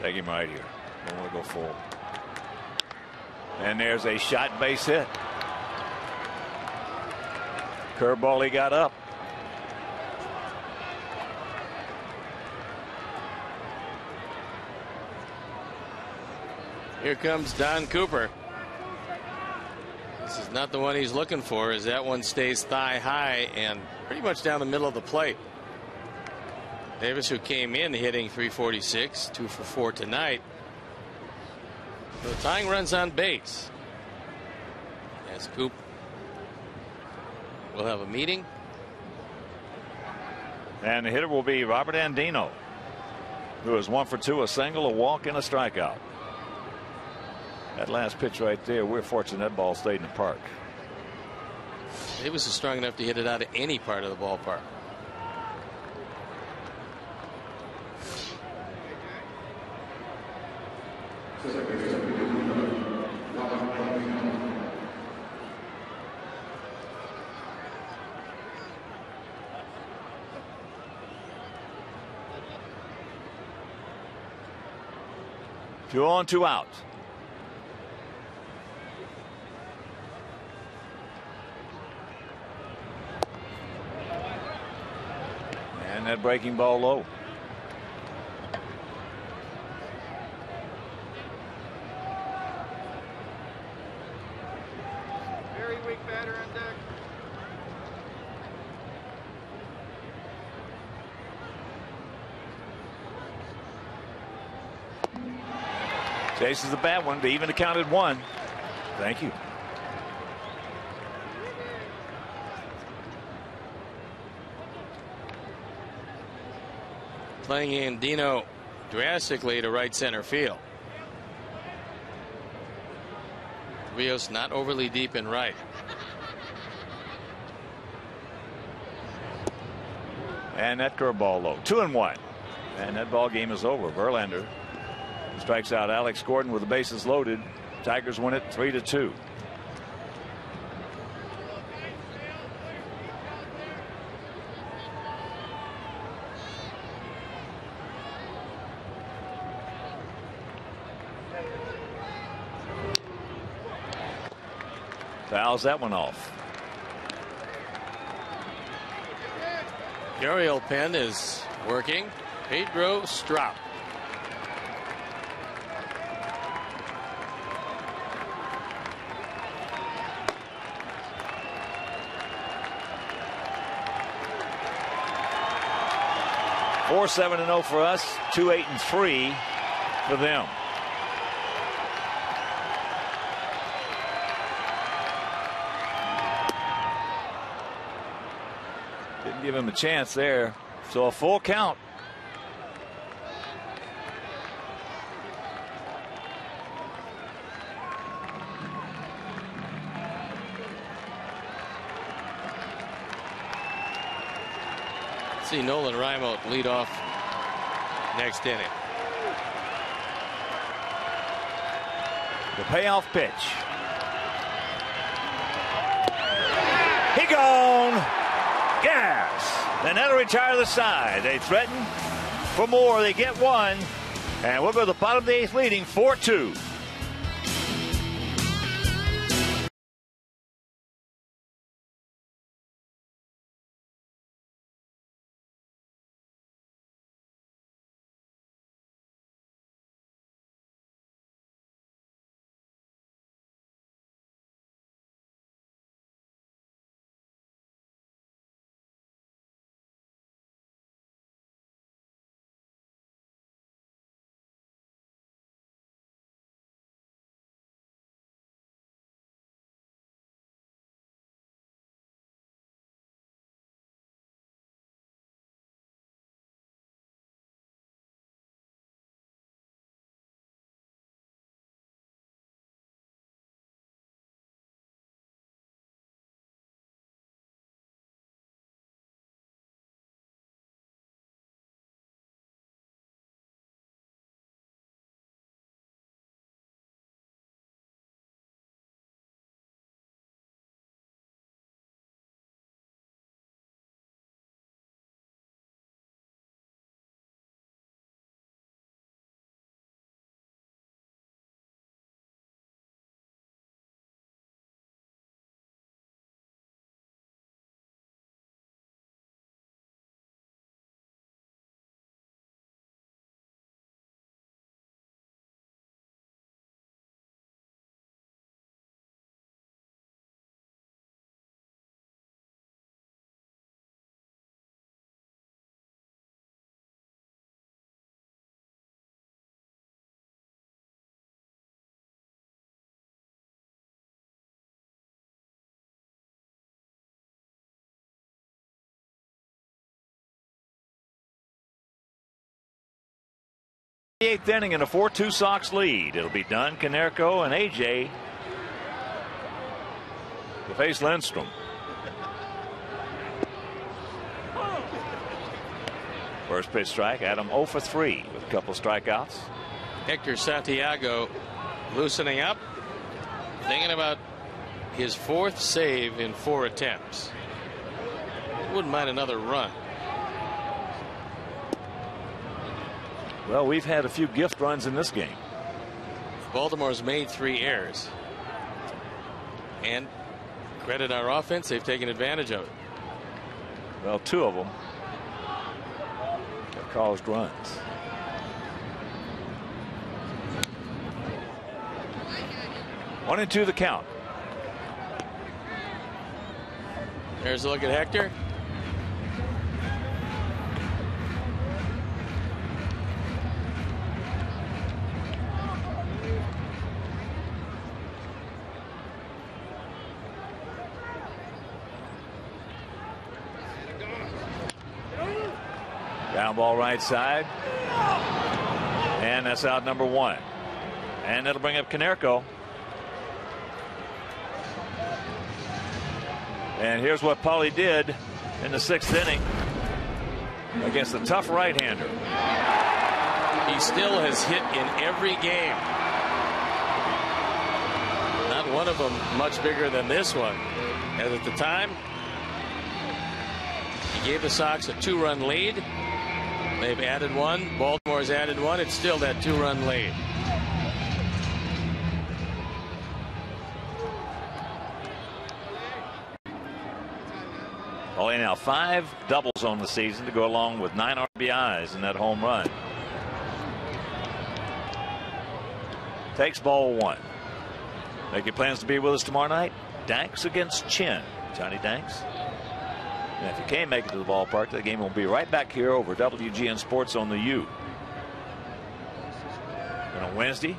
Take him right here. Don't want to go full. And there's a shot base hit. Curveball he got up. Here comes Don Cooper. This is not the one he's looking for, as that one stays thigh high and pretty much down the middle of the plate. Davis, who came in hitting .346, 2 for 4 tonight. So the tying runs on base. As Coop will have a meeting. And the hitter will be Robert Andino, who is 1 for 2, a single, a walk, and a strikeout. That last pitch right there, we're fortunate that ball stayed in the park. Davis is strong enough to hit it out of any part of the ballpark. 2 on, 2 out. And that breaking ball low. Very weak batter on deck. Chases the bad one to even the count at 1. Thank you. Playing Andino drastically to right center field. Rios not overly deep in right. And that curveball low. 2-1. And that ball game is over. Verlander strikes out Alex Gordon with the bases loaded. Tigers win it 3-2. Fouls that one off. The Oriole pen is working. Pedro Strop. Four 7-0 for us. 2-8-3 for them. Didn't give him a chance there. So a full count. See Nolan Reimold lead off next inning. The payoff pitch. He gone. Gas. And that'll retire the side. They threaten for more. They get one. And we'll go to the bottom of the 8th leading 4-2. The 8th inning in a 4-2 Sox lead. It'll be Dunn, Konerko, and AJ to face Lindstrom. First pitch strike. Adam 0 for 3 with a couple strikeouts. Hector Santiago loosening up, thinking about his 4th save in 4 attempts. Wouldn't mind another run. Well, we've had a few gift runs in this game. Baltimore's made 3 errors. And credit our offense, they've taken advantage of it. Well, 2 of them have caused runs. One and 2 the count. There's a look at Hector. Down ball right side. And that's out number 1. And that'll bring up Konerko. And here's what Paulie did in the 6th inning against a tough right-hander. He still has hit in every game. Not one of them much bigger than this one. And at the time, he gave the Sox a 2-run lead. They've added 1. Baltimore's added 1. It's still that 2-run lead. Paulie now 5 doubles on the season to go along with 9 RBIs in that home run. Takes ball 1. Making plans to be with us tomorrow night. Danks against Chin. Johnny Danks. And if you can't make it to the ballpark, the game will be right back here over WGN Sports on the U. And on Wednesday,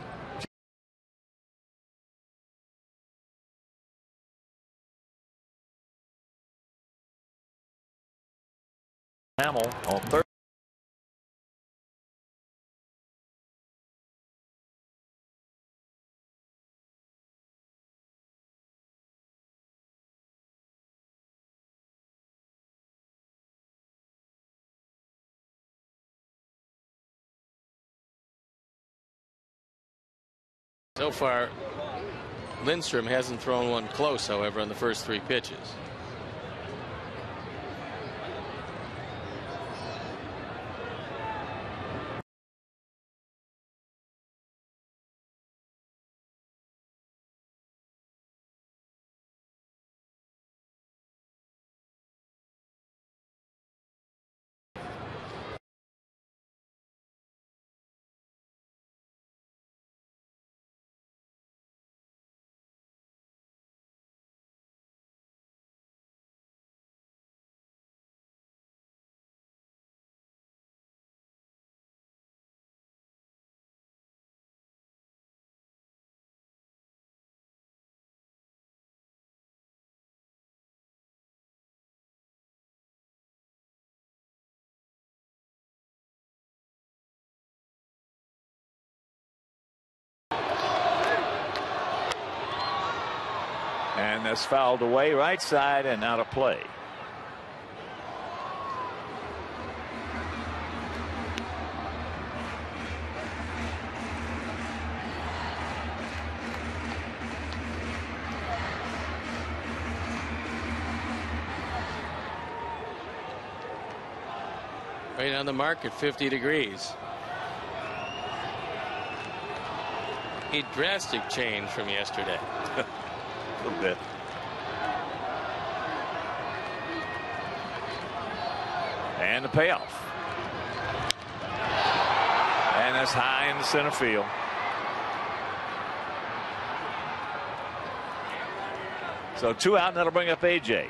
Hamill on Thursday. So far, Lindstrom hasn't thrown one close, however, on the first 3 pitches. And that's fouled away right side and out of play. Right on the mark at 50 degrees. A drastic change from yesterday. A little bit. And the payoff. And that's high in the center field. So 2 out, and that'll bring up AJ.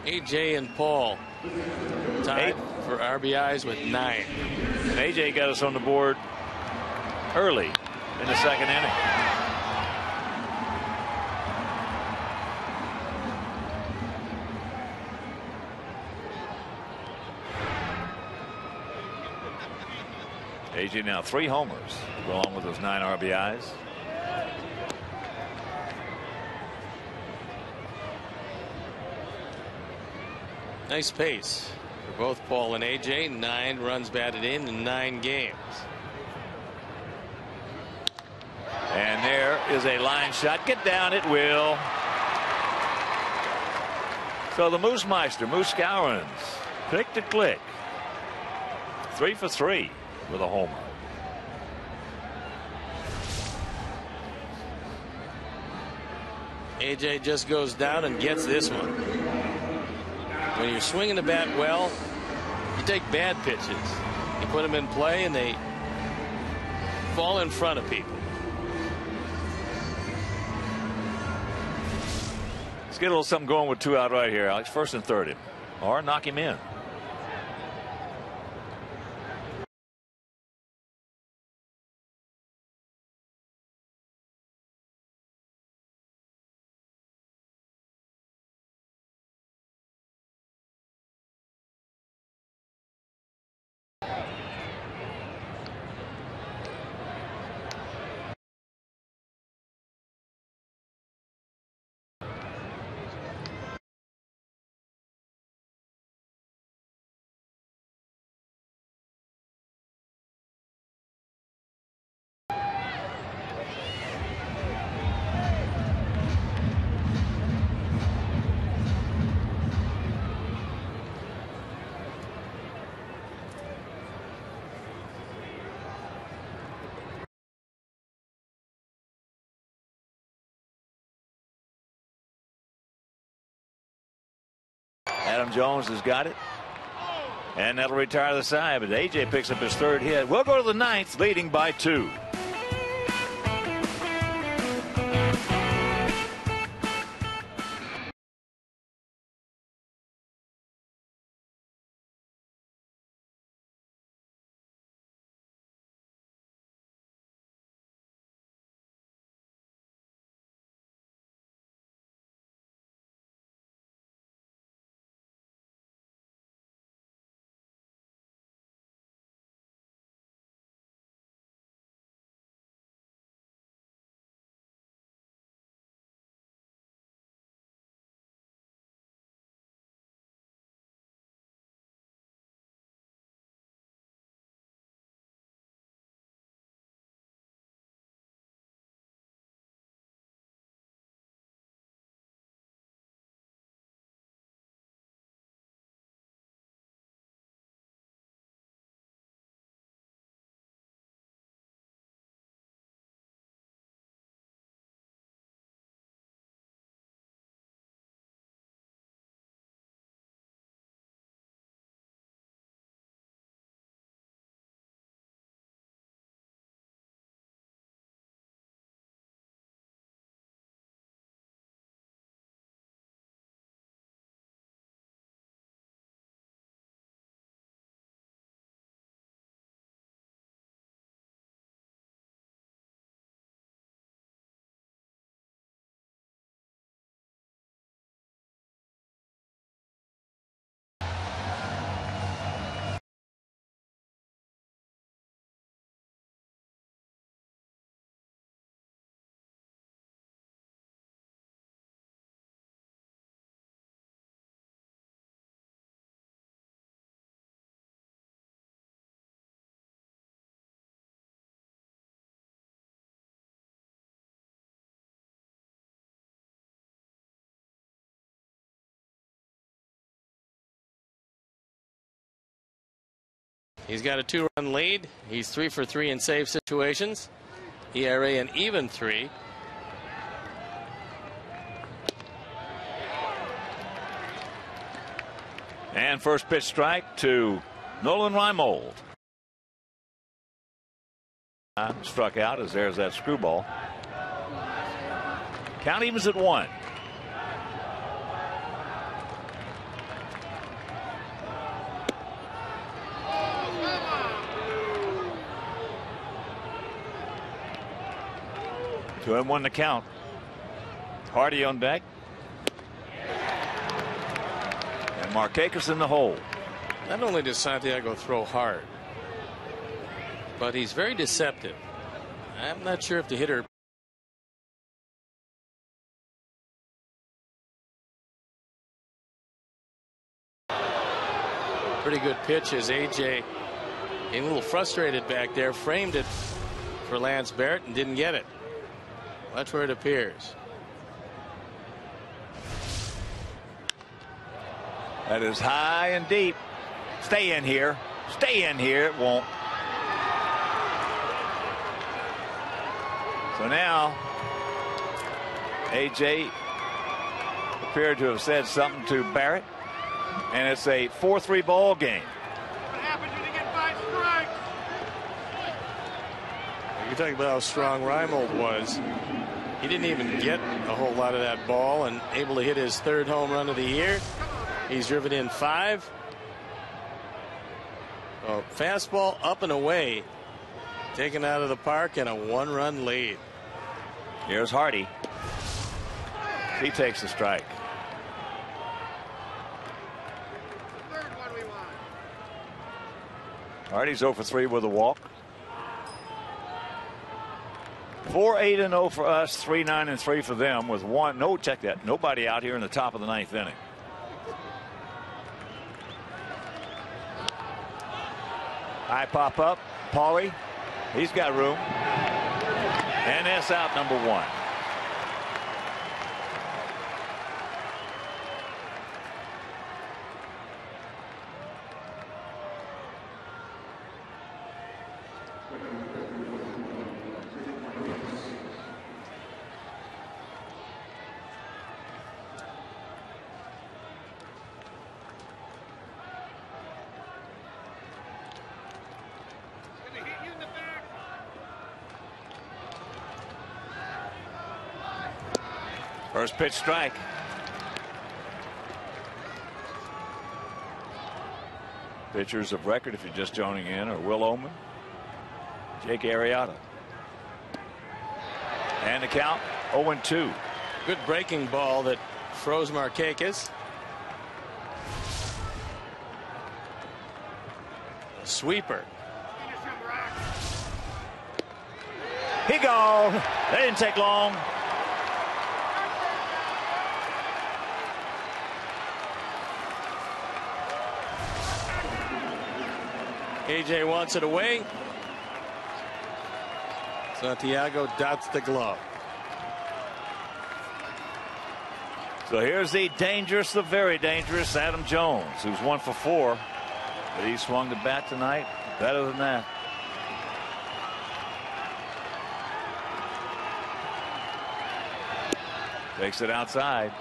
AJ and Paul tied for RBIs with 9. And AJ got us on the board early in the 2nd inning. AJ now 3 homers along with those 9 RBIs. Nice pace for both Paul and AJ. 9 runs batted in 9 games. And there is a line shot. Get down, it will. So the Moose Meister, Moose Gowrans, click to click. 3 for 3 with a homer. AJ just goes down and gets this one. When you're swinging the bat well, you take bad pitches. You put them in play and they fall in front of people. Let's get a little something going with 2 out right here, Alex. 1st and 3rd him. Or knock him in. Adam Jones has got it. And that'll retire the side. But AJ picks up his 3rd hit. We'll go to the 9th, leading by 2. He's got a 2-run lead. He's 3 for 3 in save situations. ERA an even 3. And first pitch strike to Nolan Reimold. Struck out as there's that screwball. Count evens at 1. Two and 1 to count. Hardy on deck. And Markakis in the hole. Not only does Santiago throw hard, but he's very deceptive. I'm not sure if the hitter pretty good pitch as AJ, a little frustrated back there, framed it for Lance Barrett and didn't get it. That's where it appears. That is high and deep. Stay in here. stay in here. It won't. So now AJ appeared to have said something to Barrett, and it's a 4-3 ball game. What happens when you get 5 strikes? You're talking about how strong Reimold was. He didn't even get a whole lot of that ball and able to hit his 3rd home run of the year. He's driven in 5. Oh, fastball up and away, taken out of the park, and a 1-run lead. Here's Hardy. He takes the strike. The 3rd one we want. Hardy's 0 for 3 with a walk. 4-8-0 for us, 3-9-3 for them with one. No, check that. Nobody out here in the top of the 9th inning. High pop up. Paulie. He's got room. And that's out number 1. First pitch strike. Pitchers of record, if you're just joining in, are Will Oman, Jake Arrieta. And the count 0-2. Good breaking ball that froze Markakis. Sweeper. He gone. That didn't take long. AJ wants it away. Santiago dots the glove. So here's the dangerous, the very dangerous Adam Jones, who's 1 for 4. But he swung the bat tonight better than that. Takes it outside.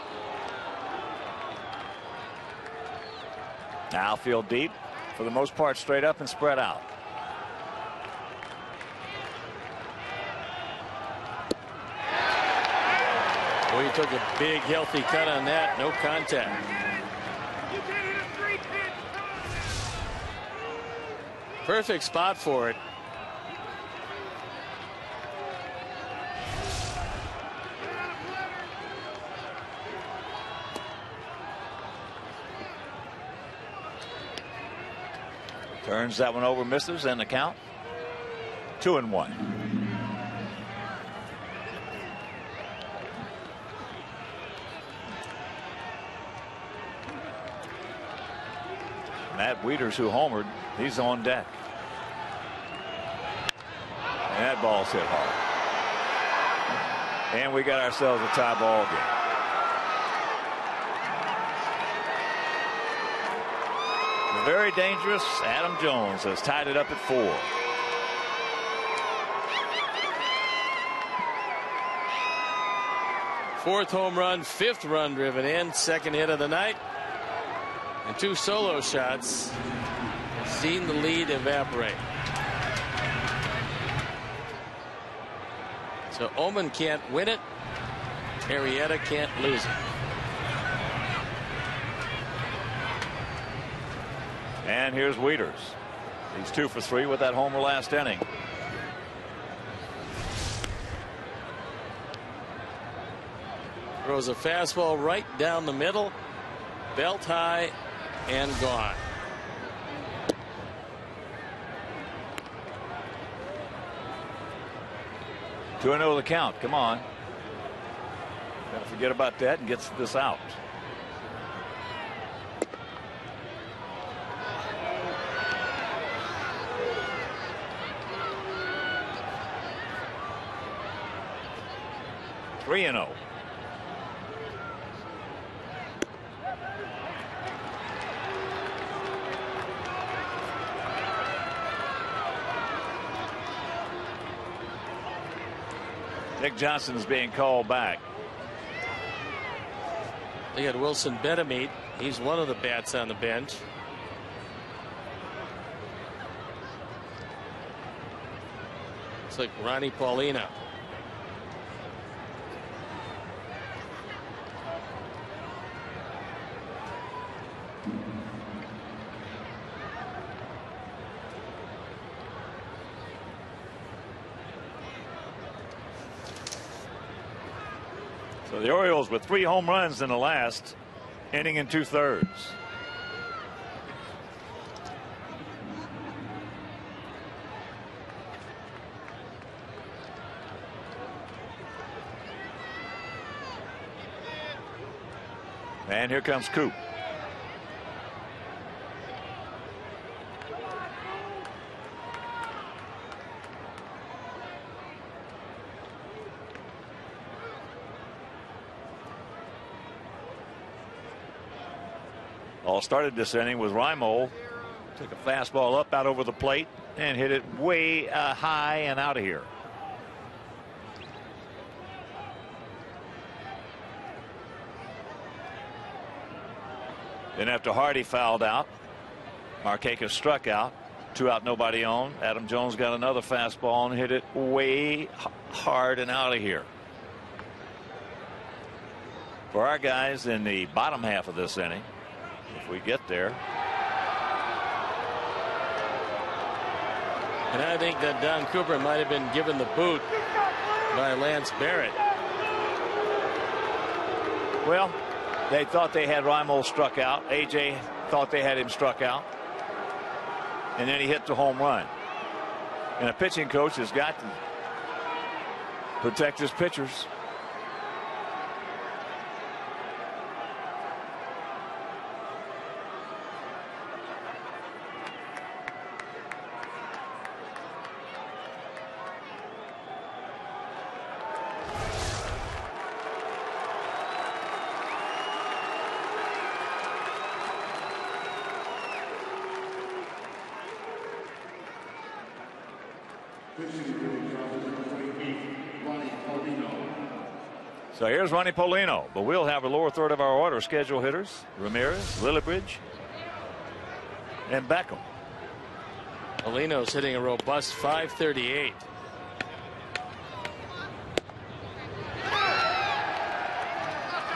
Outfield deep. For the most part, straight up and spread out. Well, he took a big, healthy cut on that. No contact. You can't hit a 3 pitch. Perfect spot for it. Turns that one over, misses, and the count 2-1. Matt Wieters, who homered, he's on deck. And that ball's hit hard. And we got ourselves a tie ball game. Very dangerous Adam Jones has tied it up at 4. Fourth home run, 5th run driven in, 2nd hit of the night, and 2 solo shots. Seen the lead evaporate. So Oman can't win it. Arrieta can't lose it. And here's Wieters. He's 2 for 3 with that homer last inning. Throws a fastball right down the middle, belt high, and gone. Two and 0 the count. Come on. Gotta forget about that and gets this out. Three and 0. Nick Johnson is being called back. They got Wilson Betemeet. He's one of the bats on the bench. It's like Ronnie Paulino. So the Orioles with 3 home runs in the last inning and 2/3. And here comes Coop. All started this inning with Reimold. Took a fastball up out over the plate and hit it way high and out of here. Then after Hardy fouled out, Markakis struck out. 2 out, nobody on. Adam Jones got another fastball and hit it way hard and out of here. For our guys in the bottom half of this inning, if we get there. And I think that Don Cooper might have been given the boot by Lance Barrett. Well, they thought they had Reimold struck out. AJ thought they had him struck out. And then he hit the home run. And a pitching coach has got to protect his pitchers. So here's Ronnie Paulino, but we'll have a lower third of our order schedule hitters: Ramirez, Lillibridge, and Beckham. Paulino's hitting a robust .538.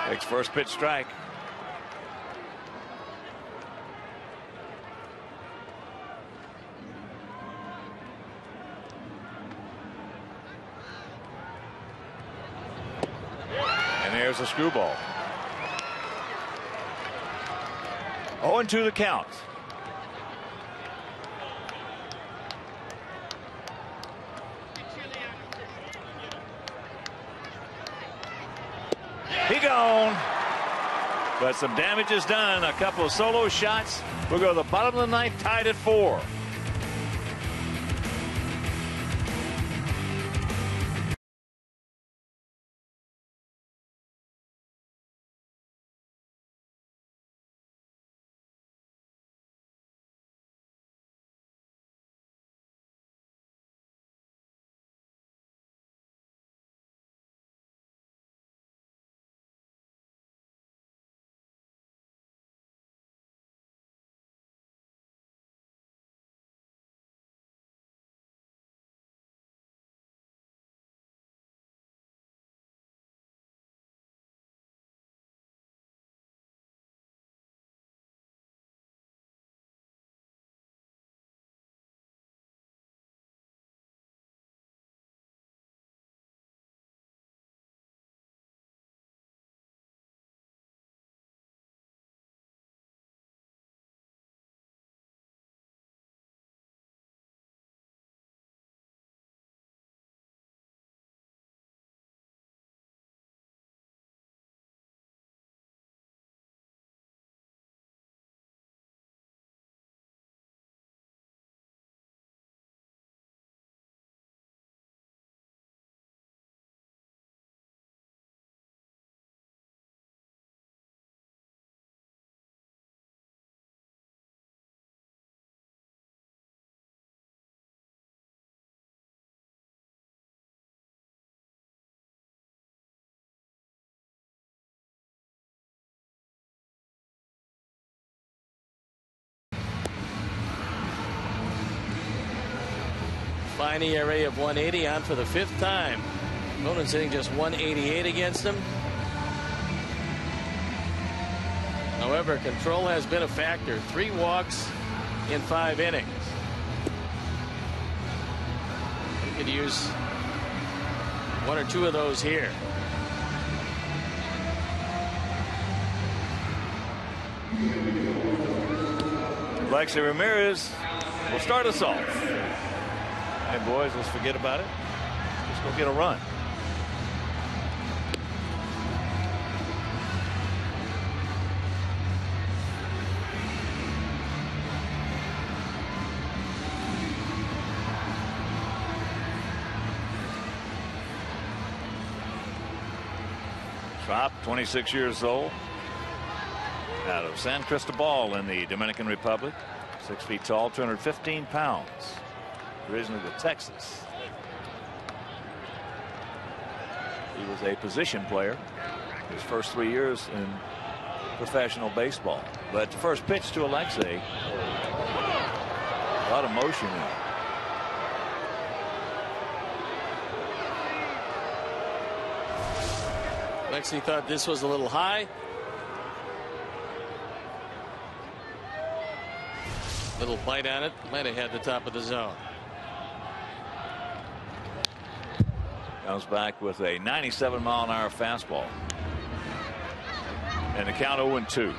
Takes first pitch strike. There's a screwball. 0-2 the count. He gone. But some damage is done. A couple of solo shots. We'll go to the bottom of the ninth, tied at 4. Fine ERA of 180, on for the 5th time. Opponent's hitting just 188 against him. However, control has been a factor. 3 walks in 5 innings. He could use 1 or 2 of those here. Alexei Ramirez will start us off. Hey, boys, let's forget about it. Let's go get a run. Trop, 26 years old, out of San Cristobal in the Dominican Republic. 6 feet tall, 215 pounds. Originally with Texas. He was a position player his first 3 years in professional baseball. But the first pitch to Alexei, a lot of motion in it. Alexei thought this was a little high. Little bite on it. Might have had the top of the zone. Comes back with a 97-mile-an-hour fastball. And the count 0-2.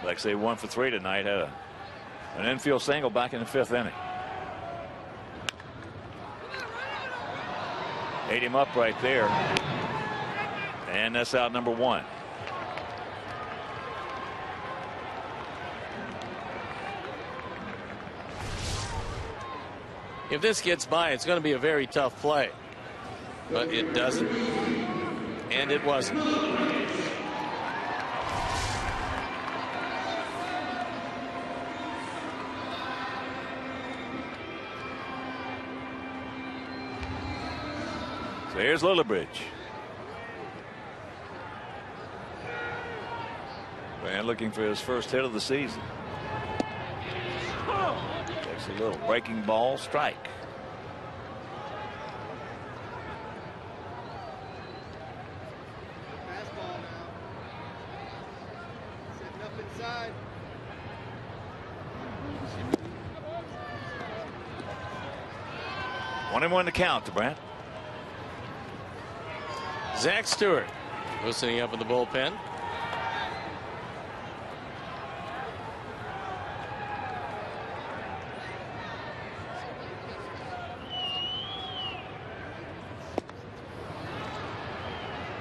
Alexei 1 for 3 tonight. Had an infield single back in the 5th inning. Ate him up right there. And that's out number 1. If this gets by, it's going to be a very tough play. But it doesn't. And it wasn't. So here's Lillibridge. And looking for his first hit of the season. Takes a little breaking ball, strike. Fastball now. Setting up inside. One and one to count to Brant. Zach Stewart listening up in the bullpen.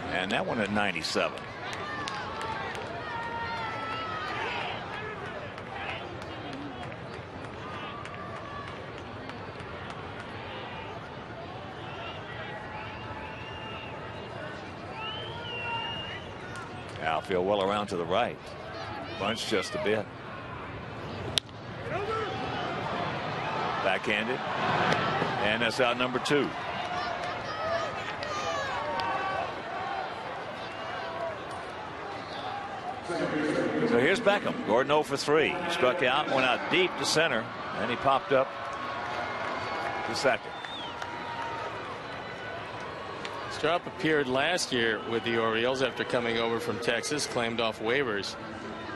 And that one at 97. Outfield well around to the right. Bunch just a bit. Backhanded. And that's out number 2. So here's Beckham. Gordon 0 for 3. He struck out, went out deep to center, and he popped up to second. Strop appeared last year with the Orioles after coming over from Texas, claimed off waivers.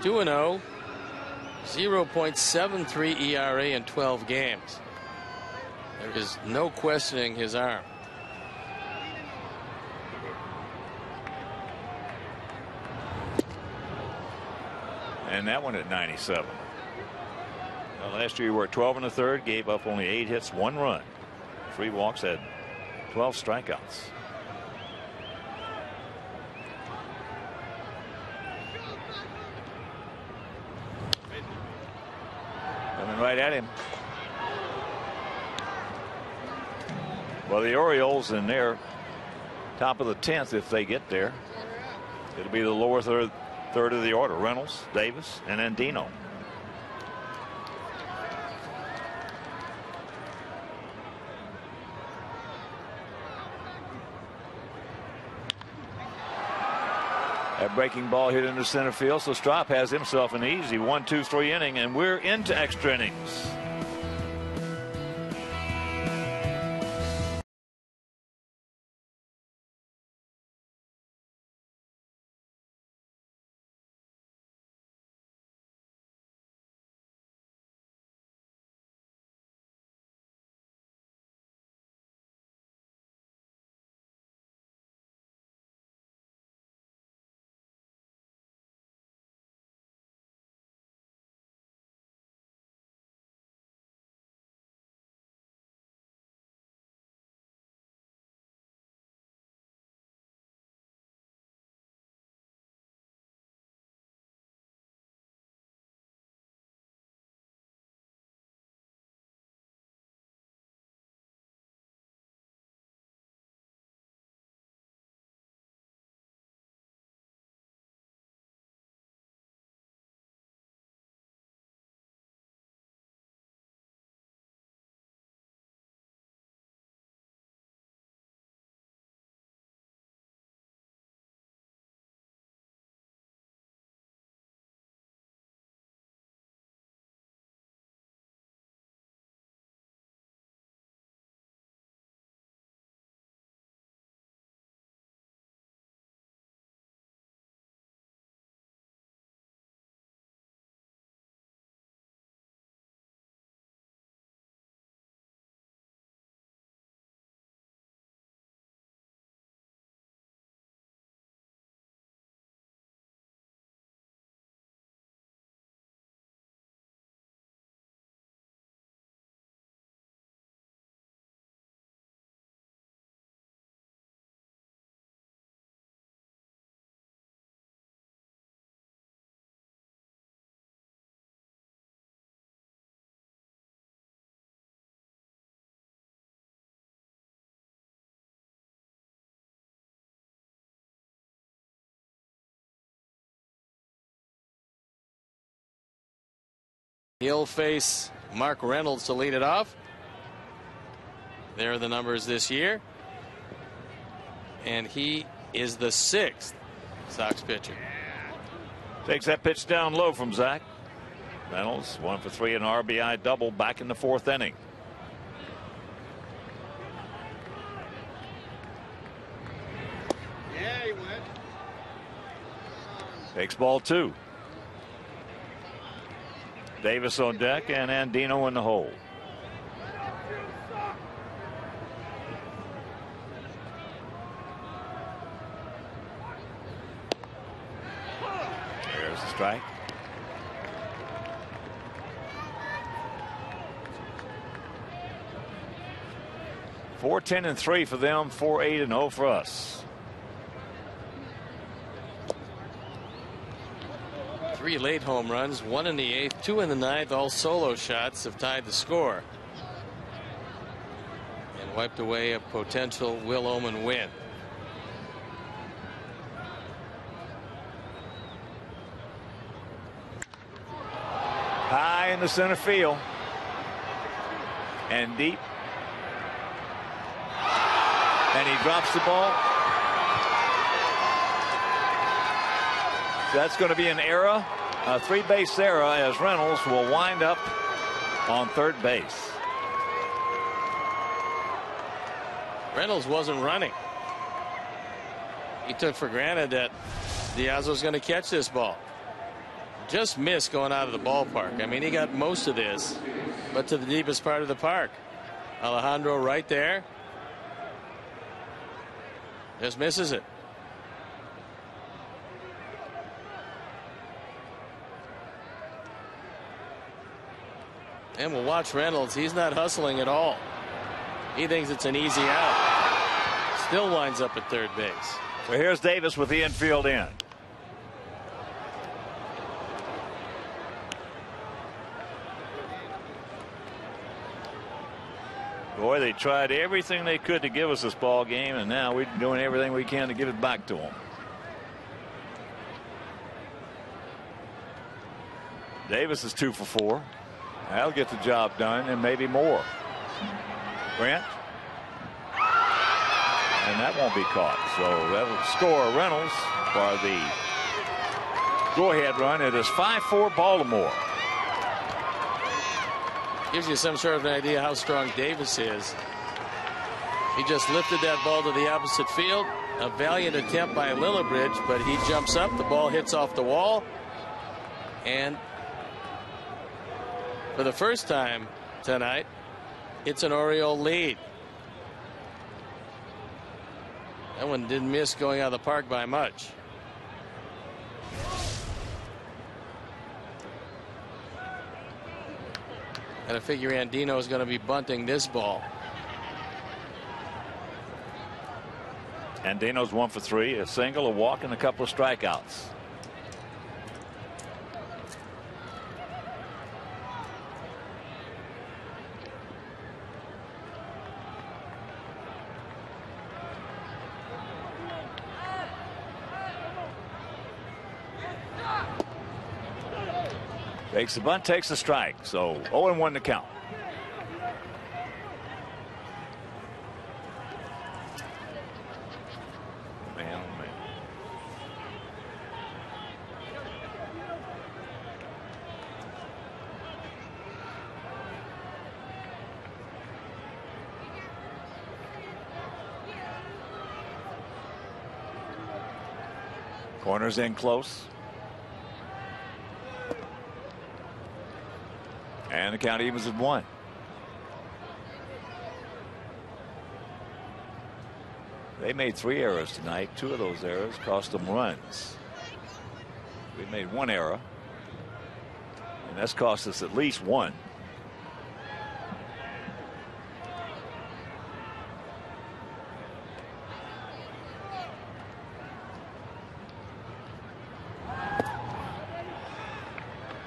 2-0, 0.73 ERA in 12 games. There is no questioning his arm. And that one at 97. Well, last year he worked 12 in the 3rd, gave up only 8 hits, 1 run, 3 walks, had 12 strikeouts. Coming right at him. Well, the Orioles in their top of the 10th, if they get there, it'll be the lower third of the order. Reynolds, Davis, and Andino. That breaking ball hit into center field, so Strop has himself an easy 1-2-3 inning, and we're into extra innings. He'll face Mark Reynolds to lead it off. There are the numbers this year. And he is the 6th Sox pitcher. Takes that pitch down low from Zach. Reynolds 1 for 3, an RBI double back in the 4th inning. Yeah, he went. Takes ball 2. Davis on deck and Andino in the hole. There's the strike. Four 10-3 for them, 4-8-0 for us. 3 late home runs, 1 in the 8th, 2 in the 9th. All solo shots have tied the score and wiped away a potential Will Omen win. High in the center field and deep, and he drops the ball. That's going to be an error, a 3-base error, as Reynolds will wind up on 3rd base. Reynolds wasn't running. He took for granted that Diaz was going to catch this ball. Just missed going out of the ballpark. I mean, he got most of this, but to the deepest part of the park. Alejandro right there. Just misses it. And we'll watch Reynolds. He's not hustling at all. He thinks it's an easy out. Still winds up at 3rd base. So here's Davis with the infield in. Boy, they tried everything they could to give us this ball game, and now we're doing everything we can to give it back to them. Davis is 2 for 4. That'll get the job done and maybe more. Grant. And that won't be caught. So that'll score Reynolds for the go-ahead run. It is 5-4 Baltimore. Gives you some sort of an idea how strong Davis is. He just lifted that ball to the opposite field. A valiant attempt by Lillibridge, but he jumps up. The ball hits off the wall. And for the first time tonight, it's an Oriole lead. That one didn't miss going out of the park by much. And I figure Andino is going to be bunting this ball. Andino's 1 for 3, a single, a walk, and a couple of strikeouts. Takes the bunt, takes the strike. So 0-1 to count. Man, oh man. Corners in close. And the count evens at 1. They made 3 errors tonight. 2 of those errors cost them runs. We made 1 error, and that's cost us at least 1.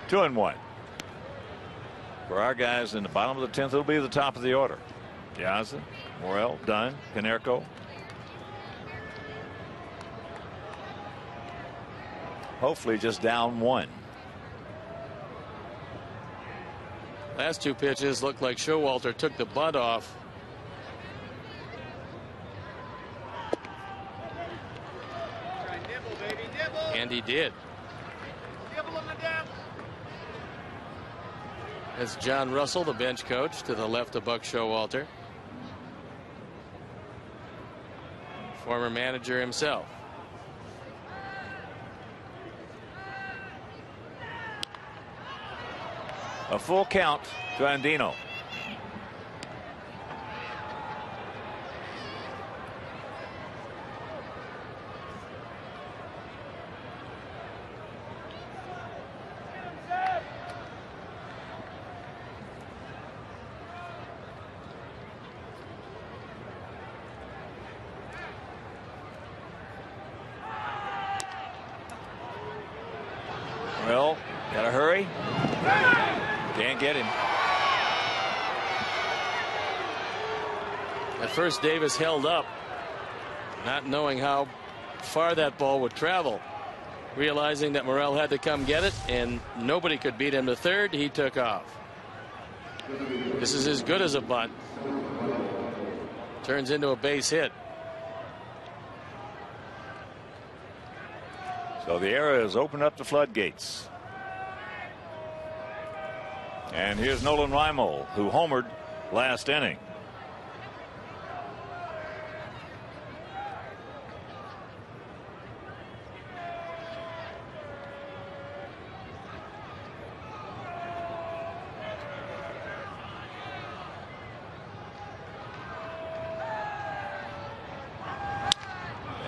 Two and 1. For our guys in the bottom of the 10th, it'll be the top of the order. Piazza, Morel, Dunn, Canerco. Hopefully just down 1. Last 2 pitches looked like Showalter took the bunt off. Nibble, baby, nibble. And he did. Nibble on the dab. That's John Russell, the bench coach, to the left of Buck Showalter. Former manager himself. A full count to Andino. Well, gotta hurry. Can't get him. At first, Davis held up, not knowing how far that ball would travel. Realizing that Morel had to come get it and nobody could beat him to third, he took off. This is as good as a bunt. Turns into a base hit. So the error has opened up the floodgates. And here's Nolan Reimold, who homered last inning.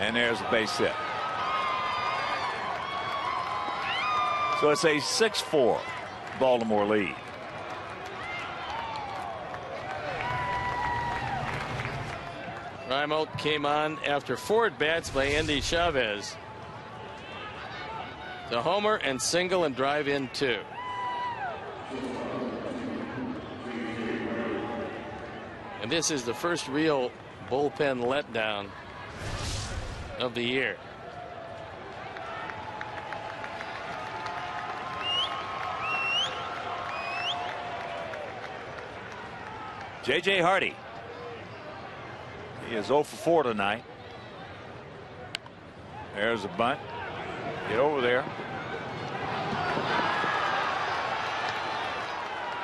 And there's a base hit. So it's a 6-4 Baltimore lead. Reimold came on after 4 at-bats by Andy Chavez. The homer and single and drive in 2. And this is the first real bullpen letdown of the year. J.J. Hardy. He is 0 for 4 tonight. There's a bunt. Get over there.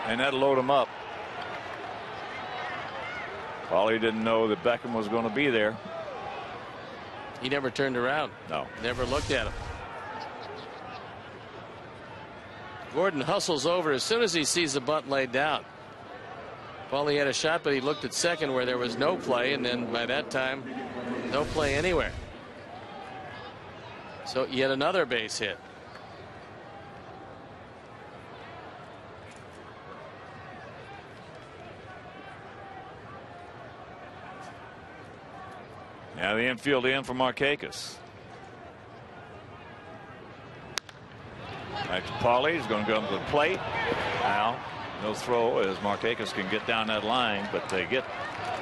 And that'll load him up. Paulie didn't know that Beckham was going to be there. He never turned around. No. Never looked at him. Gordon hustles over as soon as he sees the bunt laid down. Paulie had a shot, but he looked at second where there was no play, and then by that time, no play anywhere. So yet another base hit. Now the infield in for Markakis. Back to Paulie. He's going to go up to the plate. Now, no throw as Markakis can get down that line, but they get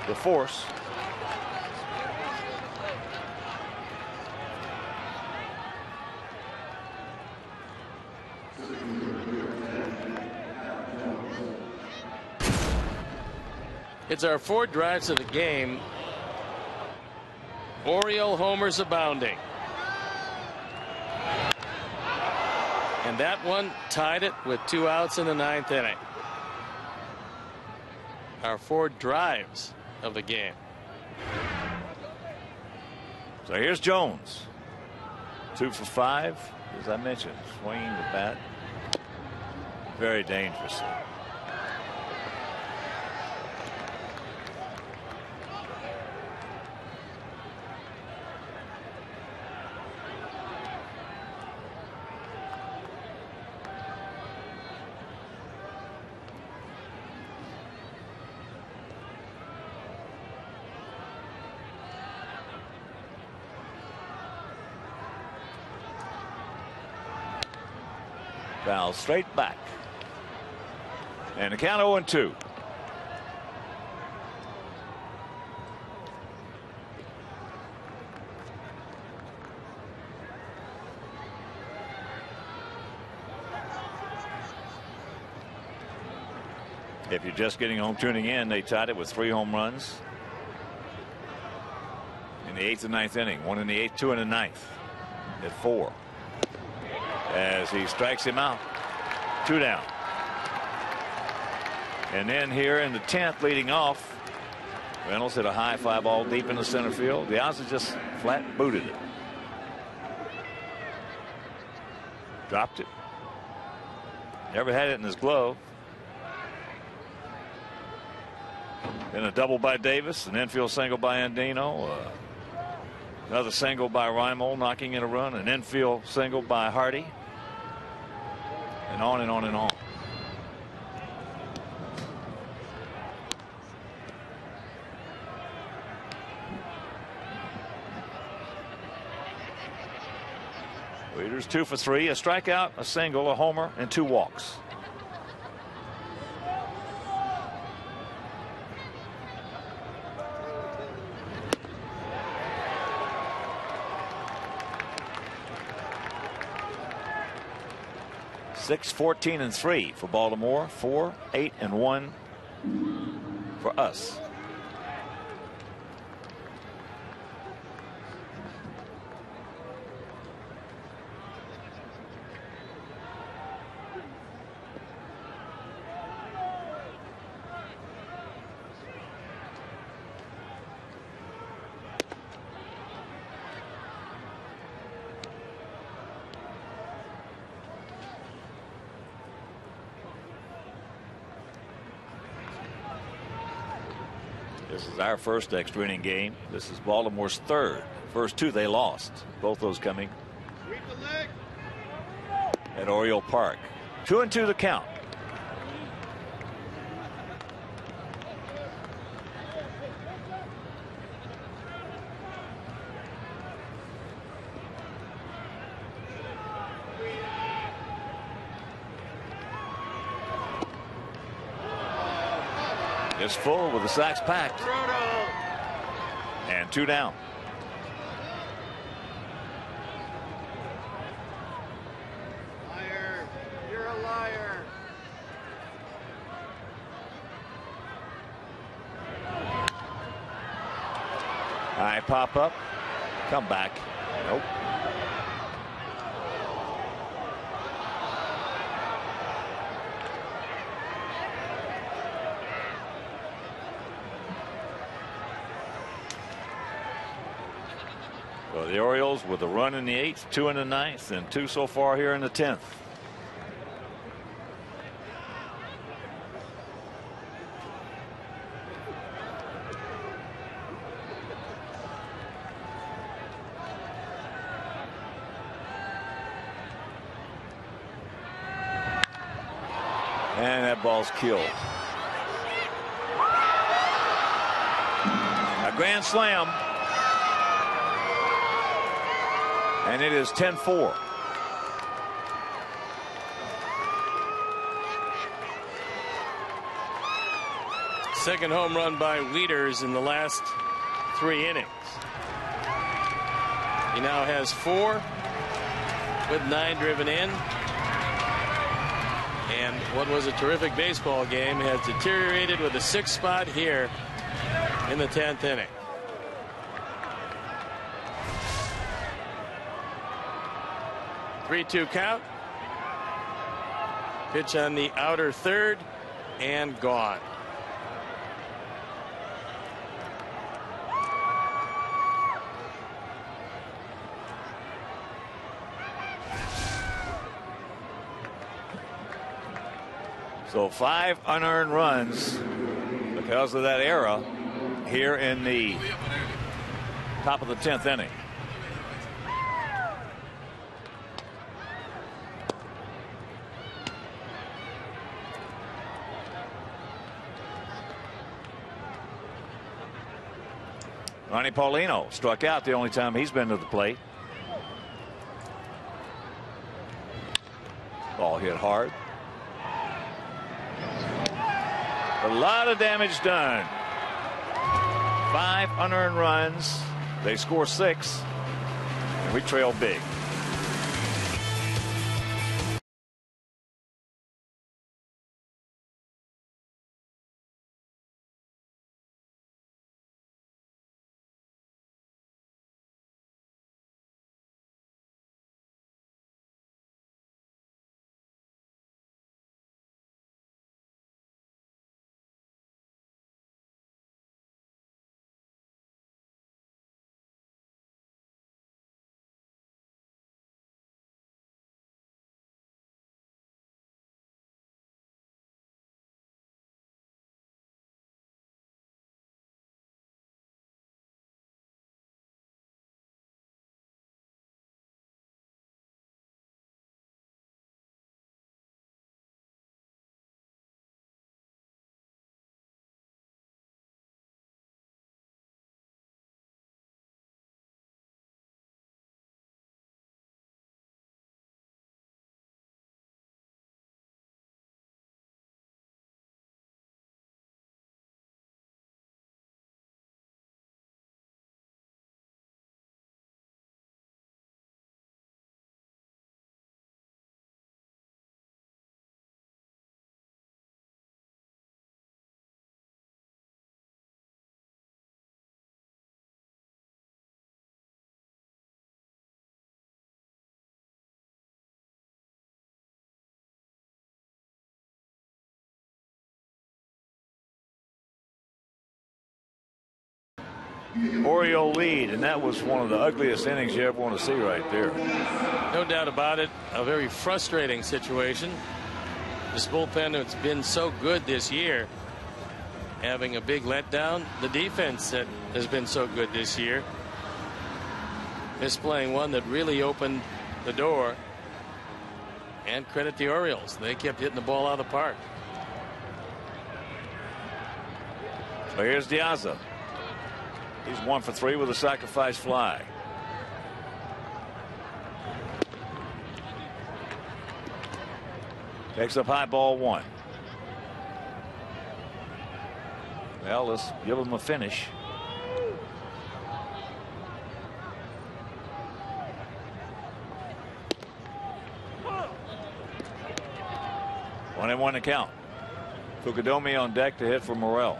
the force. It's our 4 drives of the game. Oriole homers abounding. And that one tied it with 2 outs in the 9th inning. Our 4 drives of the game. So here's Jones. 2 for 5, as I mentioned. Swinging the bat. Very dangerous. Foul straight back. And the count 0-2. If you're just getting home tuning in, they tied it with 3 home runs in the 8th and 9th inning. 1 in the 8th, 2 in the 9th at 4. As he strikes him out. 2 down. And then here in the 10th, leading off, Reynolds hit a high fly ball deep in the center field. The Ozzy just flat booted it. Dropped it. Never had it in his glove. Then a double by Davis, an infield single by Andino. Another single by Reimold, knocking in a run. An infield single by Hardy. And on and on and on. Leaders 2 for 3, a strikeout, a single, a homer, and 2 walks. Six, 14, and 3 for Baltimore. 4, 8, and 1 for us. This is our first extra inning game. This is Baltimore's 3rd. First 2 they lost. Both those coming at Oriole Park. 2-2 the count. It's full with the sacks packed. And 2 down. Liar. You're a liar. High pop up. Come back. Nope. So the Orioles with a run in the 8th, 2 in the 9th, and 2 so far here in the 10th. And that ball's killed. A grand slam. And it is 10-4. Second home run by Wieters in the last 3 innings. He now has 4 with 9 driven in. And what was a terrific baseball game has deteriorated with a 6th spot here in the 10th inning. Three-two count. Pitch on the outer third and gone. So 5 unearned runs because of that error here in the top of the 10th inning. Ronnie Paulino struck out the only time he's been to the plate. Ball hit hard. A lot of damage done. 5 unearned runs. They score 6. And we trail big. Oriole lead, and that was one of the ugliest innings you ever want to see right there. No doubt about it. A very frustrating situation. This bullpen has been so good this year, having a big letdown. The defense that has been so good this year, misplaying one that really opened the door. And credit the Orioles. They kept hitting the ball out of the park. So here's Diaza. He's 1 for 3 with a sacrifice fly. Takes up high, ball 1. Well, let's give him a finish. One and 1 to count. Fukudome on deck to hit for Morel.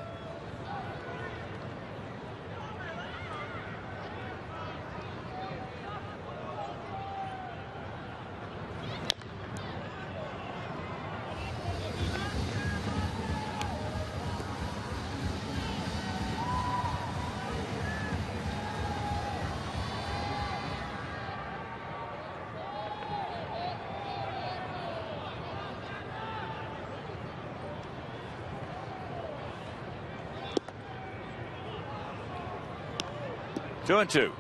2-2.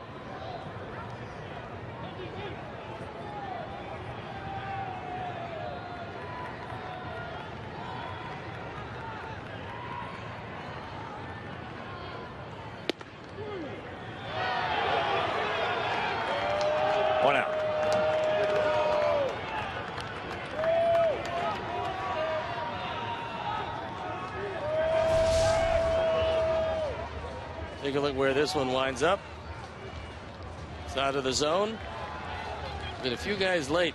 One out. Take a look where this one winds up. It's out of the zone. Been a few guys late.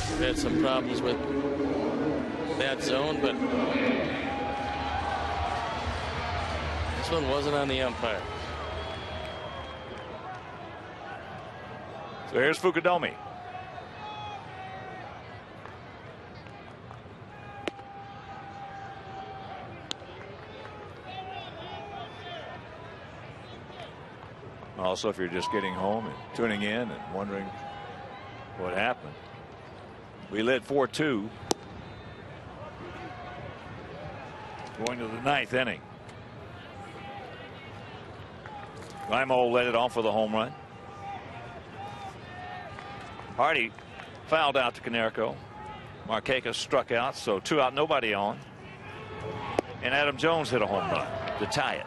We've had some problems with that zone, but this one wasn't on the umpire. So here's Fukudomi. Also, if you're just getting home and tuning in and wondering what happened, we led 4-2 going to the ninth inning. Raimo led it off for the home run. Hardy fouled out to Konerko. Markakis struck out, so 2 out, nobody on. And Adam Jones hit a home run to tie it.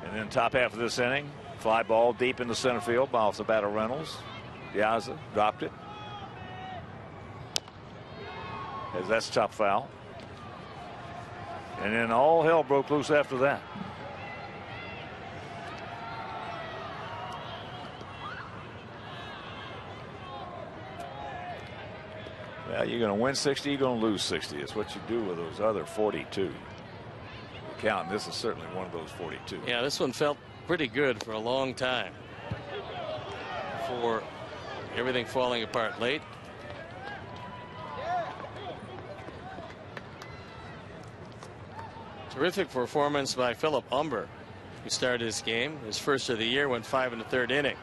And then top half of this inning, fly ball deep into center field off the bat of Reynolds. Piazza dropped it. As that's a top foul. And then all hell broke loose after that. Well, you're going to win 60, you're going to lose 60. It's what you do with those other 42. Count, this is certainly one of those 42. Yeah, this one felt pretty good for a long time. For everything falling apart late. Terrific performance by Philip Umber, who started this game. His first of the year, went 5 1/3 innings.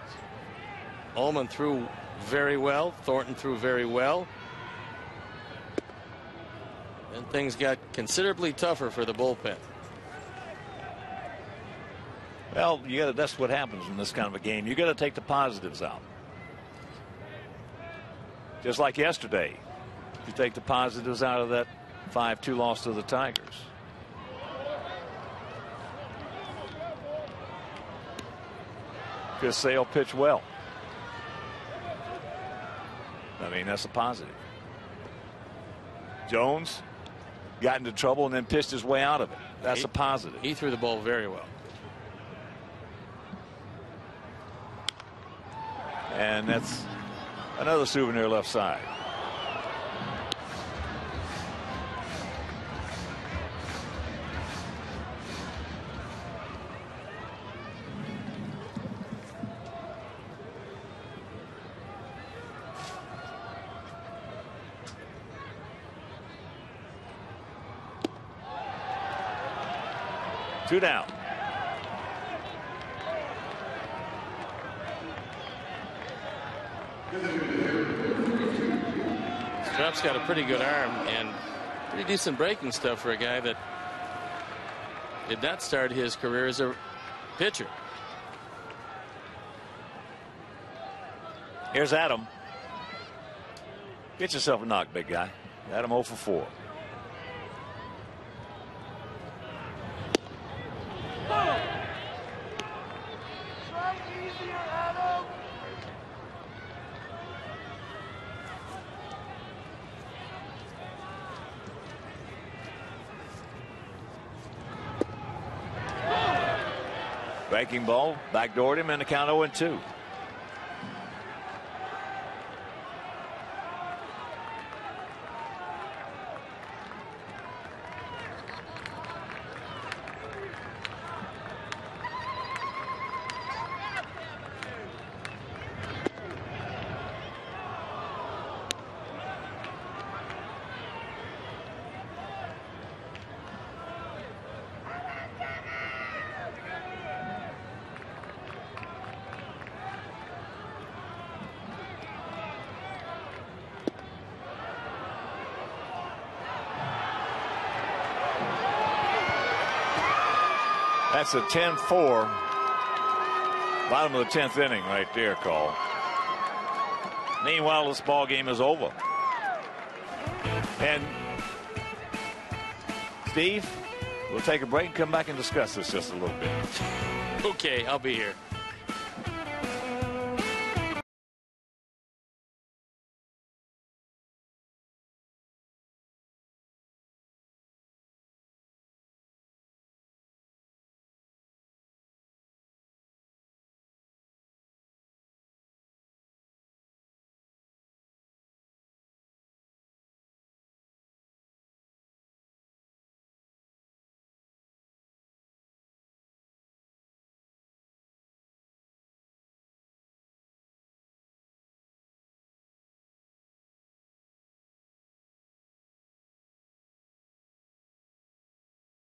Ullman threw very well. Thornton threw very well. Then things got considerably tougher for the bullpen. Well, that's what happens in this kind of a game. You got to take the positives out. Just like yesterday, you take the positives out of that 5-2 loss to the Tigers. Chris Sale pitched well. I mean, that's a positive. Jones got into trouble and then pitched his way out of it. That's a positive. He threw the ball very well. And that's another souvenir left side. Two down. Strupp's got a pretty good arm and pretty decent breaking stuff for a guy that did not start his career as a pitcher. Here's Adam. Get yourself a knock, big guy. Adam 0 for 4. Breaking ball, backdoored him, and the count 0-2. That's a 10-4. Bottom of the 10th inning right there, call. Meanwhile, this ball game is over. And Steve, we'll take a break and come back and discuss this just a little bit. Okay, I'll be here.